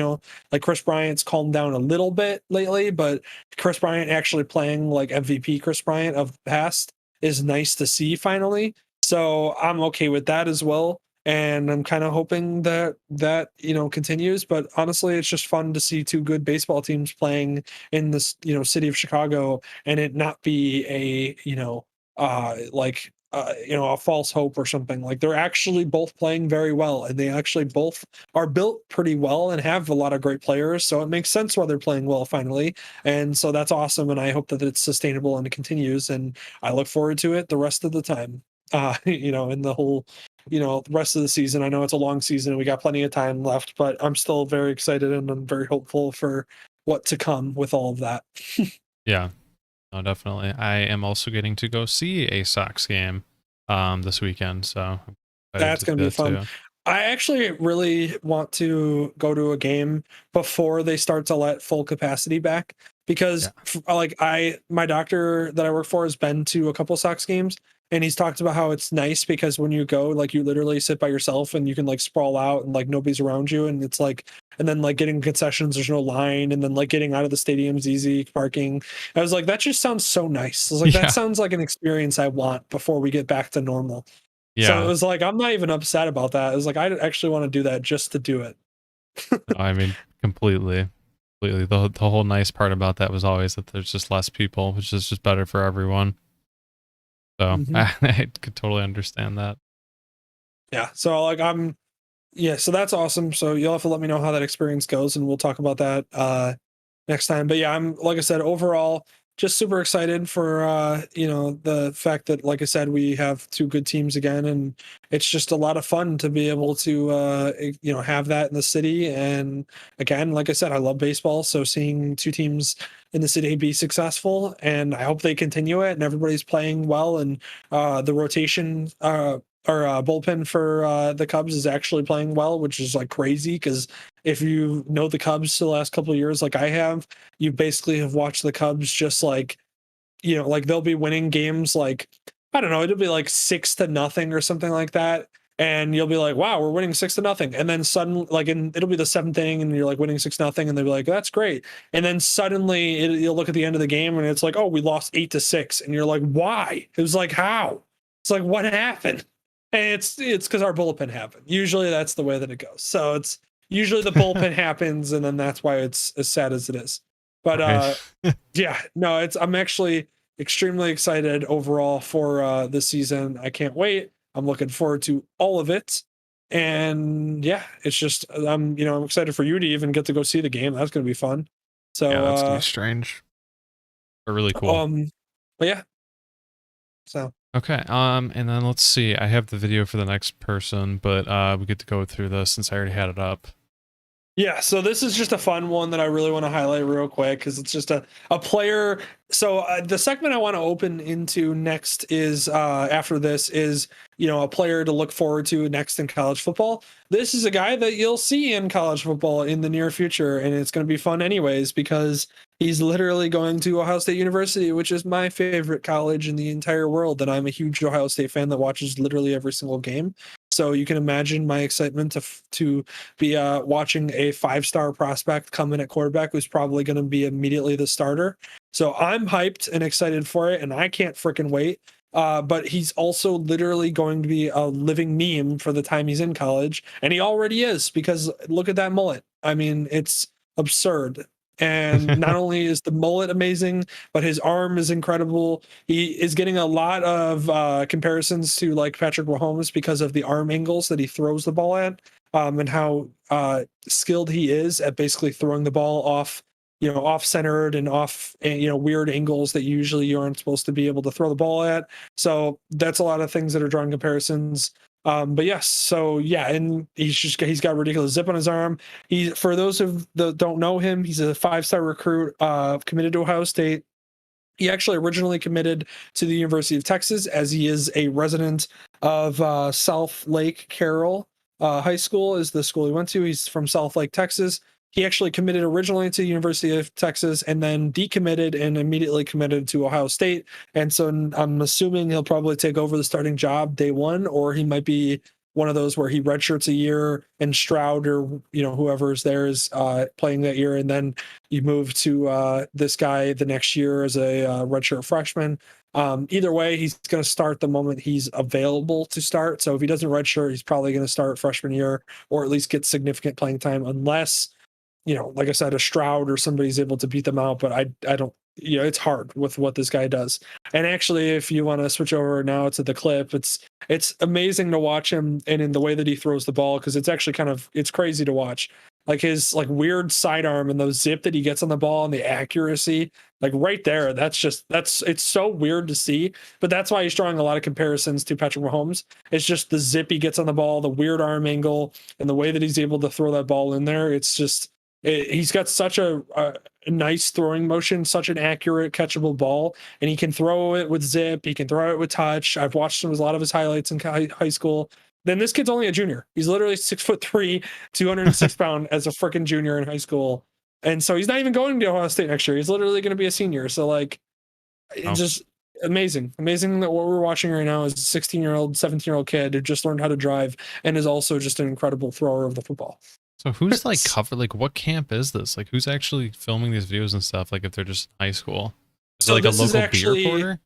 Like Chris Bryant's calmed down a little bit lately, but Chris Bryant actually playing like MVP Chris Bryant of the past is nice to see finally. So I'm okay with that as well. And I'm kind of hoping that continues. But honestly, it's just fun to see two good baseball teams playing in this city of Chicago, and it not be a false hope or something. Like they're actually both playing very well, and they actually both are built pretty well and have a lot of great players. So it makes sense why they're playing well finally, and so that's awesome. And I hope that it's sustainable and it continues. And I look forward to it the rest of the time. In the whole the rest of the season. I know it's a long season. We got plenty of time left, but I'm still very excited and I'm very hopeful for what to come with all of that. Yeah, no, definitely. I am also getting to go see a Sox game this weekend, so That's going to be fun. Too. I actually really want to go to a game before they start to let full capacity back, because my doctor that I work for has been to a couple Sox games, and he's talked about how it's nice because when you go, like you literally sit by yourself and you can like sprawl out and like nobody's around you, and it's like, and then like getting concessions, there's no line, and then like getting out of the stadium's easy, parking. I was like, that just sounds so nice. I was like, that sounds like an experience I want before we get back to normal. So it Yeah. was like, I'm not even upset about that. It was like, I actually want to do that just to do it. No, I mean, completely. Completely. The whole nice part about that was always that there's just less people, which is just better for everyone. So Hmm. I could totally understand that. Yeah. So like yeah, so that's awesome. So you'll have to let me know how that experience goes, and we'll talk about that next time. But yeah, I'm like I said, overall just super excited for the fact that, like I said, we have two good teams again, and it's just a lot of fun to be able to have that in the city. And again, like I said, I love baseball, so seeing two teams in the city be successful, and I hope they continue it, and everybody's playing well, and the rotation or bullpen for the Cubs is actually playing well, which is like crazy because if you know the Cubs the last couple of years, like I have, you basically have watched the Cubs just like, like they'll be winning games like, I don't know, it'll be like 6-0 or something like that. And you'll be like, wow, we're winning 6-0. And then suddenly, like, it'll be the seventh inning and you're like winning 6-0. And they'll be like, that's great. And then suddenly you'll look at the end of the game and it's like, oh, we lost 8-6. And you're like, why? It was like, how? It's like, what happened? And it's because our bullpen happened. Usually that's the way that it goes. So it's usually the bullpen happens. And then that's why it's as sad as it is. But Right. yeah, no, I'm actually extremely excited overall for this season. I can't wait. I'm looking forward to all of it. And yeah, it's just I'm excited for you to even get to go see the game. That's going to be fun. Yeah, So that's gonna be strange, but really cool. um but yeah, so Okay, and then let's see. I have the video for the next person, but we get to go through this since I already had it up. yeah, so this is just a fun one that I really want to highlight real quick because it's just a player. So the segment I want to open into next is after this is a player to look forward to next in college football. This is a guy that you'll see in college football in the near future, and it's going to be fun anyways because he's literally going to Ohio State University, which is my favorite college in the entire world, and I'm a huge Ohio State fan that watches literally every single game. So you can imagine my excitement to be watching a 5-star prospect come in at quarterback who's probably going to be immediately the starter. So I'm hyped and excited for it, and I can't freaking wait. But he's also literally going to be a living meme for the time he's in college, and he already is because look at that mullet. I mean, it's absurd. And not only is the mullet amazing, but his arm is incredible. He is getting a lot of comparisons to like Patrick Mahomes because of the arm angles that he throws the ball at, and how skilled he is at basically throwing the ball off, off centered and off, weird angles that usually you aren't supposed to be able to throw the ball at. So that's a lot of things that are drawing comparisons. But yes, so yeah, and he's got ridiculous zip on his arm. For those of that don't know him, he's a 5-star recruit, committed to Ohio State. He actually originally committed to the University of Texas as he is a resident of South Lake Carroll High School is the school he went to. He's from South Lake, Texas. He actually committed originally to the University of Texas and then decommitted and immediately committed to Ohio State. And so I'm assuming he'll probably take over the starting job day one, or he might be one of those where he redshirts a year and Stroud or whoever's there is playing that year, and then you move to this guy the next year as a redshirt freshman. Either way, he's going to start the moment he's available to start. So if he doesn't redshirt, he's probably going to start freshman year or at least get significant playing time, unless like I said, a Stroud or somebody's able to beat them out. But I don't, it's hard with what this guy does. And actually, if you want to switch over now to the clip, it's amazing to watch him and in the way that he throws the ball, because it's actually it's crazy to watch. Like his like weird sidearm and the zip that he gets on the ball and the accuracy, like right there, it's so weird to see. But that's why he's drawing a lot of comparisons to Patrick Mahomes. It's just the zip he gets on the ball, the weird arm angle, and the way that he's able to throw that ball in there. It's just he's got such a nice throwing motion, such an accurate, catchable ball, and he can throw it with zip. He can throw it with touch. I've watched a lot of his highlights in high school. Then this kid's only a junior. He's literally 6'3", 206 pound as a freaking junior in high school, and so he's not even going to Ohio State next year. He's literally going to be a senior. So like, it's Oh, just amazing that what we're watching right now is a 16-year-old, 17-year-old kid who just learned how to drive and is also just an incredible thrower of the football. so who's like cover? Like, what camp is this? Like, who's actually filming these videos and stuff? Like, if they're just in high school, is it So like a this is local beer actually reporter?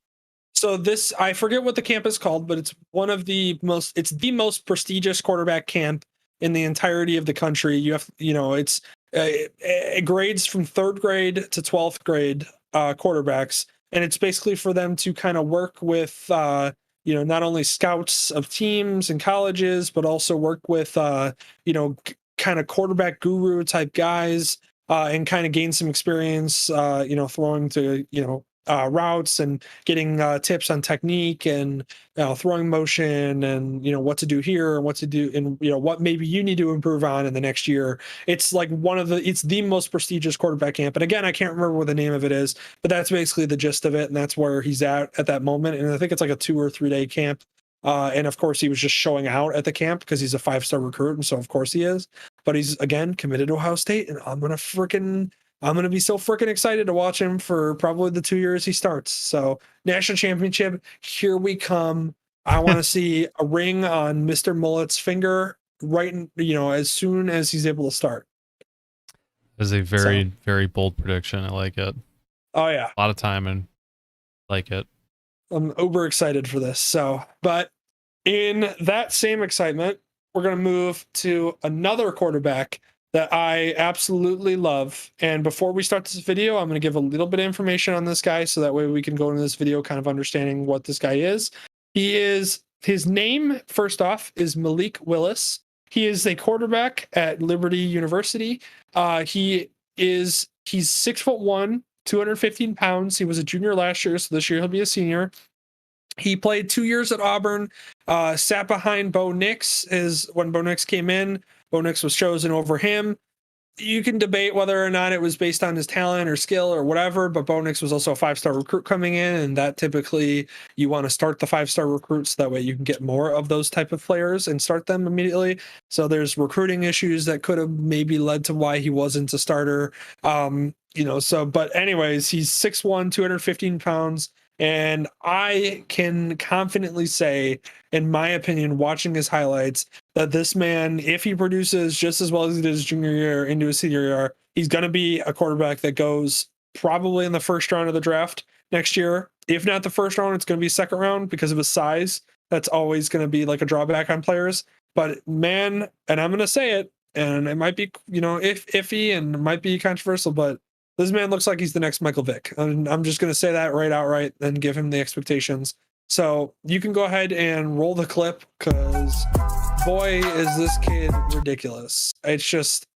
So this, I forget what the camp is called, but it's the most prestigious quarterback camp in the entirety of the country. It's it grades from 3rd grade to 12th grade quarterbacks, and it's basically for them to kind of work with not only scouts of teams and colleges, but also work with kind of quarterback guru type guys, and kind of gain some experience, throwing to routes and getting tips on technique and throwing motion and what to do here and what to do and what maybe you need to improve on in the next year. It's like it's the most prestigious quarterback camp, and again, I can't remember what the name of it is, but that's basically the gist of it, and that's where he's at that moment. And I think it's like a 2 or 3 day camp. And of course, he was just showing out at the camp because he's a 5-star recruit, and so of course he is. But he's again committed to Ohio State, and I'm gonna be so freaking excited to watch him for probably the 2 years he starts. So national championship, here we come. I want to see a ring on Mr. Mullet's finger as soon as he's able to start. Is a very, very bold prediction. I like it. Oh yeah. A lot of time and like it. I'm uber excited for this. So, but in that same excitement, we're going to move to another quarterback that I absolutely love. And before we start this video, I'm going to give a little bit of information on this guy so that way we can go into this video kind of understanding what this guy is. His name, first off, is Malik Willis. He is a quarterback at Liberty University. He's 6'1", 215 pounds. He was a junior last year, so this year he'll be a senior. He played 2 years at Auburn, sat behind Bo Nix when Bo Nix came in. Bo Nix was chosen over him. You can debate whether or not it was based on his talent or skill or whatever, but Bo Nix was also a 5-star recruit coming in, and that typically you want to start the 5-star recruits. That way you can get more of those type of players and start them immediately. So there's recruiting issues that could have maybe led to why he wasn't a starter. But anyways, he's 6'1", 215 pounds. And I can confidently say, in my opinion, watching his highlights, that this man, if he produces just as well as he did his junior year into his senior year, he's going to be a quarterback that goes probably in the first round of the draft next year. If not the first round, it's going to be second round because of his size. That's always going to be like a drawback on players. But man, and I'm going to say it, and it might be, iffy and it might be controversial, but this man looks like he's the next Michael Vick. And I'm just going to say that outright and give him the expectations. So you can go ahead and roll the clip because boy, is this kid ridiculous. It's just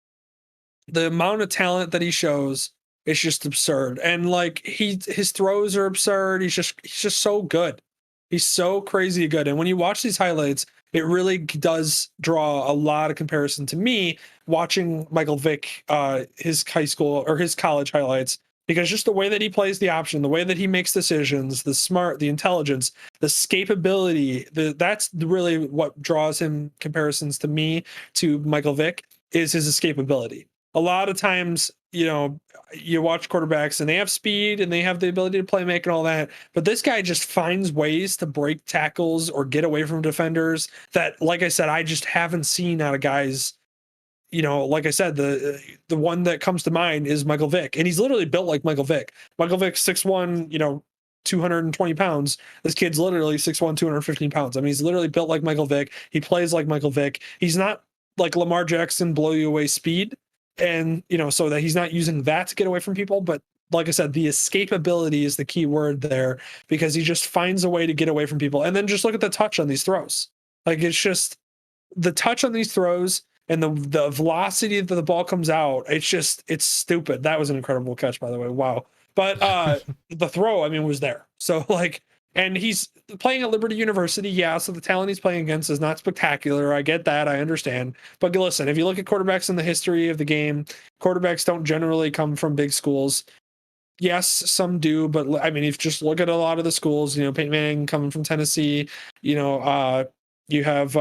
the amount of talent that he shows is just absurd. And like his throws are absurd. He's just so good. He's so crazy good. And when you watch these highlights, it really does draw a lot of comparison to me watching Michael Vick, his high school or his college highlights, because just the way that he plays the option, the way that he makes decisions, the smart, the intelligence, the escapability, that's really what draws him comparisons to me to Michael Vick is his escapability. A lot of times, you watch quarterbacks and they have speed and they have the ability to play make and all that, but this guy just finds ways to break tackles or get away from defenders that, like I said, I just haven't seen out of guys. Like I said, the one that comes to mind is Michael Vick, and he's literally built like Michael Vick. Michael Vick's 6'1", 220 pounds. This kid's literally 6'1", 215 pounds. I mean, he's literally built like Michael Vick. He plays like Michael Vick. He's not like Lamar Jackson, blow you away speed. And, so that he's not using that to get away from people. But like I said, the escapability is the key word there, because he just finds a way to get away from people. And then just look at the touch on these throws. Like, it's just the touch on these throws and the velocity that the ball comes out. It's stupid. That was an incredible catch, by the way. Wow. But the throw, I mean, was there. So and he's playing at Liberty University. Yeah. So the talent he's playing against is not spectacular. I get that. I understand. But listen, if you look at quarterbacks in the history of the game, quarterbacks don't generally come from big schools. Yes, some do. But I mean, if you just look at a lot of the schools, Peyton Manning coming from Tennessee, you have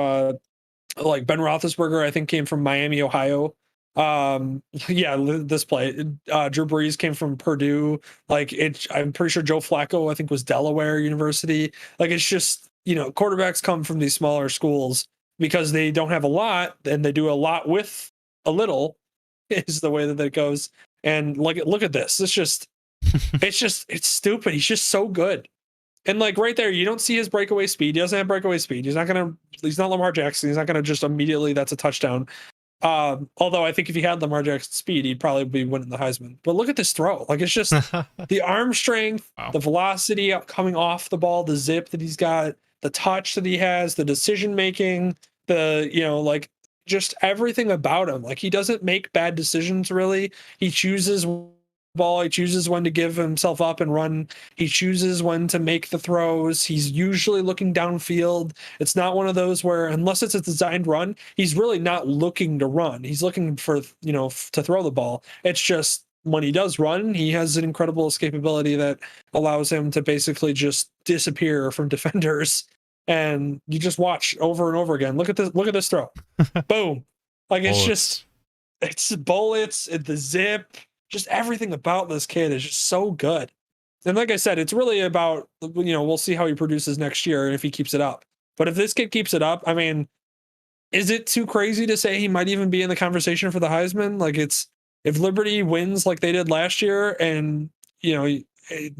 like Ben Roethlisberger, I think came from Miami, Ohio. This play, Drew Brees came from Purdue. I'm pretty sure Joe Flacco, I think, was Delaware University. Like, it's just, quarterbacks come from these smaller schools because they don't have a lot and they do a lot with a little is the way that it goes. And look at this. It's stupid. He's just so good. And like right there, you don't see his breakaway speed. He doesn't have breakaway speed. He's not Lamar Jackson. He's not gonna just immediately, that's a touchdown. Although I think if he had Lamar Jackson's speed, he'd probably be winning the Heisman. But look at this throw. Like, it's just the arm strength, Wow. the velocity coming off the ball, the zip that he's got, the touch that he has, the decision making, like just everything about him. Like, he doesn't make bad decisions really. He chooses ball, he chooses when to give himself up and run. He chooses when to make the throws. He's usually looking downfield. It's not one of those where, unless it's a designed run, he's really not looking to run. He's looking for, to throw the ball. It's just when he does run, he has an incredible escapability that allows him to basically just disappear from defenders. And you just watch over and over again. Look at this throw. Boom. Like, it's bullets, the zip, just everything about this kid is just so good. And like I said, it's really about, we'll see how he produces next year and if he keeps it up. But if this kid keeps it up, I mean, is it too crazy to say he might even be in the conversation for the Heisman? Like, if Liberty wins like they did last year, and,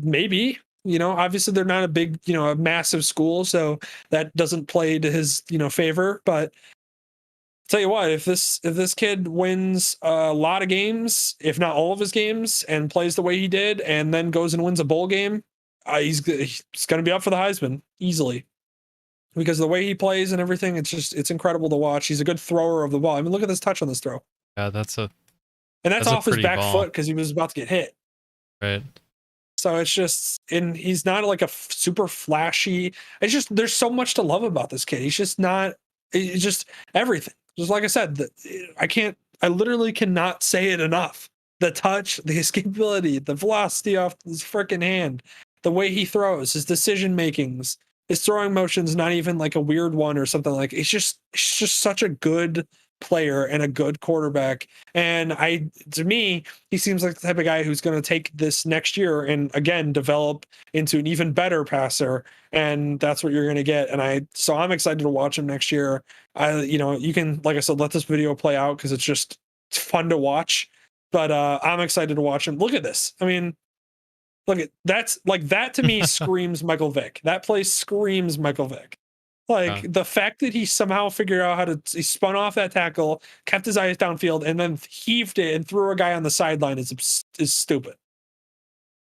maybe, obviously they're not a big, a massive school, so that doesn't play to his, favor. But tell you what, if this kid wins a lot of games, if not all of his games, and plays the way he did, and then goes and wins a bowl game, he's going to be up for the Heisman easily, because of the way he plays and everything. It's incredible to watch. He's a good thrower of the ball. I mean, look at this touch on this throw. Yeah, that's off his back ball. foot because he was about to get hit. Right. So it's just, and he's not like a super flashy. It's just, there's so much to love about this kid. He's just not. It's just everything. Just like I said, I literally cannot say it enough. The touch, the escapability, the velocity off his freaking hand, the way he throws, his decision makings, his throwing motion's not even like a weird one or something. Like, it's just such a good player and a good quarterback. And to me, he seems like the type of guy who's going to take this next year and again develop into an even better passer. And that's what you're going to get. And I'm excited to watch him next year. You can, like I said, let this video play out because it's fun to watch. But I'm excited to watch him. Look at this. I mean, look at that to me screams Michael Vick. That play screams Michael Vick. Like, the fact that he somehow figured out he spun off that tackle, kept his eyes downfield, and then heaved it and threw a guy on the sideline is stupid.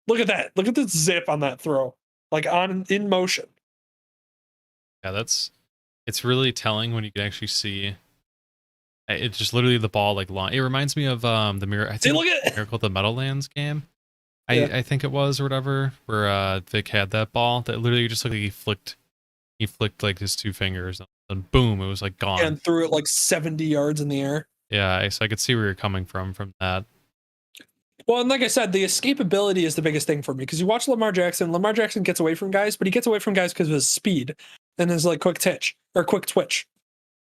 Look at that. Look at the zip on that throw, like in motion. Yeah, it's really telling when you can actually see. It's just literally the ball like long. It reminds me of the mirror. I think Miracle at the Meadowlands game. I think it was, or whatever, where Vic had that ball that literally just looked like he flicked like his two fingers and boom, it was like gone. And threw it like 70 yards in the air. Yeah, so I could see where you're coming from that. Well, and like I said, the escapability is the biggest thing for me, because you watch Lamar Jackson. Lamar Jackson gets away from guys, but he gets away from guys because of his speed and his like quick twitch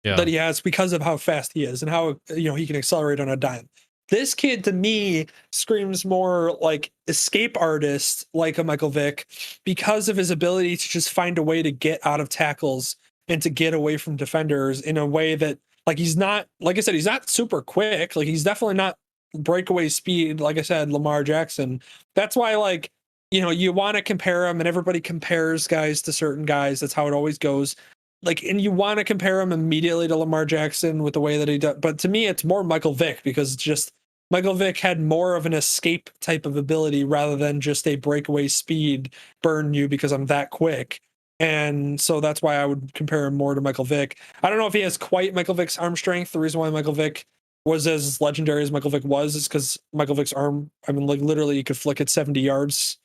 that he has because of how fast he is and how he can accelerate on a dime. This kid, to me, screams more like escape artist, like a Michael Vick, because of his ability to just find a way to get out of tackles and to get away from defenders in a way that, like, he's not, like I said, he's not super quick. Like, he's definitely not breakaway speed, like I said, Lamar Jackson. That's why, like, you want to compare him, and everybody compares guys to certain guys. That's how it always goes. Like, and you want to compare him immediately to Lamar Jackson with the way that he does. But to me, it's more Michael Vick, because it's just Michael Vick had more of an escape type of ability rather than just a breakaway speed burn you because I'm that quick. And so that's why I would compare him more to Michael Vick. I don't know if he has quite Michael Vick's arm strength. The reason why Michael Vick was as legendary as Michael Vick was is because Michael Vick's arm, I mean, like, literally you could flick it 70 yards.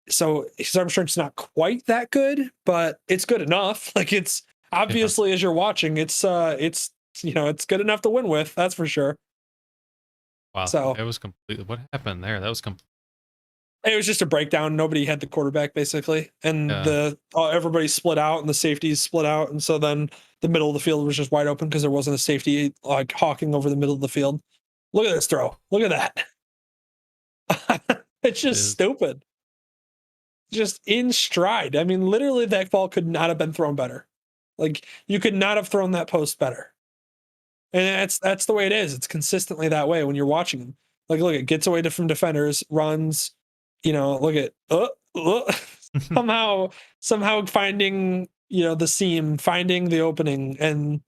So his arm strength's not quite that good, but it's good enough. Like, it's obviously, as you're watching, it's good enough to win with. That's for sure. Wow. So it was completely, what happened there? That was it was just a breakdown. Nobody had the quarterback, basically, and everybody split out and the safeties split out, and so then the middle of the field was just wide open because there wasn't a safety like hawking over the middle of the field. Look at this throw. Look at that. It's just stupid. Just in stride. I mean, literally, that ball could not have been thrown better. Like, you could not have thrown that post better. And that's the way it is. It's consistently that way when you're watching him. Like, look, it gets away from defenders, runs, look at somehow finding, the seam, finding the opening, and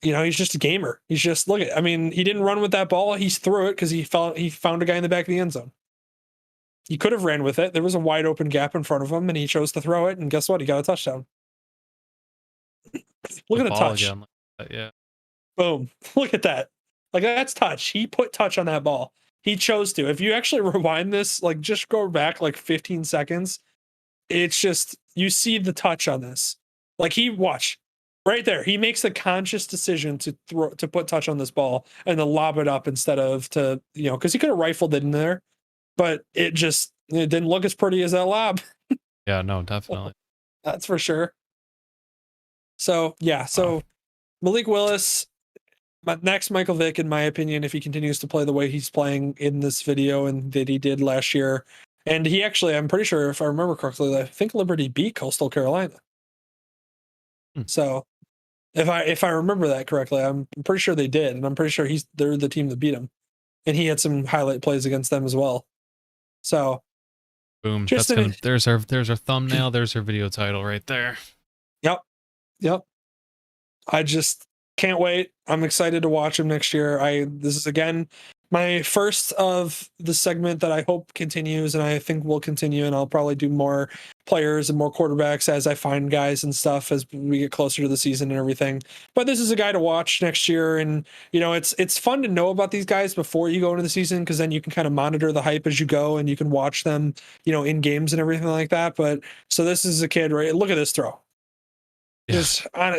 he's just a gamer. He's just I mean, he didn't run with that ball. He threw it because he found a guy in the back of the end zone. He could have ran with it. There was a wide open gap in front of him, and he chose to throw it. And guess what? He got a touchdown. Look at the touch. Again. Yeah. Boom. Look at that. Like, that's touch. He put touch on that ball. He chose to. If you actually rewind this, like, just go back like 15 seconds, it's just, you see the touch on this. Like, watch right there. He makes the conscious decision to put touch on this ball and to lob it up instead of because he could have rifled it in there, but it didn't look as pretty as that lob. Yeah, no, definitely. That's for sure. So, yeah. So, wow. Malik Willis, next Michael Vick, in my opinion, if he continues to play the way he's playing in this video and that he did last year. And he actually, I'm pretty sure, if I remember correctly, I think Liberty beat Coastal Carolina. So if I remember that correctly, I'm pretty sure they did. And I'm pretty sure they're the team that beat him. And he had some highlight plays against them as well. So boom. There's our thumbnail. There's our video title right there. Yep. I just can't wait. I'm excited to watch him next year. This is again my first of the segment that I hope continues, and I think will continue, and I'll probably do more players and more quarterbacks as I find guys and stuff as we get closer to the season and everything. But this is a guy to watch next year, and it's fun to know about these guys before you go into the season, because then you can kind of monitor the hype as you go, and you can watch them, in games and everything like that. But so this is a kid, right? Look at this throw. Yeah.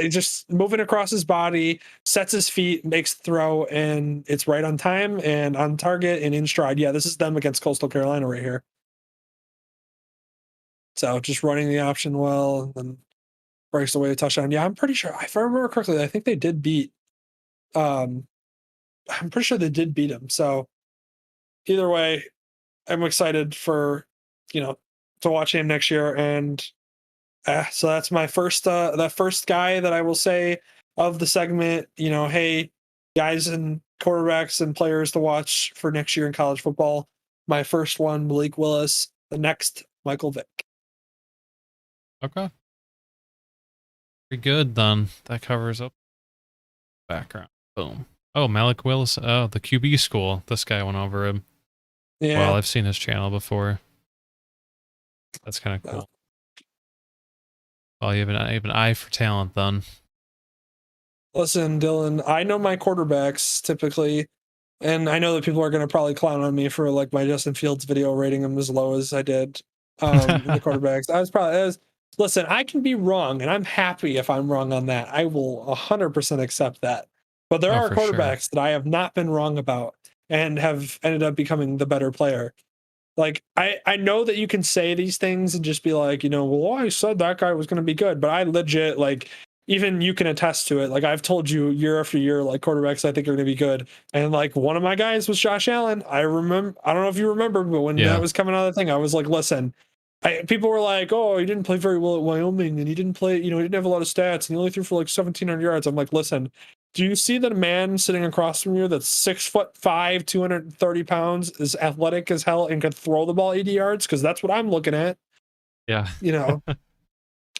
Just moving across his body, sets his feet, makes the throw, and it's right on time and on target and in stride. Yeah, this is them against Coastal Carolina right here. So just running the option well, and then breaks away a touchdown. Yeah, I'm pretty sure, if I remember correctly, I think they did beat. I'm pretty sure they did beat him. So either way, I'm excited for to watch him next year. And so that's my first that first guy that I will say of the segment, hey, guys and quarterbacks and players to watch for next year in college football. My first one, Malik Willis. The next, Michael Vick. Okay. Pretty good then. That covers up background. Boom. Oh, Malik Willis. Oh, the QB school. This guy went over him. Yeah. Well, I've seen his channel before. That's kind of cool. Well, you have an eye for talent then. Listen, Dylan, I know my quarterbacks typically, and I know that people are going to probably clown on me for like my Justin Fields video rating him as low as I did. The quarterbacks. Listen, I can be wrong, and I'm happy if I'm wrong on that. I will 100% accept that. But there are quarterbacks that I have not been wrong about and have ended up becoming the better player. Like, I know that you can say these things and just be like, well, I said that guy was going to be good, but I legit, like, even you can attest to it. Like, I've told you year after year, like, quarterbacks I think are going to be good. And, like, one of my guys was Josh Allen. I don't know if you remember, but when that was coming out of the thing, I was like, listen, people were like, oh, he didn't play very well at Wyoming, and he didn't play, he didn't have a lot of stats, and he only threw for like 1,700 yards. I'm like, listen, do you see that a man sitting across from you that's 6'5", 230 pounds, is athletic as hell and can throw the ball 80 yards? Because that's what I'm looking at. Yeah.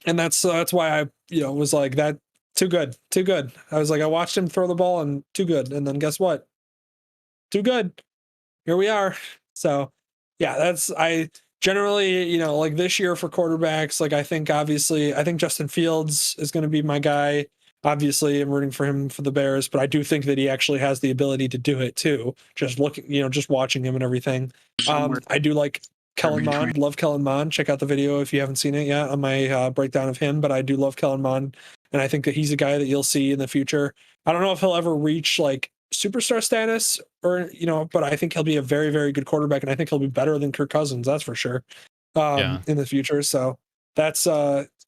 And that's why I, was like, that too good. I was like, I watched him throw the ball and too good. And then guess what? Too good. Here we are. So yeah, I generally, like this year for quarterbacks, like I think Justin Fields is going to be my guy. Obviously, I'm rooting for him for the Bears, but I do think that he actually has the ability to do it too. Just looking, just watching him and everything. I do like Kellen Mond. Love Kellen Mond. Check out the video if you haven't seen it yet on my breakdown of him. But I do love Kellen Mond, and I think that he's a guy that you'll see in the future. I don't know if he'll ever reach like superstar status or but I think he'll be a very, very good quarterback, and I think he'll be better than Kirk Cousins. That's for sure. In the future. So that's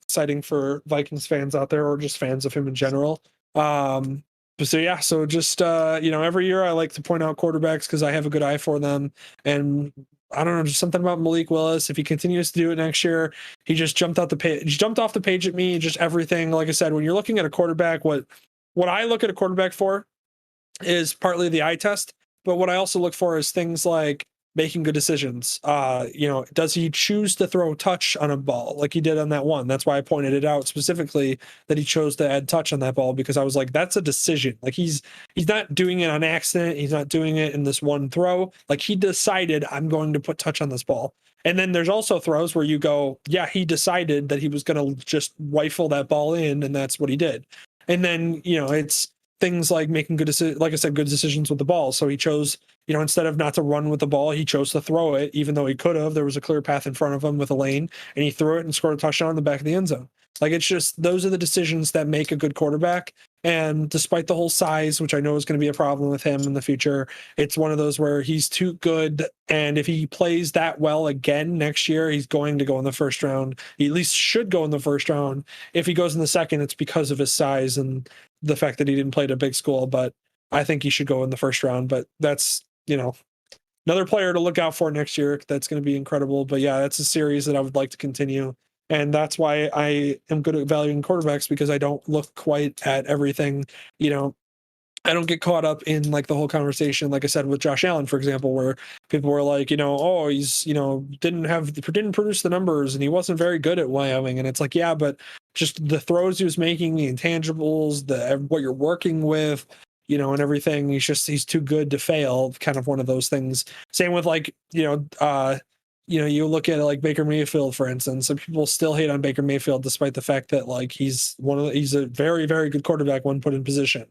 exciting for Vikings fans out there, or just fans of him in general. So just every year I like to point out quarterbacks because I have a good eye for them, and I don't know, just something about Malik Willis. If he continues to do it next year, he just jumped off the page at me. Just everything, like I said, when you're looking at a quarterback, what I look at a quarterback for is partly the eye test, but what I also look for is things like making good decisions. Does he choose to throw touch on a ball like he did on that one? That's why I pointed it out specifically that he chose to add touch on that ball, because I was like, that's a decision. Like he's not doing it on accident. He's not doing it in this one throw. Like he decided, I'm going to put touch on this ball. And then there's also throws where you go, yeah, he decided that he was going to just rifle that ball in, and that's what he did. And then, it's things like making good decisions, like I said, good decisions with the ball. So he chose, instead of not to run with the ball, he chose to throw it, even though he could have. There was a clear path in front of him with a lane, and he threw it and scored a touchdown in the back of the end zone. Like, it's just, those are the decisions that make a good quarterback. And despite the whole size, which I know is going to be a problem with him in the future, it's one of those where he's too good. And if he plays that well again next year, he's going to go in the first round. He at least should go in the first round. If he goes in the second, it's because of his size and the fact that he didn't play at a big school. But I think he should go in the first round. But that's, another player to look out for next year. That's going to be incredible. But yeah, that's a series that I would like to continue. And that's why I am good at valuing quarterbacks, because I don't look quite at everything. I don't get caught up in like the whole conversation, like I said, with Josh Allen, for example, where people were like, oh, he's, didn't produce the numbers and he wasn't very good at Wyoming. And it's like, yeah, but just the throws he was making, the intangibles, what you're working with, and everything. He's too good to fail. Kind of one of those things. Same with like, you look at like Baker Mayfield, for instance. Some people still hate on Baker Mayfield, despite the fact that like he's a very, very good quarterback when put in position.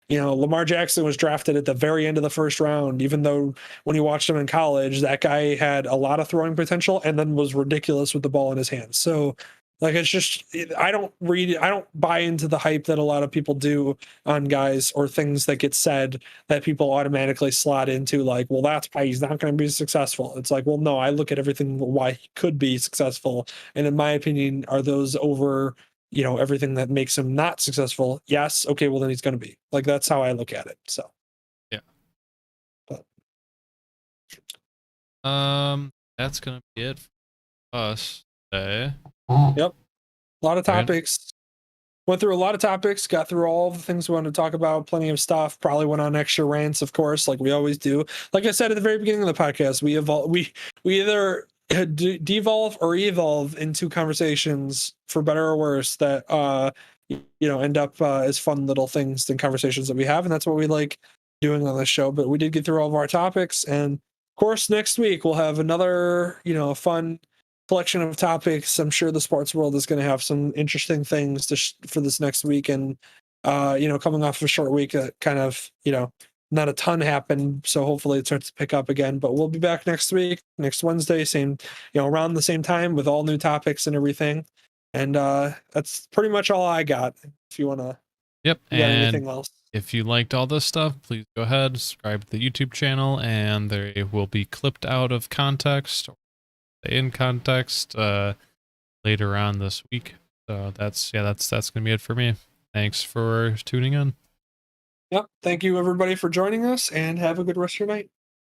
Lamar Jackson was drafted at the very end of the first round, even though when you watched him in college, that guy had a lot of throwing potential and then was ridiculous with the ball in his hands. So like, it's just, I don't buy into the hype that a lot of people do on guys, or things that get said that people automatically slot into like, well, that's why he's not going to be successful. It's like, well, no, I look at everything why he could be successful. And in my opinion, are those over, everything that makes him not successful? Yes. Okay. Well, then he's going to be. Like, that's how I look at it. So, yeah. But. That's going to be it for us today. Yep. A lot of topics. Went through a lot of topics, got through all the things we wanted to talk about, plenty of stuff, probably went on extra rants, of course, like we always do. Like I said at the very beginning of the podcast, we either devolve or evolve into conversations, for better or worse, that end up as fun little things and conversations that we have, and that's what we like doing on this show. But we did get through all of our topics, and of course next week we'll have another fun collection of topics. I'm sure the sports world is going to have some interesting things for this next week, and coming off a short week, kind of not a ton happened, so hopefully it starts to pick up again. But we'll be back next week, next Wednesday, same around the same time, with all new topics and everything. And that's pretty much all I got. If you want to, yep, and anything else. If you liked all this stuff, please go ahead, subscribe to the YouTube channel, and they will be clipped out of context, in context, later on this week. So that's gonna be it for me. Thanks for tuning in. Yep. Thank you everybody for joining us, and have a good rest of your night.